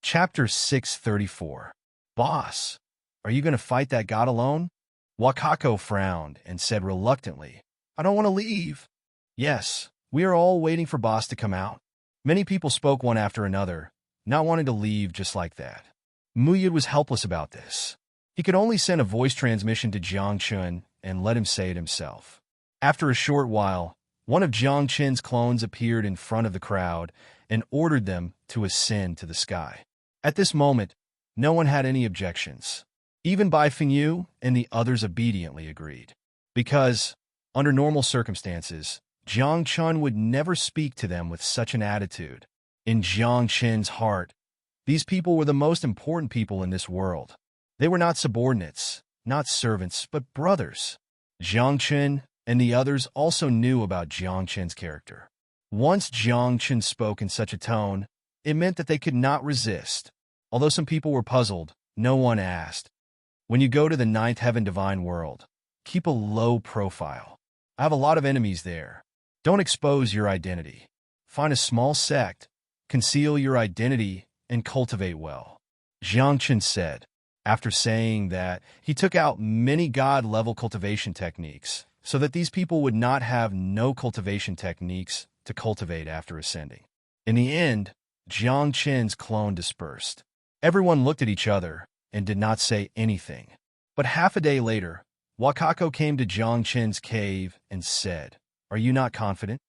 Chapter 634. Boss, are you going to fight that god alone? Wakako frowned and said reluctantly, I don't want to leave. Yes, we are all waiting for boss to come out. Many people spoke one after another, not wanting to leave just like that. Muyud was helpless about this. He could only send a voice transmission to Jiangchen and let him say it himself. After a short while, one of Jiangchen's clones appeared in front of the crowd and ordered them to ascend to the sky. At this moment, no one had any objections. Even Bai Fengyu and the others obediently agreed. Because, under normal circumstances, Jiang Chun would never speak to them with such an attitude. In Jiang Chen's heart, these people were the most important people in this world. They were not subordinates, not servants, but brothers. Jiang Chen and the others also knew about Jiang Chen's character. Once Jiang Chen spoke in such a tone, it meant that they could not resist. Although some people were puzzled, no one asked. When you go to the ninth heaven divine world, keep a low profile. I have a lot of enemies there. Don't expose your identity. Find a small sect, conceal your identity, and cultivate well. Jiang Chen said. After saying that, he took out many God-level cultivation techniques so that these people would not have no cultivation techniques to cultivate after ascending. In the end, Jiang Chen's clone dispersed. Everyone looked at each other and did not say anything. But half a day later, Wakako came to Jiang Chen's cave and said, "Are you not confident?"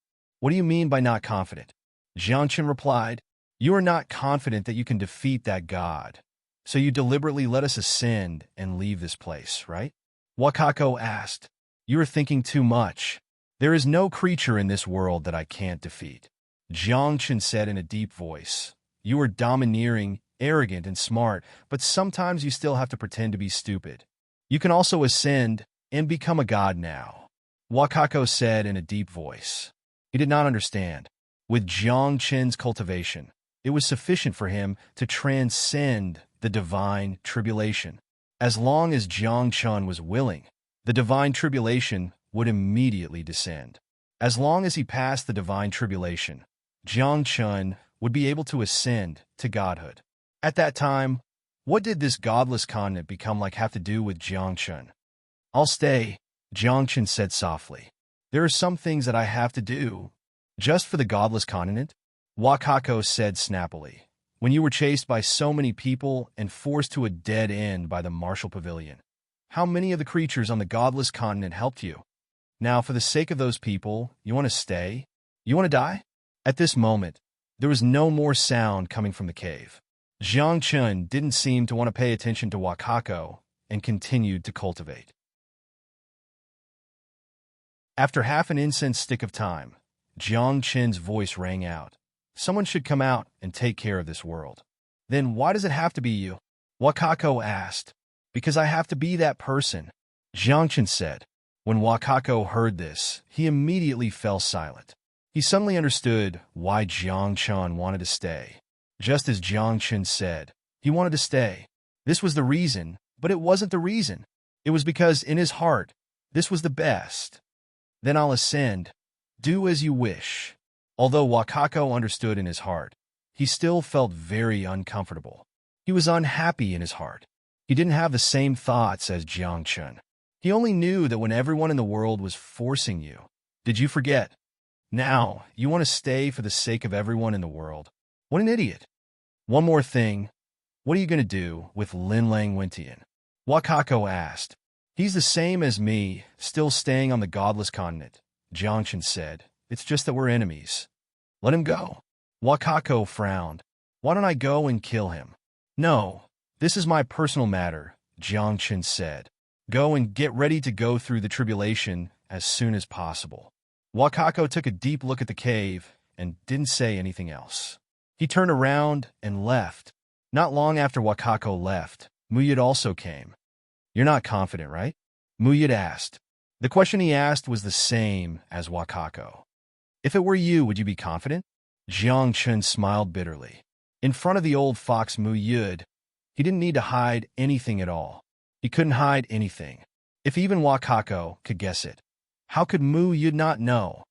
"What do you mean by not confident?" Jiang Chen replied, "You are not confident that you can defeat that god. So you deliberately let us ascend and leave this place, right?" Wakako asked, "You are thinking too much. There is no creature in this world that I can't defeat." Jiang Chen said in a deep voice, "You are domineering, arrogant, and smart, but sometimes you still have to pretend to be stupid. You can also ascend and become a god now." Wakako said in a deep voice. He did not understand. With Jiang Chen's cultivation, it was sufficient for him to transcend the divine tribulation. As long as Jiang Chen was willing, the divine tribulation would immediately descend. As long as he passed the divine tribulation, Jiang Chen would be able to ascend to godhood. At that time, what did this godless continent become like have to do with Jiang Chen? "I'll stay," Jiang Chen said softly. "There are some things that I have to do." "Just for the godless continent?" Wakako said snappily. "When you were chased by so many people and forced to a dead end by the martial pavilion, how many of the creatures on the godless continent helped you? Now, for the sake of those people, you want to stay? You want to die?" At this moment, there was no more sound coming from the cave. Jiang Chen didn't seem to want to pay attention to Wakako and continued to cultivate. After half an incense stick of time, Jiang Chen's voice rang out. "Someone should come out and take care of this world." "Then why does it have to be you?" Wakako asked. "Because I have to be that person," Jiang Chen said. When Wakako heard this, he immediately fell silent. He suddenly understood why Jiang Chen wanted to stay. Just as Jiang Chen said, he wanted to stay. This was the reason, but it wasn't the reason. It was because in his heart, this was the best. "Then I'll ascend. Do as you wish." Although Wakako understood in his heart, he still felt very uncomfortable. He was unhappy in his heart. He didn't have the same thoughts as Jiang Chen. He only knew that when everyone in the world was forcing you, did you forget? Now, you want to stay for the sake of everyone in the world. What an idiot. "One more thing. What are you going to do with Lin Lang Wentian?" Wakako asked. "He's the same as me, still staying on the godless continent," Jiang Chen said. "It's just that we're enemies." "Let him go." Wakako frowned. "Why don't I go and kill him?" "No, this is my personal matter," Jiang Chen said. "Go and get ready to go through the tribulation as soon as possible." Wakako took a deep look at the cave and didn't say anything else. He turned around and left. Not long after Wakako left, Muyid also came. "You're not confident, right?" Muyid asked. The question he asked was the same as Wakako. "If it were you, would you be confident?" Jiang Chen smiled bitterly. In front of the old fox Muyid, he didn't need to hide anything at all. He couldn't hide anything. If even Wakako could guess it, how could Muyid not know?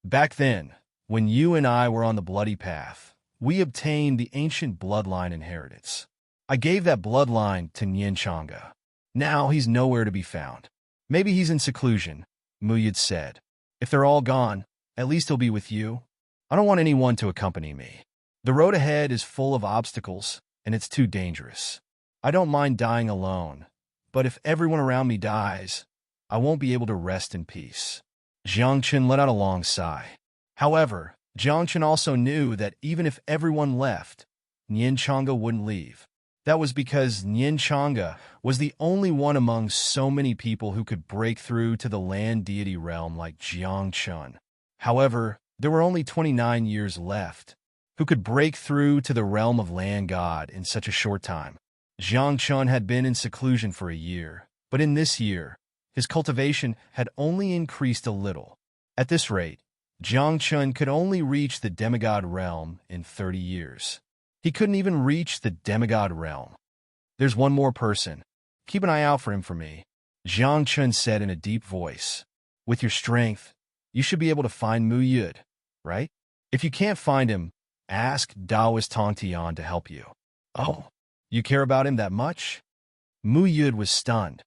"Back then, when you and I were on the bloody path, we obtained the ancient bloodline inheritance. I gave that bloodline to Nien Changa. Now he's nowhere to be found. Maybe he's in seclusion," Muyid said. "If they're all gone, at least he'll be with you. I don't want anyone to accompany me. The road ahead is full of obstacles, and it's too dangerous. I don't mind dying alone, but if everyone around me dies, I won't be able to rest in peace." Jiang Chen let out a long sigh. However, Jiang Chen also knew that even if everyone left, Nien Changa wouldn't leave. That was because Nien Changa was the only one among so many people who could break through to the land deity realm like Jiang Chen. However, there were only 29 years left. Who could break through to the realm of land god in such a short time? Jiang Chun had been in seclusion for a year, but in this year, his cultivation had only increased a little. At this rate, Jiang Chun could only reach the demigod realm in 30 years. He couldn't even reach the demigod realm. There's one more person. Keep an eye out for him for me, Jiang Chun said in a deep voice. With your strength, you should be able to find Mu Yud, right? If you can't find him, ask Taoist Tong Tian to help you. Oh, you care about him that much? Mu Yud was stunned.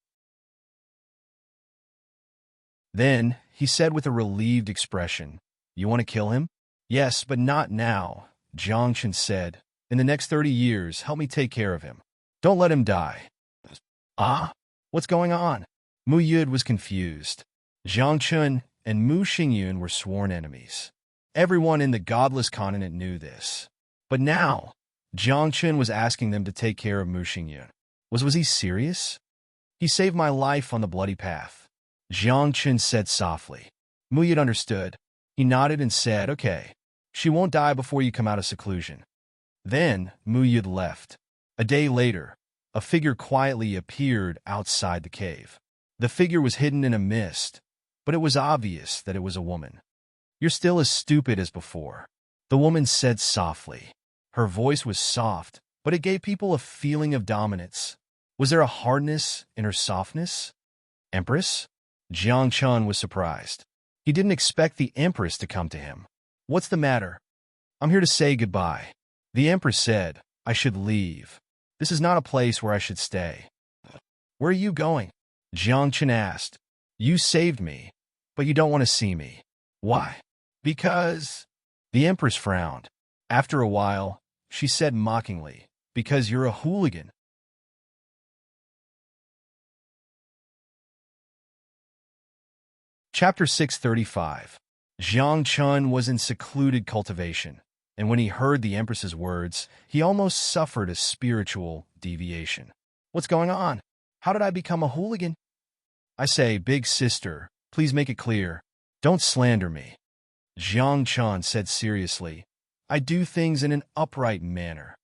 Then, he said with a relieved expression, You want to kill him? Yes, but not now, Jiang Chun said. In the next 30 years, help me take care of him. Don't let him die. Ah? What's going on? Mu Yud was confused. Jiang Chun and Mu Xingyun were sworn enemies. Everyone in the godless continent knew this. But now, Jiang Chun was asking them to take care of Mu Xingyun. Was he serious? He saved my life on the bloody path, Jiang Chun said softly. Mu Yud understood. He nodded and said, Okay, she won't die before you come out of seclusion. Then Mu Yud left. A day later, a figure quietly appeared outside the cave. The figure was hidden in a mist, but it was obvious that it was a woman. You're still as stupid as before, the woman said softly. Her voice was soft, but it gave people a feeling of dominance. Was there a hardness in her softness? Empress? Jiang Chun was surprised. He didn't expect the Empress to come to him. What's the matter? I'm here to say goodbye. The Empress said, I should leave. This is not a place where I should stay. Where are you going? Jiang Chun asked. You saved me, but you don't want to see me. Why? Because... The Empress frowned. After a while, she said mockingly, Because you're a hooligan. Chapter 635. Jiang Chun was in secluded cultivation, and when he heard the Empress's words, he almost suffered a spiritual deviation. What's going on? How did I become a hooligan? I say, big sister, please make it clear. Don't slander me. Jiang Chun said seriously, I do things in an upright manner.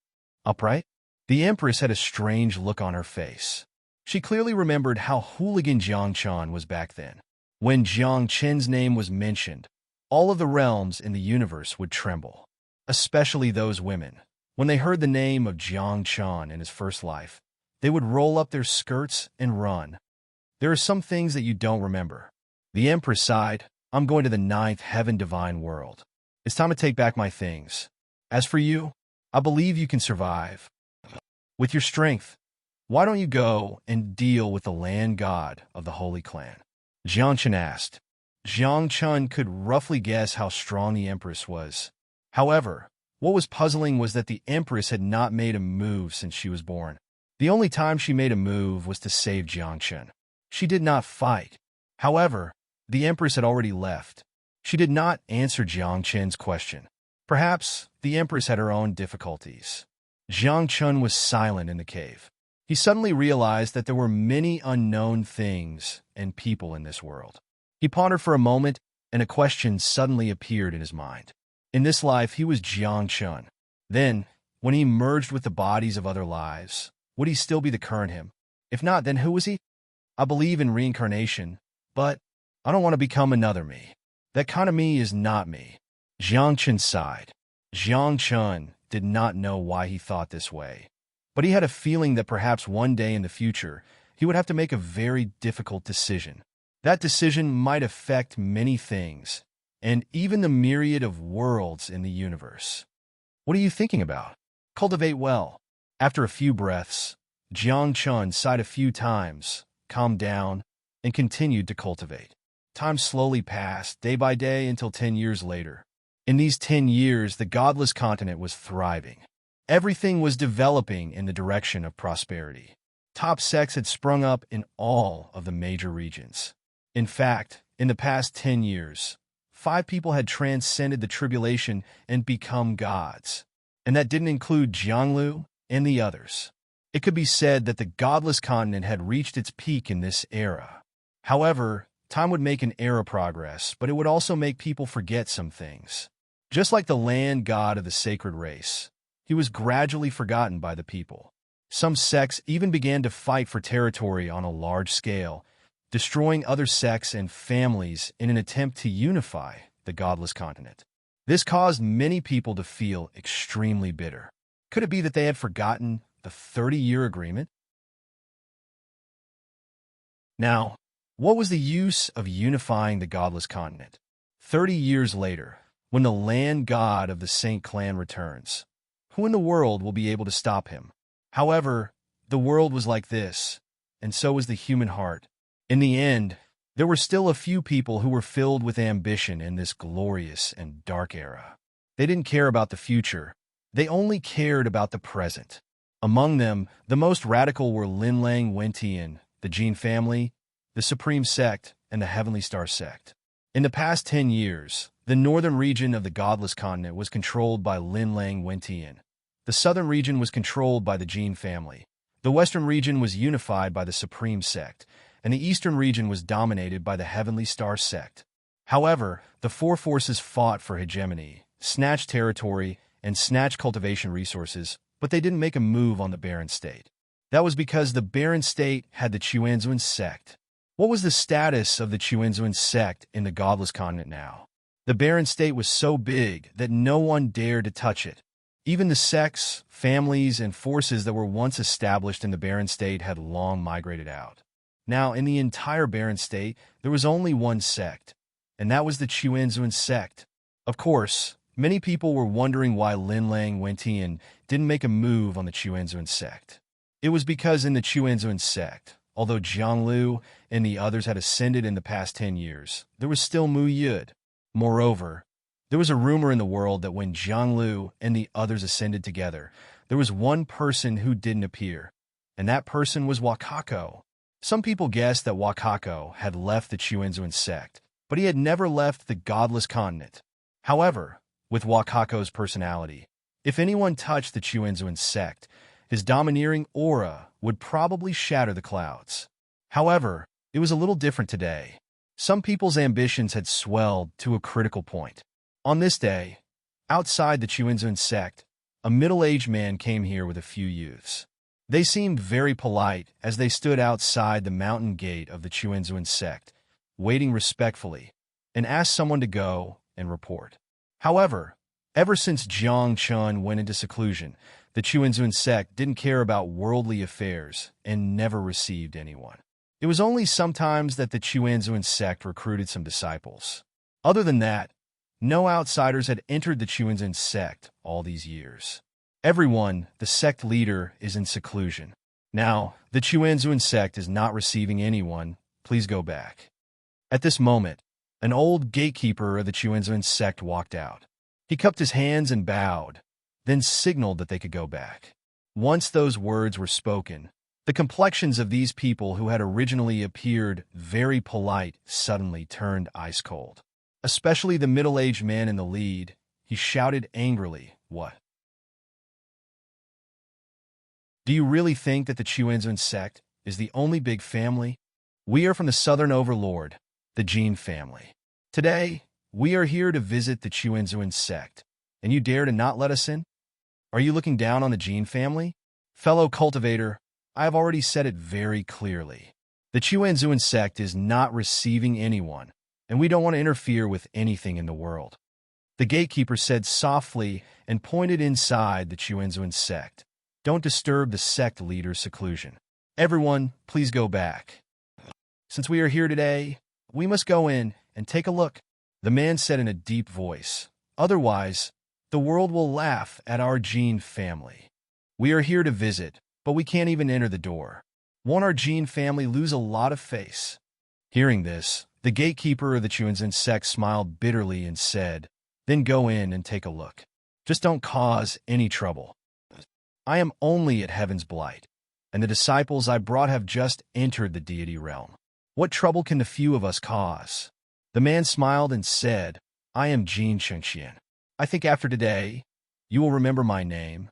Upright? The Empress had a strange look on her face. She clearly remembered how hooligan Jiang Chun was back then. When Jiang Chen's name was mentioned, all of the realms in the universe would tremble, especially those women. When they heard the name of Jiang Chun in his first life, they would roll up their skirts and run. There are some things that you don't remember. The Empress sighed, I'm going to the ninth heaven divine world. It's time to take back my things. As for you, I believe you can survive. With your strength, why don't you go and deal with the land god of the Holy Clan? Jiang Chun asked. Jiang Chun could roughly guess how strong the Empress was. However, what was puzzling was that the Empress had not made a move since she was born. The only time she made a move was to save Jiang Chun. She did not fight. However, the Empress had already left. She did not answer Jiang Chun's question. Perhaps the Empress had her own difficulties. Jiang Chun was silent in the cave. He suddenly realized that there were many unknown things and people in this world. He pondered for a moment, and a question suddenly appeared in his mind. In this life, he was Jiang Chun. Then, when he merged with the bodies of other lives, would he still be the current him? If not, then who was he? I believe in reincarnation, but I don't want to become another me. That kind of me is not me. Jiang Chun sighed. Jiang Chun did not know why he thought this way, but he had a feeling that perhaps one day in the future, he would have to make a very difficult decision. That decision might affect many things, and even the myriad of worlds in the universe. What are you thinking about? Cultivate well. After a few breaths, Jiang Chun sighed a few times, calmed down, and continued to cultivate. Time slowly passed, day by day, until 10 years later. In these 10 years, the godless continent was thriving. Everything was developing in the direction of prosperity. Top sects had sprung up in all of the major regions. In fact, in the past 10 years, 5 people had transcended the tribulation and become gods. And that didn't include Jianglu and the others. It could be said that the godless continent had reached its peak in this era. However, Time would make an era progress, but it would also make people forget some things. Just like the land god of the sacred race, he was gradually forgotten by the people. Some sects even began to fight for territory on a large scale, destroying other sects and families in an attempt to unify the godless continent. This caused many people to feel extremely bitter. Could it be that they had forgotten the 30-year agreement? Now, what was the use of unifying the godless continent? 30 years later, when the land god of the Saint clan returns, who in the world will be able to stop him? However, the world was like this, and so was the human heart. In the end, there were still a few people who were filled with ambition in this glorious and dark era. They didn't care about the future. They only cared about the present. Among them, the most radical were Linlang Wentian, the Jin family, the Supreme Sect, and the Heavenly Star Sect. In the past 10 years, the northern region of the godless continent was controlled by Linlang Wentian. The southern region was controlled by the Jin family. The western region was unified by the Supreme Sect, and the eastern region was dominated by the Heavenly Star Sect. However, the four forces fought for hegemony, snatched territory, and snatched cultivation resources, but they didn't make a move on the barren state. That was because the barren state had the Chuanzuan sect. What was the status of the Chuanzuan sect in the godless continent now? The barren state was so big that no one dared to touch it. Even the sects, families, and forces that were once established in the barren state had long migrated out. Now, in the entire barren state, there was only one sect, and that was the Chuanzuan sect. Of course, many people were wondering why Linlang Wentian didn't make a move on the Chuanzuan sect. It was because in the Chuanzuan sect, although Jiang Lu and the others had ascended in the past 10 years, there was still Mu Yud. Moreover, there was a rumor in the world that when Jiang Lu and the others ascended together, there was one person who didn't appear, and that person was Wakako. Some people guessed that Wakako had left the Chuanzuan sect, but he had never left the godless continent. However, with Wakako's personality, if anyone touched the Chuanzuan sect, his domineering aura would probably shatter the clouds. However, it was a little different today. Some people's ambitions had swelled to a critical point. On this day, outside the Chuanzuan sect, a middle-aged man came here with a few youths. They seemed very polite as they stood outside the mountain gate of the Chuanzuan sect, waiting respectfully, and asked someone to go and report. However, ever since Jiang Chun went into seclusion, the Chuanzuan sect didn't care about worldly affairs and never received anyone. It was only sometimes that the Chuanzuan sect recruited some disciples. Other than that, no outsiders had entered the Chuanzuan sect all these years. Everyone, the sect leader, is in seclusion. Now, the Chuanzuan sect is not receiving anyone. Please go back. At this moment, an old gatekeeper of the Chuanzuan sect walked out. He cupped his hands and bowed, then signaled that they could go back. Once those words were spoken, the complexions of these people who had originally appeared very polite suddenly turned ice cold. Especially the middle-aged man in the lead. He shouted angrily, "What? Do you really think that the Chuanzuan sect is the only big family? We are from the Southern Overlord, the Jin family. Today, we are here to visit the Chuanzuan sect, and you dare to not let us in? Are you looking down on the Jin family? Fellow cultivator, I have already said it very clearly. The Chuanzuan sect is not receiving anyone, and we don't want to interfere with anything in the world." The gatekeeper said softly and pointed inside the Chuanzuan sect. "Don't disturb the sect leader's seclusion. Everyone, please go back. Since we are here today, we must go in and take a look," the man said in a deep voice. "Otherwise, the world will laugh at our Jin family. We are here to visit, but we can't even enter the door. Won't our Jin family lose a lot of face?" Hearing this, the gatekeeper of the Chuanzuan sect smiled bitterly and said, "Then go in and take a look. Just don't cause any trouble. I am only at Heaven's Blight, and the disciples I brought have just entered the deity realm. What trouble can the few of us cause?" The man smiled and said, "I am Jin Chengxian. I think after today, you will remember my name."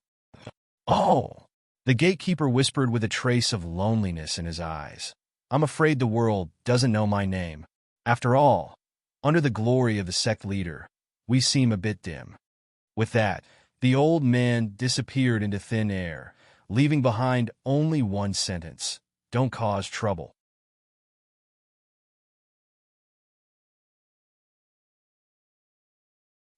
"Oh," the gatekeeper whispered with a trace of loneliness in his eyes. "I'm afraid the world doesn't know my name. After all, under the glory of the sect leader, we seem a bit dim. With that, the old man disappeared into thin air, leaving behind only one sentence: "Don't cause trouble."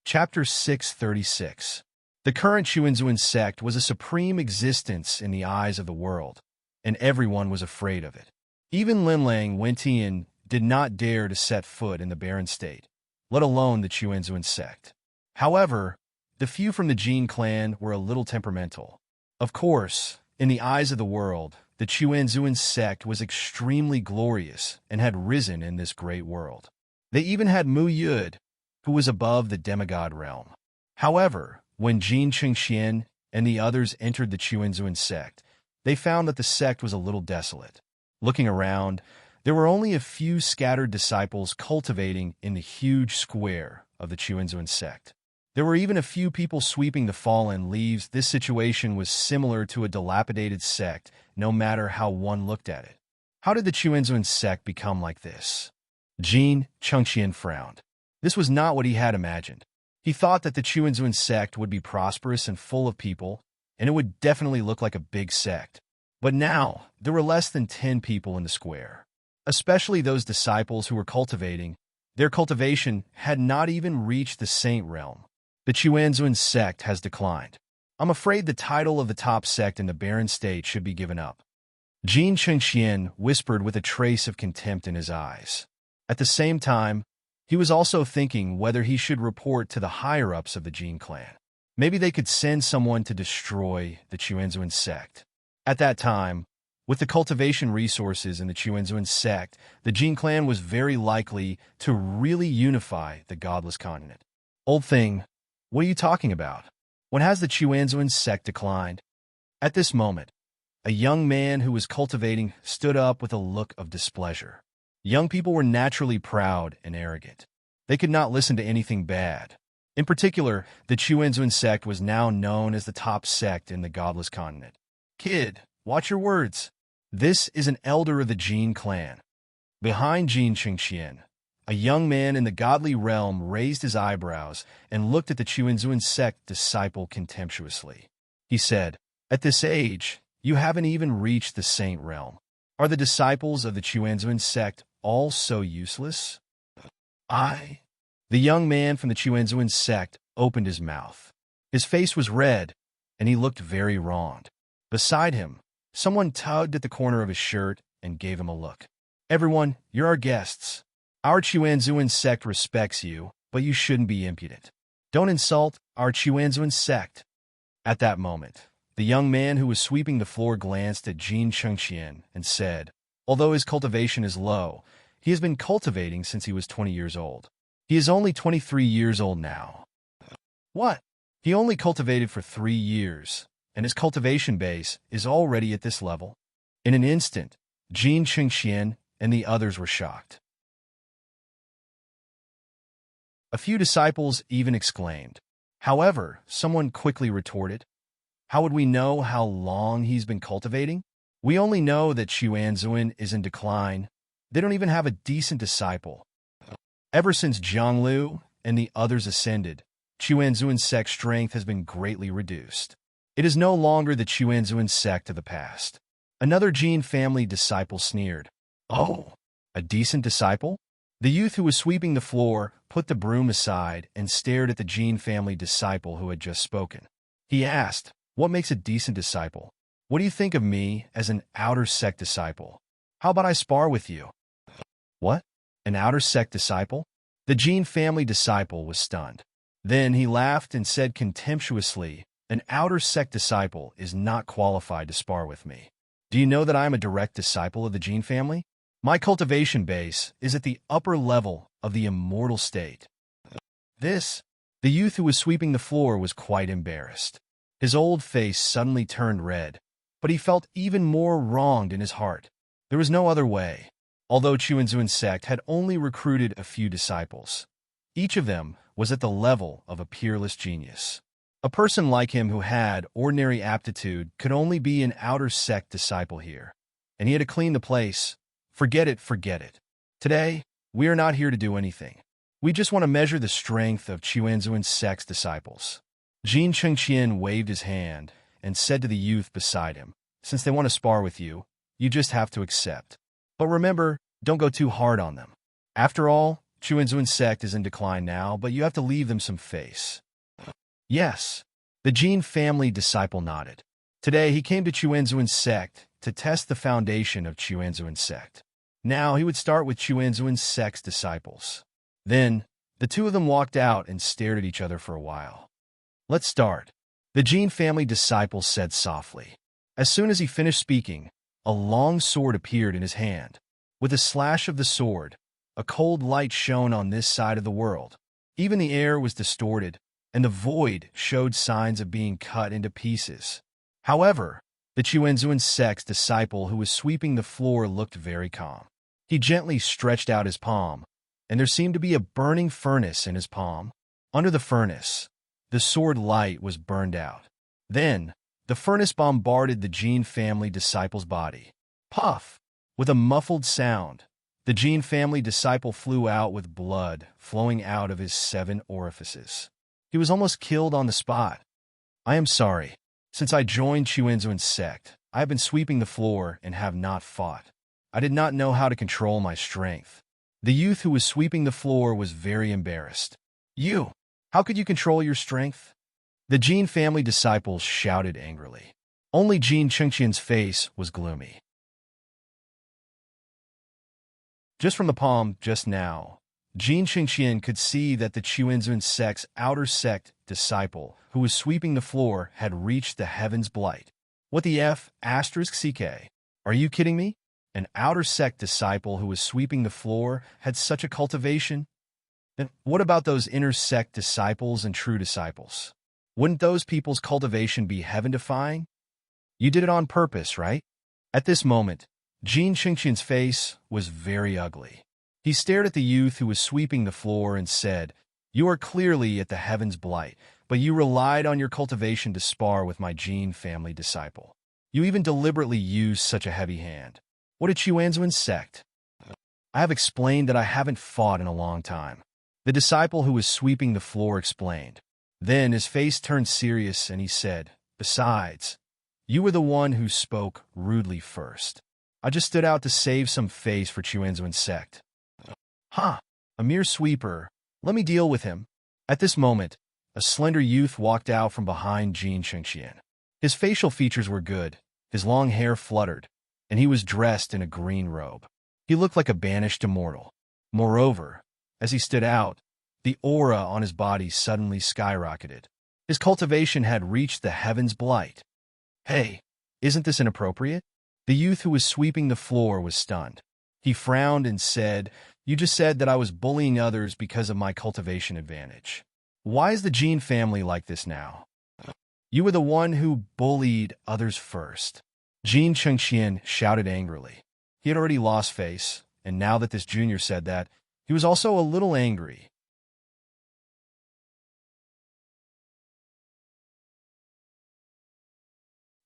Chapter 636. The current Chuanzuan sect was a supreme existence in the eyes of the world, and everyone was afraid of it. Even Linlang Wentian did not dare to set foot in the barren state, let alone the Chuanzuan sect. However, the few from the Jin clan were a little temperamental. Of course, in the eyes of the world, the Chuanzuan sect was extremely glorious and had risen in this great world. They even had Mu Yud, who was above the demigod realm. However, when Jin Chengxian and the others entered the Chuanzuan sect, they found that the sect was a little desolate. Looking around, there were only a few scattered disciples cultivating in the huge square of the Chuanzuan sect. There were even a few people sweeping the fallen leaves. This situation was similar to a dilapidated sect, no matter how one looked at it. How did the Chuanzuan sect become like this? Jin Chengxian frowned. This was not what he had imagined. He thought that the Chuanzuan sect would be prosperous and full of people, and it would definitely look like a big sect. But now, there were less than 10 people in the square. Especially those disciples who were cultivating. Their cultivation had not even reached the saint realm. The Chuanzuan sect has declined. I'm afraid the title of the top sect in the barren state should be given up. Jin Chengxian whispered with a trace of contempt in his eyes. At the same time, he was also thinking whether he should report to the higher-ups of the Jin clan. Maybe they could send someone to destroy the Chuanzuan sect. At that time, with the cultivation resources in the Chuanzuan sect, the Jin clan was very likely to really unify the godless continent. Old thing, what are you talking about? When has the Chuanzuan sect declined? At this moment, a young man who was cultivating stood up with a look of displeasure. Young people were naturally proud and arrogant. They could not listen to anything bad. In particular, the Chuanzuan sect was now known as the top sect in the godless continent. Kid, watch your words. This is an elder of the Jin clan. Behind Jin Chengxian, a young man in the godly realm raised his eyebrows and looked at the Chuanzuan sect disciple contemptuously. He said, "At this age, you haven't even reached the saint realm. Are the disciples of the Chuanzuan sect all so useless?" The young man from the Chuanzuan sect opened his mouth. His face was red, and he looked very wronged. Beside him, someone tugged at the corner of his shirt and gave him a look. "Everyone, you're our guests. Our Chuanzuan sect respects you, but you shouldn't be impudent. Don't insult our Chuanzuan sect." At that moment, the young man who was sweeping the floor glanced at Jin Chengxian and said, "Although his cultivation is low, he has been cultivating since he was 20 years old. He is only 23 years old now." "What? He only cultivated for 3 years, and his cultivation base is already at this level?" In an instant, Jin Chengxian and the others were shocked. A few disciples even exclaimed. However, someone quickly retorted, "How would we know how long he's been cultivating? We only know that Chuanzuan is in decline. They don't even have a decent disciple. Ever since Zhanglu and the others ascended, Chuanzuan sect strength has been greatly reduced. It is no longer the Chuanzuan sect of the past." Another Jin family disciple sneered. "Oh, a decent disciple?" The youth who was sweeping the floor put the broom aside and stared at the Jin family disciple who had just spoken. He asked, "What makes a decent disciple? What do you think of me as an outer sect disciple? How about I spar with you?" "What? An outer sect disciple?" The Jin family disciple was stunned. Then he laughed and said contemptuously, "An outer sect disciple is not qualified to spar with me. Do you know that I am a direct disciple of the Jin family? My cultivation base is at the upper level of the immortal state." The youth who was sweeping the floor was quite embarrassed. His old face suddenly turned red, but he felt even more wronged in his heart. There was no other way. Although Chuanzuan sect had only recruited a few disciples, each of them was at the level of a peerless genius. A person like him who had ordinary aptitude could only be an outer sect disciple here, and he had to clean the place. Forget it. Today, We are not here to do anything. We just want to measure the strength of Chuanzuan's sect's disciples. Jin Chengqian waved his hand and said to the youth beside him, since they want to spar with you, you just have to accept. But remember, don't go too hard on them. After all, Chuanzuan's sect is in decline now, but you have to leave them some face. Yes. The Jin family disciple nodded. Today he came to Chuanzuan's sect to test the foundation of Chuanzuan's sect. Now he would start with Chuanzuan's sect's disciples. Then, the two of them walked out and stared at each other for a while. Let's start. The Jin family disciple said softly. As soon as he finished speaking, a long sword appeared in his hand. With a slash of the sword, a cold light shone on this side of the world. Even the air was distorted, and the void showed signs of being cut into pieces. However, the Chuanzuan sect's disciple who was sweeping the floor looked very calm. He gently stretched out his palm, and there seemed to be a burning furnace in his palm. Under the furnace, the sword light was burned out. Then, the furnace bombarded the Jin family disciple's body. Puff! With a muffled sound, the Jin family disciple flew out with blood flowing out of his 7 orifices. He was almost killed on the spot. I am sorry. Since I joined Chuanzuan's sect, I have been sweeping the floor and have not fought. I did not know how to control my strength. The youth who was sweeping the floor was very embarrassed. You! How could you control your strength? The Jin family disciples shouted angrily. Only Jin Chengqian's face was gloomy. Just from the palm just now, Jin Chengqian could see that the Chuanzuan sect's outer sect disciple, who was sweeping the floor, had reached the heaven's blight. What the F***, CK? Are you kidding me? An outer sect disciple who was sweeping the floor had such a cultivation? Then what about those inner sect disciples and true disciples? Wouldn't those people's cultivation be heaven-defying? You did it on purpose, right? At this moment, Jin Chengqian's face was very ugly. He stared at the youth who was sweeping the floor and said, You are clearly at the heaven's blight, but you relied on your cultivation to spar with my Jin family disciple. You even deliberately used such a heavy hand. What a Chuanzuan sect! I have explained that I haven't fought in a long time. The disciple who was sweeping the floor explained. Then his face turned serious and he said, Besides, you were the one who spoke rudely first. I just stood out to save some face for Chuanzuan sect. Ha! A mere sweeper. Let me deal with him. At this moment, a slender youth walked out from behind Jin Chengqian. His facial features were good, his long hair fluttered, and he was dressed in a green robe. He looked like a banished immortal. Moreover, as he stood out, the aura on his body suddenly skyrocketed. His cultivation had reached the heaven's blight. Hey, isn't this inappropriate? The youth who was sweeping the floor was stunned. He frowned and said, You just said that I was bullying others because of my cultivation advantage. Why is the Jin family like this now? You were the one who bullied others first. Jin Chengqian shouted angrily. He had already lost face, and now that this junior said that, he was also a little angry.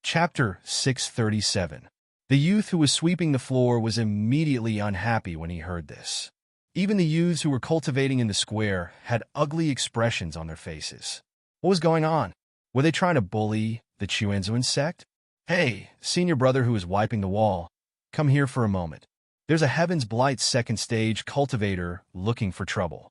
Chapter 637. The youth who was sweeping the floor was immediately unhappy when he heard this. Even the youths who were cultivating in the square had ugly expressions on their faces. What was going on? Were they trying to bully the Chuanzuan sect? Hey, senior brother who was wiping the wall, come here for a moment. There's a Heaven's Blight second stage cultivator looking for trouble.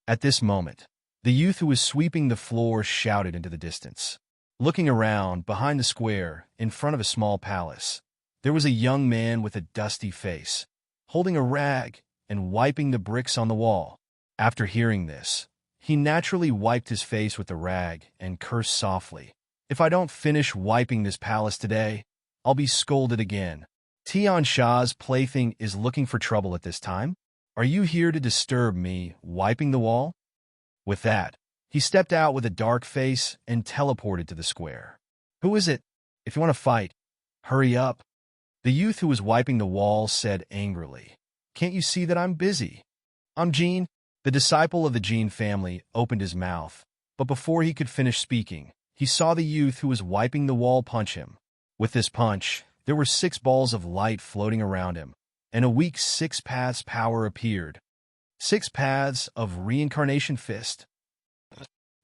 At this moment, the youth who was sweeping the floor shouted into the distance. Looking around, behind the square, in front of a small palace, there was a young man with a dusty face, holding a rag and wiping the bricks on the wall. After hearing this, he naturally wiped his face with the rag and cursed softly. If I don't finish wiping this palace today, I'll be scolded again. Tian Sha's plaything is looking for trouble at this time? Are you here to disturb me wiping the wall? With that, he stepped out with a dark face and teleported to the square. Who is it? If you want to fight, hurry up. The youth who was wiping the wall said angrily, Can't you see that I'm busy? I'm Jin. The disciple of the Jin family opened his mouth, but before he could finish speaking, he saw the youth who was wiping the wall punch him. With this punch, there were 6 balls of light floating around him, and a weak 6 paths power appeared. Six Paths of Reincarnation Fist.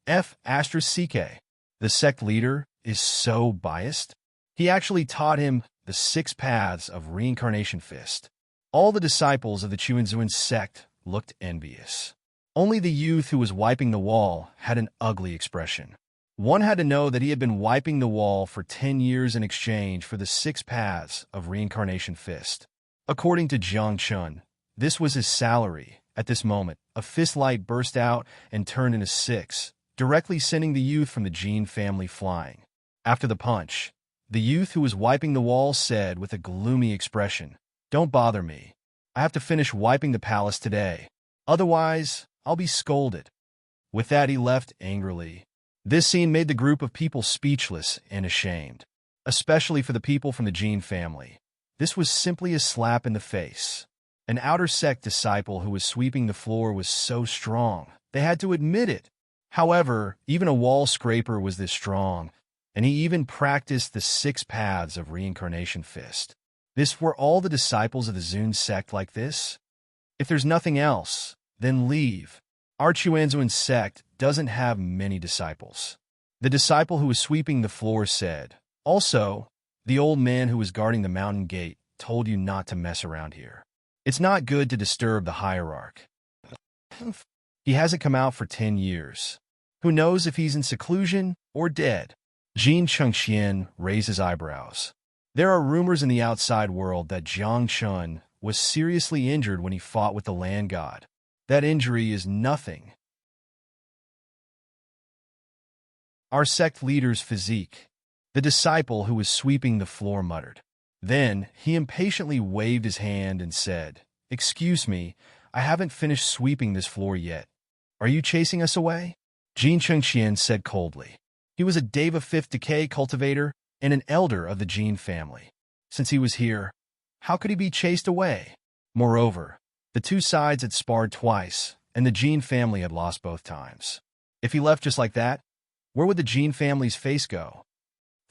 F***CK. The sect leader is so biased. He actually taught him the 6 paths of Reincarnation Fist. All the disciples of the Chuanzuan sect looked envious. Only the youth who was wiping the wall had an ugly expression. One had to know that he had been wiping the wall for 10 years in exchange for the 6 paths of Reincarnation Fist. According to Jiang Chun, this was his salary. At this moment, a fist light burst out and turned into 6, directly sending the youth from the Jin family flying. After the punch, the youth who was wiping the wall said with a gloomy expression, "Don't bother me. I have to finish wiping the palace today. Otherwise, I'll be scolded." With that, he left angrily. This scene made the group of people speechless and ashamed, especially for the people from the Jin family. This was simply a slap in the face. An outer sect disciple who was sweeping the floor was so strong, they had to admit it. However, even a wall scraper was this strong, and he even practiced the 6 paths of Reincarnation Fist. This were all the disciples of the Zun sect like this? If there's nothing else, then leave. Our Chuanzuan sect doesn't have many disciples. The disciple who was sweeping the floor said, "Also, the old man who was guarding the mountain gate told you not to mess around here. It's not good to disturb the hierarch. He hasn't come out for 10 years. Who knows if he's in seclusion or dead?" Jin Chengxian raised his eyebrows. There are rumors in the outside world that Jiang Chun was seriously injured when he fought with the land god. That injury is nothing. Our sect leader's physique. The disciple who was sweeping the floor muttered. Then he impatiently waved his hand and said, "Excuse me, I haven't finished sweeping this floor yet. Are you chasing us away?" Jin Chengxian said coldly. He was a Deva 5th decay cultivator and an elder of the Jin family. Since he was here, how could he be chased away? Moreover, the two sides had sparred twice, and the Jin family had lost both times. If he left just like that, where would the Jin family's face go?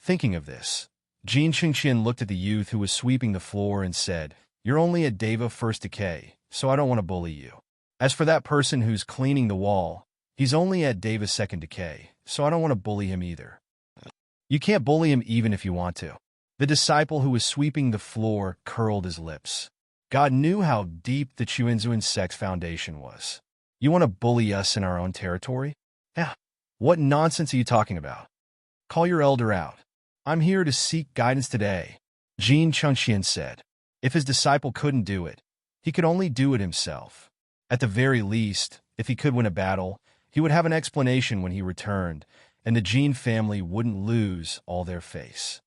Thinking of this, Jin Chengxian looked at the youth who was sweeping the floor and said, "You're only a Deva 1st decay, so I don't want to bully you. As for that person who's cleaning the wall, he's only at Deva 2nd decay, so I don't want to bully him either." You can't bully him even if you want to. The disciple who was sweeping the floor curled his lips. God knew how deep the Chuanzuan sect's foundation was. You want to bully us in our own territory? Yeah. What nonsense are you talking about? Call your elder out. I'm here to seek guidance today, Jin Chengxian said. If his disciple couldn't do it, he could only do it himself. At the very least, if he could win a battle, he would have an explanation when he returned, and the Jin family wouldn't lose all their face.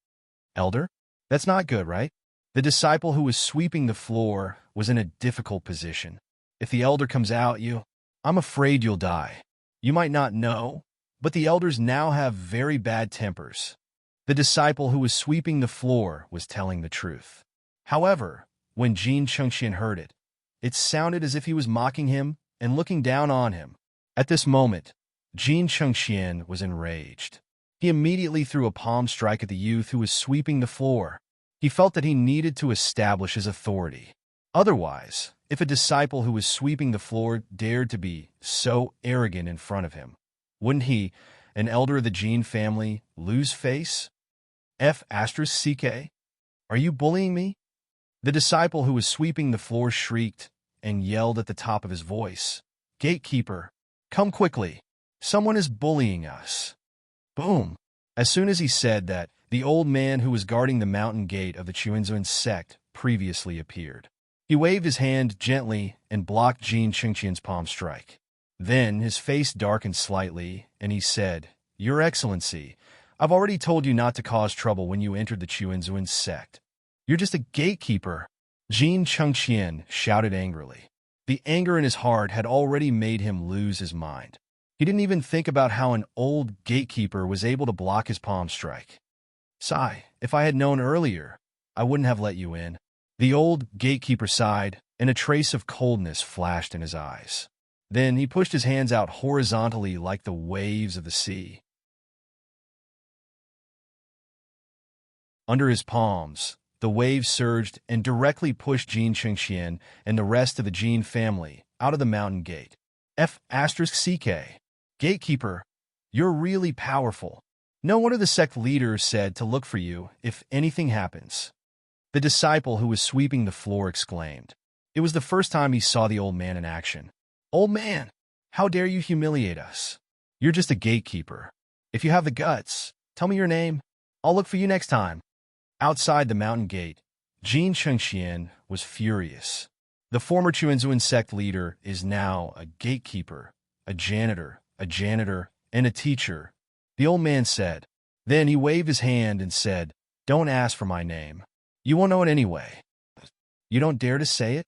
Elder? That's not good, right? The disciple who was sweeping the floor was in a difficult position. If the elder comes out I'm afraid you'll die. You might not know, but the elders now have very bad tempers. The disciple who was sweeping the floor was telling the truth. However, when Jin Chengxian heard it, it sounded as if he was mocking him and looking down on him. At this moment, Jin Chengxian was enraged. He immediately threw a palm strike at the youth who was sweeping the floor. He felt that he needed to establish his authority. Otherwise, if a disciple who was sweeping the floor dared to be so arrogant in front of him, wouldn't he, an elder of the Jin family, lose face? F***CK? Are you bullying me? The disciple who was sweeping the floor shrieked and yelled at the top of his voice, "Gatekeeper, come quickly. Someone is bullying us." Boom! As soon as he said that, the old man who was guarding the mountain gate of the Chuanzuan sect previously appeared. He waved his hand gently and blocked Jin Chengxian's palm strike. Then his face darkened slightly, and he said, "Your Excellency, I've already told you not to cause trouble when you entered the Chuanzuan sect. You're just a gatekeeper." Jin Chengxian shouted angrily. The anger in his heart had already made him lose his mind. He didn't even think about how an old gatekeeper was able to block his palm strike. "Sigh, if I had known earlier, I wouldn't have let you in." The old gatekeeper sighed, and a trace of coldness flashed in his eyes. Then he pushed his hands out horizontally like the waves of the sea. Under his palms, the waves surged and directly pushed Jin Chengxian and the rest of the Jin family out of the mountain gate. F***CK. Gatekeeper, you're really powerful. No wonder the sect leader said to look for you if anything happens. The disciple who was sweeping the floor exclaimed. It was the first time he saw the old man in action. Old man, how dare you humiliate us? You're just a gatekeeper. If you have the guts, tell me your name. I'll look for you next time. Outside the mountain gate, Jin Chengxian was furious. The former Chuanzuan sect leader is now a gatekeeper, a janitor, and a teacher, the old man said. Then he waved his hand and said, Don't ask for my name. You won't know it anyway. You don't dare to say it?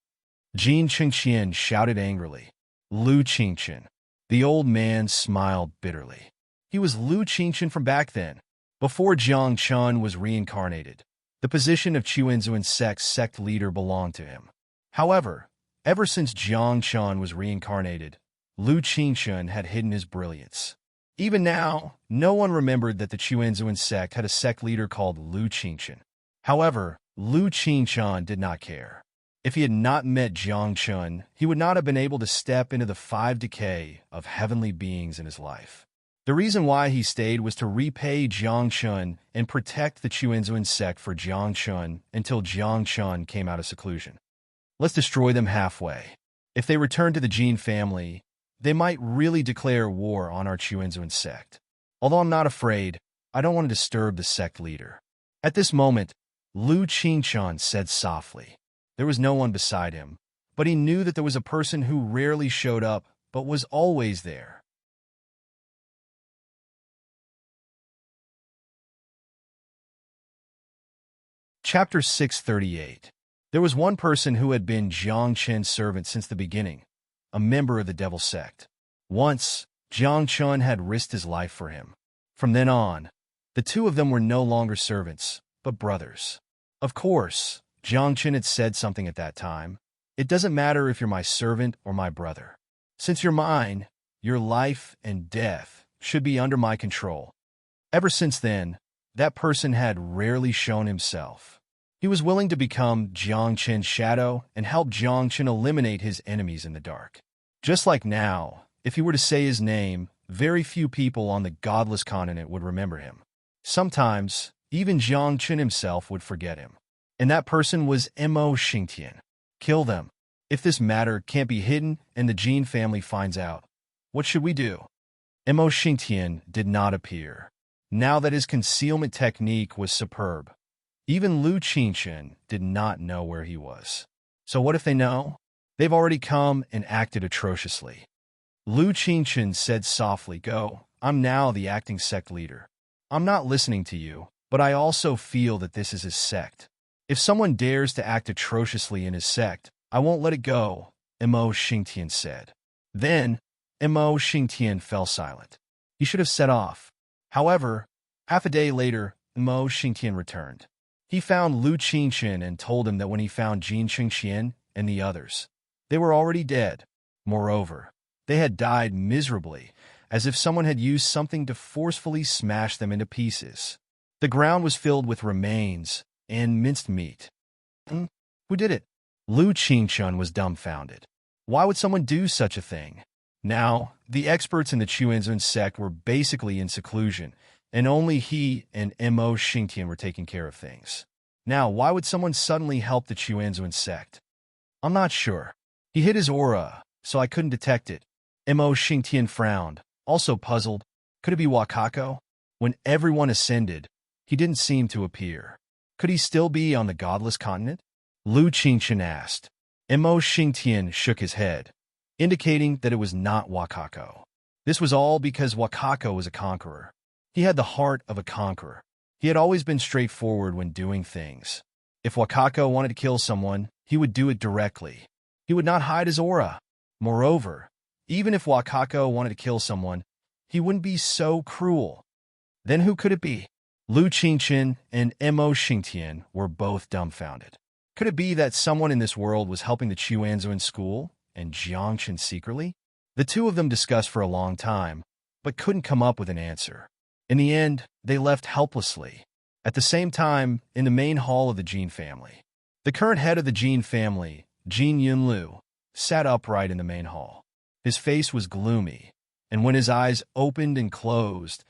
Jin Chengxian shouted angrily. Lu Qingchen. The old man smiled bitterly. He was Lu Qingchen from back then, before Jiang Chun was reincarnated. The position of Chuanzuan sect leader belonged to him. However, ever since Jiang Chun was reincarnated, Lu Qingchen had hidden his brilliance. Even now, no one remembered that the Chuanzuan sect had a sect leader called Lu Qingchen. However, Lu Qingchen did not care. If he had not met Jiang Chun, he would not have been able to step into the 5 decay of heavenly beings in his life. The reason why he stayed was to repay Jiang Chun and protect the Chuanzuan sect for Jiang Chun until Jiang Chun came out of seclusion. Let's destroy them halfway. If they return to the Jin family, they might really declare war on our Chuanzuan sect. Although I'm not afraid, I don't want to disturb the sect leader. At this moment, Lu Qingchen said softly. There was no one beside him, but he knew that there was a person who rarely showed up but was always there. Chapter 638. There was one person who had been Jiang Chen's servant since the beginning, a member of the devil sect. Once, Jiang Chun had risked his life for him. From then on, the two of them were no longer servants, but brothers. Of course, Jiang Chun had said something at that time. It doesn't matter if you're my servant or my brother. Since you're mine, your life and death should be under my control. Ever since then, that person had rarely shown himself. He was willing to become Jiang Chen's shadow and help Jiang Chen eliminate his enemies in the dark. Just like now, if he were to say his name, very few people on the godless continent would remember him. Sometimes, even Jiang Chen himself would forget him. And that person was Mo Xingtian. Kill them. If this matter can't be hidden and the Jin family finds out, what should we do? Mo Xingtian did not appear. Now that his concealment technique was superb, even Lu Qingchen did not know where he was. So what if they know? They've already come and acted atrociously. Lu Qingchen said softly, Go, I'm now the acting sect leader. I'm not listening to you, but I also feel that this is his sect. If someone dares to act atrociously in his sect, I won't let it go, Mo Xingtian said. Then, Mo Xingtian fell silent. He should have set off. However, half a day later, Mo Xingtian returned. He found Lu Qingchen and told him that when he found Jin Chengxian and the others, they were already dead. Moreover, they had died miserably, as if someone had used something to forcefully smash them into pieces. The ground was filled with remains and minced meat. Who did it? Lu Qingchen was dumbfounded. Why would someone do such a thing? Now, the experts in the Chuanzuan sect were basically in seclusion, and only he and Mo Xingtian were taking care of things. Now, why would someone suddenly help the Chuanzuan sect? I'm not sure. He hid his aura, so I couldn't detect it. Mo Xingtian frowned, also puzzled. Could it be Wakako? When everyone ascended, he didn't seem to appear. Could he still be on the godless continent? Lu Qingchen asked. Mo Xingtian shook his head, indicating that it was not Wakako. This was all because Wakako was a conqueror. He had the heart of a conqueror. He had always been straightforward when doing things. If Wakako wanted to kill someone, he would do it directly. He would not hide his aura. Moreover, even if Wakako wanted to kill someone, he wouldn't be so cruel. Then who could it be? Lu Qingchen and Mo Xingtian were both dumbfounded. Could it be that someone in this world was helping the Chuanzuan school and Jiang Chen secretly? The two of them discussed for a long time, but couldn't come up with an answer. In the end, they left helplessly. At the same time, in the main hall of the Jin family, the current head of the Jin family, Jin Yunlu, sat upright in the main hall. His face was gloomy, and when his eyes opened and closed,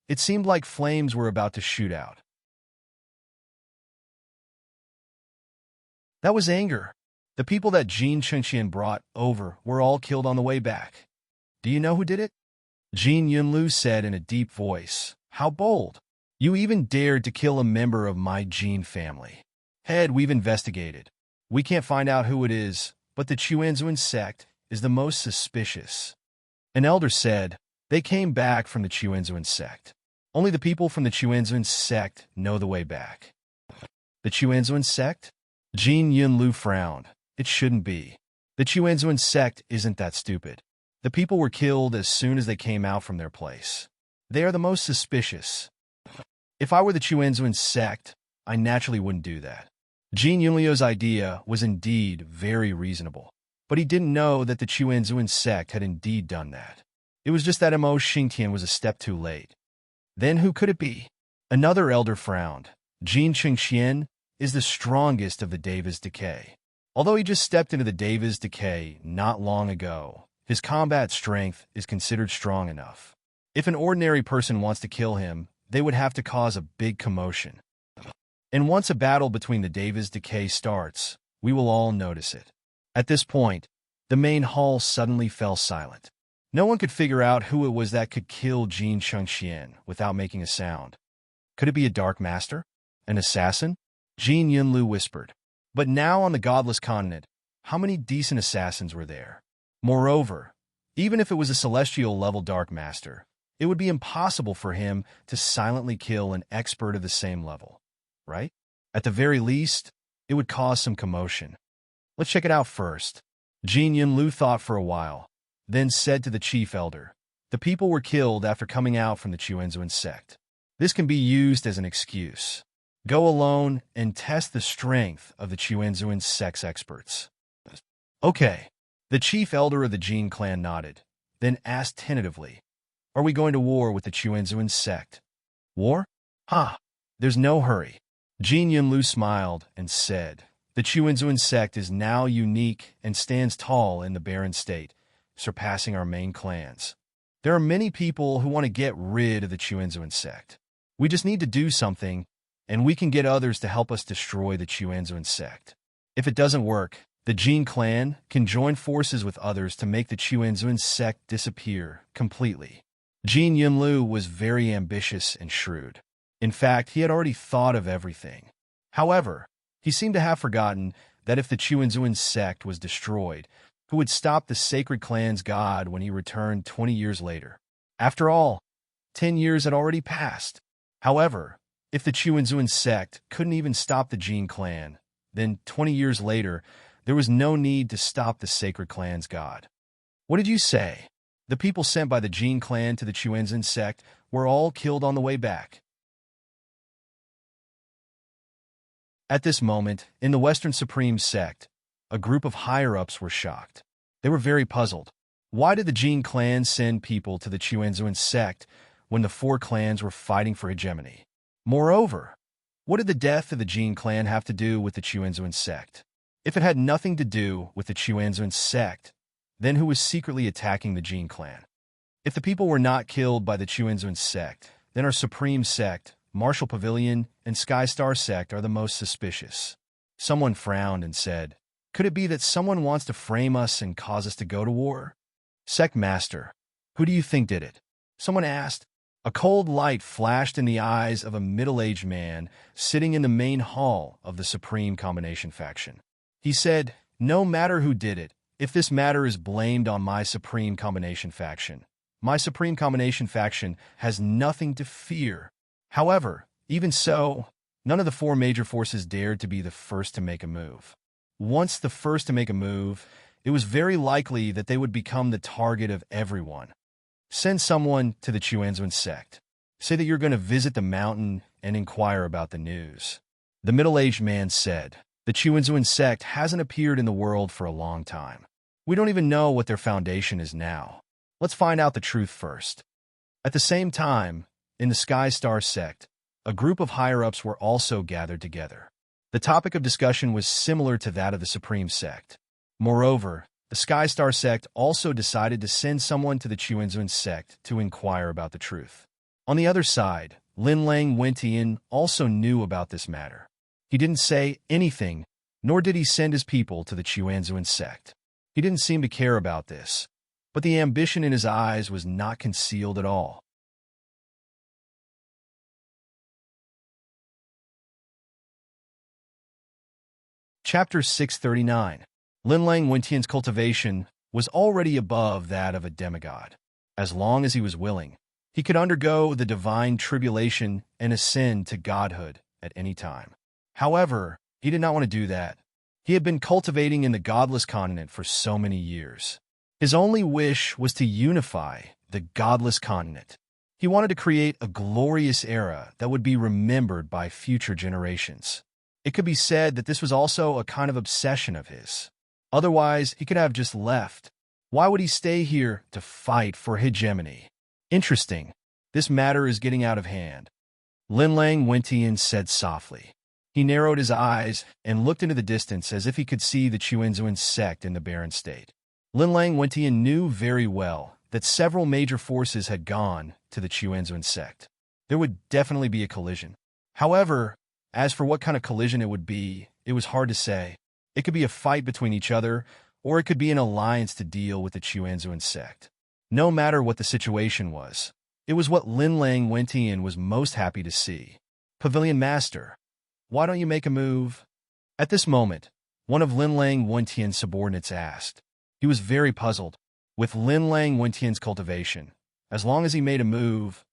it seemed like flames were about to shoot out. That was anger. The people that Jin Chengqian brought over were all killed on the way back. Do you know who did it? Jin Yunlu said in a deep voice. How bold! You even dared to kill a member of my Jin family. Head, we've investigated. We can't find out who it is, but the Chuanzuan sect is the most suspicious. An elder said, they came back from the Chuanzuan sect. Only the people from the Chuanzuan sect know the way back. The Chuanzuan sect? Jin Yunlu frowned. It shouldn't be. The Chuanzuan sect isn't that stupid. The people were killed as soon as they came out from their place. They are the most suspicious. If I were the Chuanzuan sect, I naturally wouldn't do that. Jin Yunliu's idea was indeed very reasonable, but he didn't know that the Chuanzuan sect had indeed done that. It was just that Mo Xingtian was a step too late. Then who could it be? Another elder frowned. Jin Chengqian is the strongest of the Deva's Decay. Although he just stepped into the Deva's Decay not long ago, his combat strength is considered strong enough. If an ordinary person wants to kill him, they would have to cause a big commotion. And once a battle between the Deva's Decay starts, we will all notice it. At this point, the main hall suddenly fell silent. No one could figure out who it was that could kill Jin Chengqian without making a sound. Could it be a Dark Master? An assassin? Jin Yunlu whispered. But now on the godless continent, how many decent assassins were there? Moreover, even if it was a celestial-level Dark Master, it would be impossible for him to silently kill an expert of the same level, right? At the very least, it would cause some commotion. Let's check it out first. Jin Yunlu thought for a while, then said to the chief elder, the people were killed after coming out from the Chuanzuan sect. This can be used as an excuse. Go alone and test the strength of the Chuanzuan sect's experts. Okay. The chief elder of the Jin clan nodded, then asked tentatively, are we going to war with the Chuanzuan sect? War? There's no hurry. Jin Yunlu smiled and said, the Chuanzuan sect is now unique and stands tall in the barren state, surpassing our main clans. There are many people who want to get rid of the Chuanzuan sect. We just need to do something, and we can get others to help us destroy the Chuanzuan sect. If it doesn't work, the Jin clan can join forces with others to make the Chuanzuan sect disappear completely. Jin Yunlu was very ambitious and shrewd. In fact, he had already thought of everything. However, he seemed to have forgotten that if the Chuanzuan sect was destroyed, who would stop the sacred clan's god when he returned 20 years later? After all, 10 years had already passed. However, if the Chuanzuan sect couldn't even stop the Jin clan, then 20 years later, there was no need to stop the sacred clan's god. What did you say? The people sent by the Jin clan to the Chuanzuan sect were all killed on the way back. At this moment, in the Western Supreme sect, a group of higher-ups were shocked. They were very puzzled. Why did the Jin clan send people to the Chuanzuan sect when the four clans were fighting for hegemony? Moreover, what did the death of the Jin clan have to do with the Chuanzuan sect? If it had nothing to do with the Chuanzuan sect, then who was secretly attacking the Jin clan? If the people were not killed by the Chuanzuan sect, then our Supreme sect, Martial Pavilion, and Sky Star sect are the most suspicious. Someone frowned and said, could it be that someone wants to frame us and cause us to go to war? Sect Master, who do you think did it? Someone asked. A cold light flashed in the eyes of a middle-aged man sitting in the main hall of the Supreme Combination faction. He said, no matter who did it, if this matter is blamed on my Supreme Combination faction, my Supreme Combination faction has nothing to fear. However, even so, none of the four major forces dared to be the first to make a move. Once the first to make a move, it was very likely that they would become the target of everyone. Send someone to the Chuanzuan sect. Say that you're going to visit the mountain and inquire about the news. The middle-aged man said, the Chuanzuan sect hasn't appeared in the world for a long time. We don't even know what their foundation is now. Let's find out the truth first. At the same time, in the Sky Star sect, a group of higher-ups were also gathered together. The topic of discussion was similar to that of the Supreme sect. Moreover, the The Sky Star sect also decided to send someone to the Chuanzun sect to inquire about the truth. On the other side, Lin Lang Wentian also knew about this matter. He didn't say anything, nor did he send his people to the Chuanzun sect. He didn't seem to care about this, but the ambition in his eyes was not concealed at all. Chapter 639. Lin Lang Wentian's cultivation was already above that of a demigod. As long as he was willing, he could undergo the divine tribulation and ascend to godhood at any time. However, he did not want to do that. He had been cultivating in the godless continent for so many years. His only wish was to unify the godless continent. He wanted to create a glorious era that would be remembered by future generations. It could be said that this was also a kind of obsession of his. Otherwise, he could have just left. Why would he stay here to fight for hegemony? Interesting. This matter is getting out of hand. Lin Lang Wentian said softly. He narrowed his eyes and looked into the distance as if he could see the Chuanzun sect in the barren state. Lin Lang Wentian knew very well that several major forces had gone to the Chuanzun sect. There would definitely be a collision. However, as for what kind of collision it would be, it was hard to say. It could be a fight between each other, or it could be an alliance to deal with the Chuanzun sect. No matter what the situation was, it was what Lin Lang Wentian was most happy to see. Pavilion Master, why don't you make a move? At this moment, one of Lin Lang Wentian's subordinates asked. He was very puzzled. With Lin Lang Wentian's cultivation, as long as he made a move,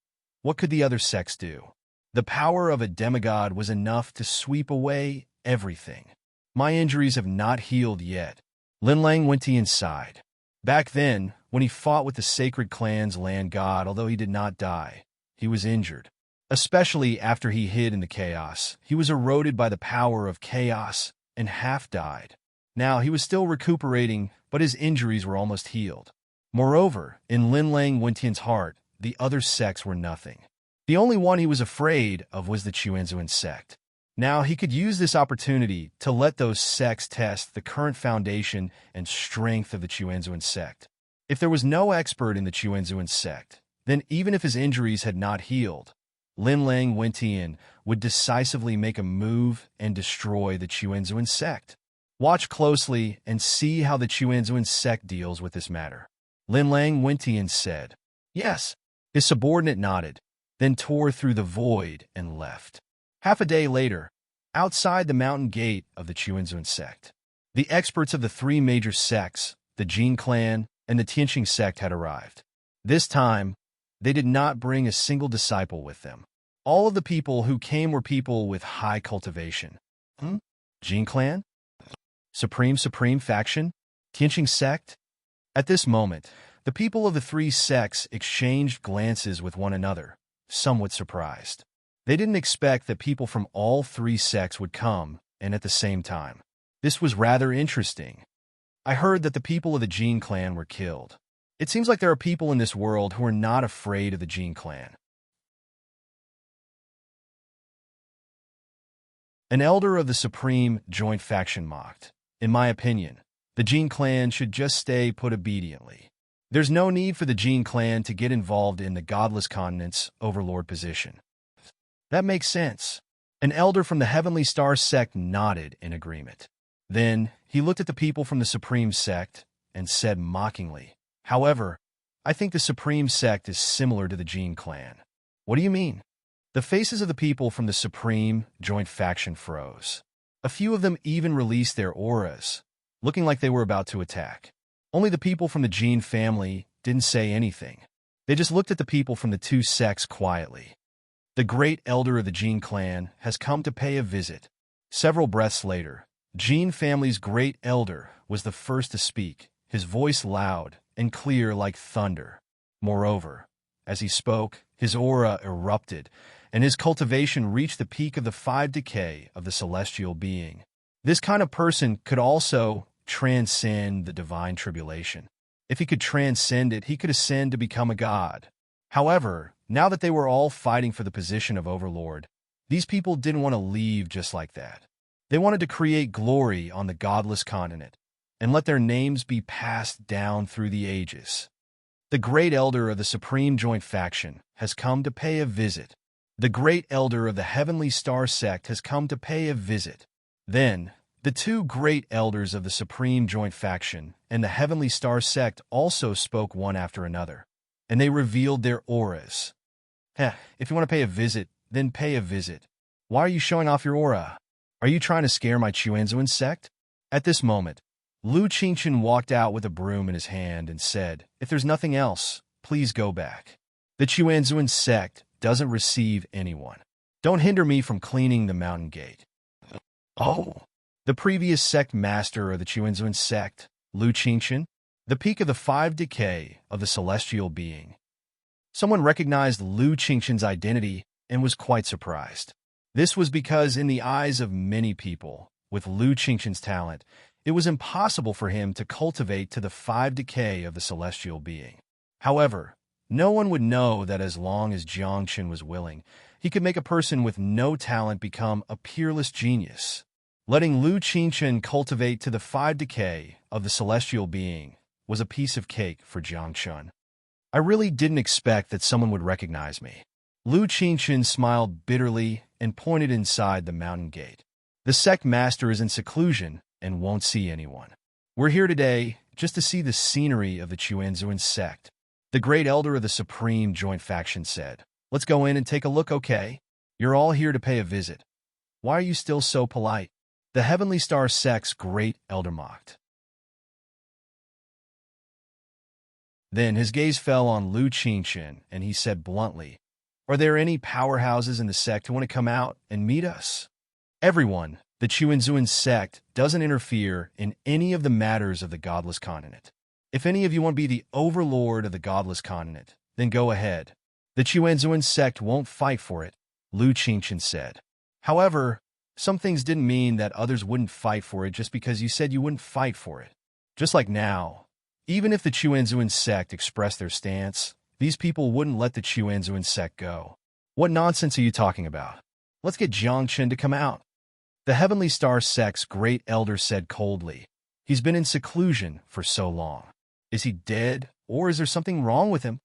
what could the other sects do? The power of a demigod was enough to sweep away everything. My injuries have not healed yet. Lin Lang Wentian sighed. Back then, when he fought with the sacred clan's land god, although he did not die, he was injured. Especially after he hid in the chaos, he was eroded by the power of chaos and half died. Now, he was still recuperating, but his injuries were almost healed. Moreover, in Lin Lang Wentian's heart, the other sects were nothing. The only one he was afraid of was the Chuanzun sect. Now, he could use this opportunity to let those sects test the current foundation and strength of the Chuanzun sect. If there was no expert in the Chuanzun sect, then even if his injuries had not healed, Lin Lang Wentian would decisively make a move and destroy the Chuanzun sect. Watch closely and see how the Chuanzun sect deals with this matter. Lin Lang Wentian said. Yes. His subordinate nodded, then tore through the void and left. Half a day later, outside the mountain gate of the Chuanzun sect, the experts of the three major sects, the Jin clan and the Tianqing sect, had arrived. This time, they did not bring a single disciple with them. All of the people who came were people with high cultivation. Jin clan? Supreme faction? Tianqing sect? At this moment, the people of the three sects exchanged glances with one another, somewhat surprised. They didn't expect that people from all three sects would come, and at the same time. This was rather interesting. I heard that the people of the Jin clan were killed. It seems like there are people in this world who are not afraid of the Jin clan. An elder of the Supreme Joint faction mocked. In my opinion, the Jin clan should just stay put obediently. There's no need for the Jin clan to get involved in the godless continent's overlord position. That makes sense. An elder from the Heavenly Star sect nodded in agreement. Then he looked at the people from the Supreme sect and said mockingly, "However, I think the Supreme sect is similar to the Jin clan." What do you mean? The faces of the people from the Supreme Joint faction froze. A few of them even released their auras, looking like they were about to attack. Only the people from the Jin family didn't say anything. They just looked at the people from the two sects quietly. The great elder of the Jin clan has come to pay a visit. Several breaths later, Jin family's great elder was the first to speak, his voice loud and clear like thunder. Moreover, as he spoke, his aura erupted, and his cultivation reached the peak of the 5 decay of the celestial being. This kind of person could also transcend the divine tribulation. If he could transcend it, he could ascend to become a god. However, now that they were all fighting for the position of overlord, these people didn't want to leave just like that. They wanted to create glory on the godless continent, and let their names be passed down through the ages. The great elder of the Supreme Joint Faction has come to pay a visit. The great elder of the Heavenly Star Sect has come to pay a visit. Then, the two great elders of the Supreme Joint Faction and the Heavenly Star Sect also spoke one after another, and they revealed their auras. If you want to pay a visit, then pay a visit. Why are you showing off your aura? Are you trying to scare my Chuanzuan sect? At this moment, Lu Qingchen walked out with a broom in his hand and said, "If there's nothing else, please go back. The Chuanzuan sect doesn't receive anyone. Don't hinder me from cleaning the mountain gate." Oh. The previous sect master of the Chuanzuan sect, Lu Qingchen, the peak of the 5 decay of the celestial being. Someone recognized Lu Qingchen's identity and was quite surprised. This was because in the eyes of many people, with Lu Qingchen's talent, it was impossible for him to cultivate to the 5 decay of the celestial being. However, no one would know that as long as Jiangchen was willing, he could make a person with no talent become a peerless genius. Letting Lu Qingchen cultivate to the 5 decay of the celestial being was a piece of cake for Jiangchen. I really didn't expect that someone would recognize me. Lu Qingchen smiled bitterly and pointed inside the mountain gate. The sect master is in seclusion and won't see anyone. We're here today just to see the scenery of the Chuanzuan sect. The great elder of the Supreme Joint Faction said, "Let's go in and take a look, okay? You're all here to pay a visit. Why are you still so polite?" The Heavenly Star sect's great elder mocked. Then his gaze fell on Lu Qingchen, and he said bluntly, "Are there any powerhouses in the sect who want to come out and meet us?" Everyone, the Chuanzuan sect, doesn't interfere in any of the matters of the Godless Continent. If any of you want to be the overlord of the Godless Continent, then go ahead. The Chuanzuan sect won't fight for it, Lu Qingchen said. However, some things didn't mean that others wouldn't fight for it just because you said you wouldn't fight for it. Just like now, even if the Chuanzuan sect expressed their stance, these people wouldn't let the Chuanzuan sect go. What nonsense are you talking about? Let's get Jiangchen to come out. The Heavenly Star sect's great elder said coldly. He's been in seclusion for so long. Is he dead, or is there something wrong with him?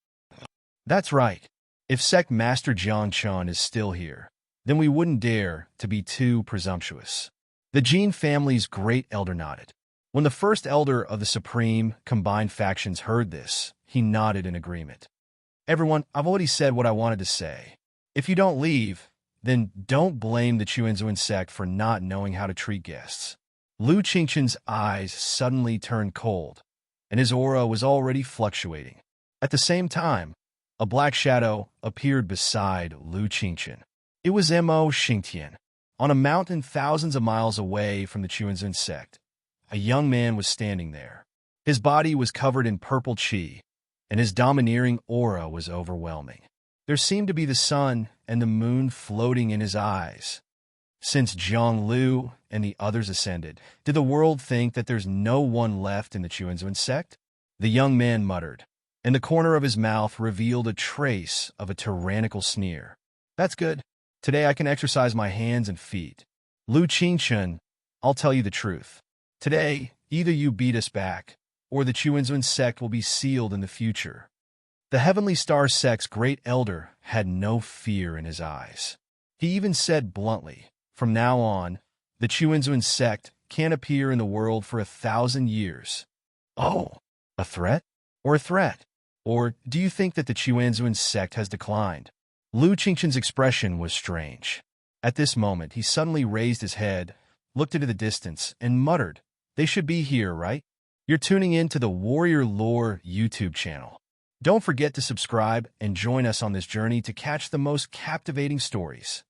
That's right. If sect master Jiangchen is still here, then we wouldn't dare to be too presumptuous. The Jin family's great elder nodded. When the first elder of the Supreme Combined Factions heard this, he nodded in agreement. Everyone, I've already said what I wanted to say. If you don't leave, then don't blame the Chuanzuan sect for not knowing how to treat guests. Lu Qingchen's eyes suddenly turned cold, and his aura was already fluctuating. At the same time, a black shadow appeared beside Lu Qingchen. It was Mo Xingtian. On a mountain thousands of miles away from the Chuanzuan sect, a young man was standing there. His body was covered in purple qi, and his domineering aura was overwhelming. There seemed to be the sun and the moon floating in his eyes. Since Zhang Lu and the others ascended, did the world think that there's no one left in the Chuanzuan sect? The young man muttered, and the corner of his mouth revealed a trace of a tyrannical sneer. That's good. Today I can exercise my hands and feet. Lu Qingchen, I'll tell you the truth. Today, either you beat us back, or the Chuanzuan sect will be sealed in the future. The Heavenly Star sect's great elder had no fear in his eyes. He even said bluntly, from now on, the Chuanzuan sect can't appear in the world for 1,000 years. Oh, a threat? Or a threat? Or do you think that the Chuanzuan sect has declined? Lu Qingchen's expression was strange. At this moment, he suddenly raised his head, looked into the distance, and muttered, "They should be here, right?" You're tuning in to the Warrior Lore YouTube channel. Don't forget to subscribe and join us on this journey to catch the most captivating stories.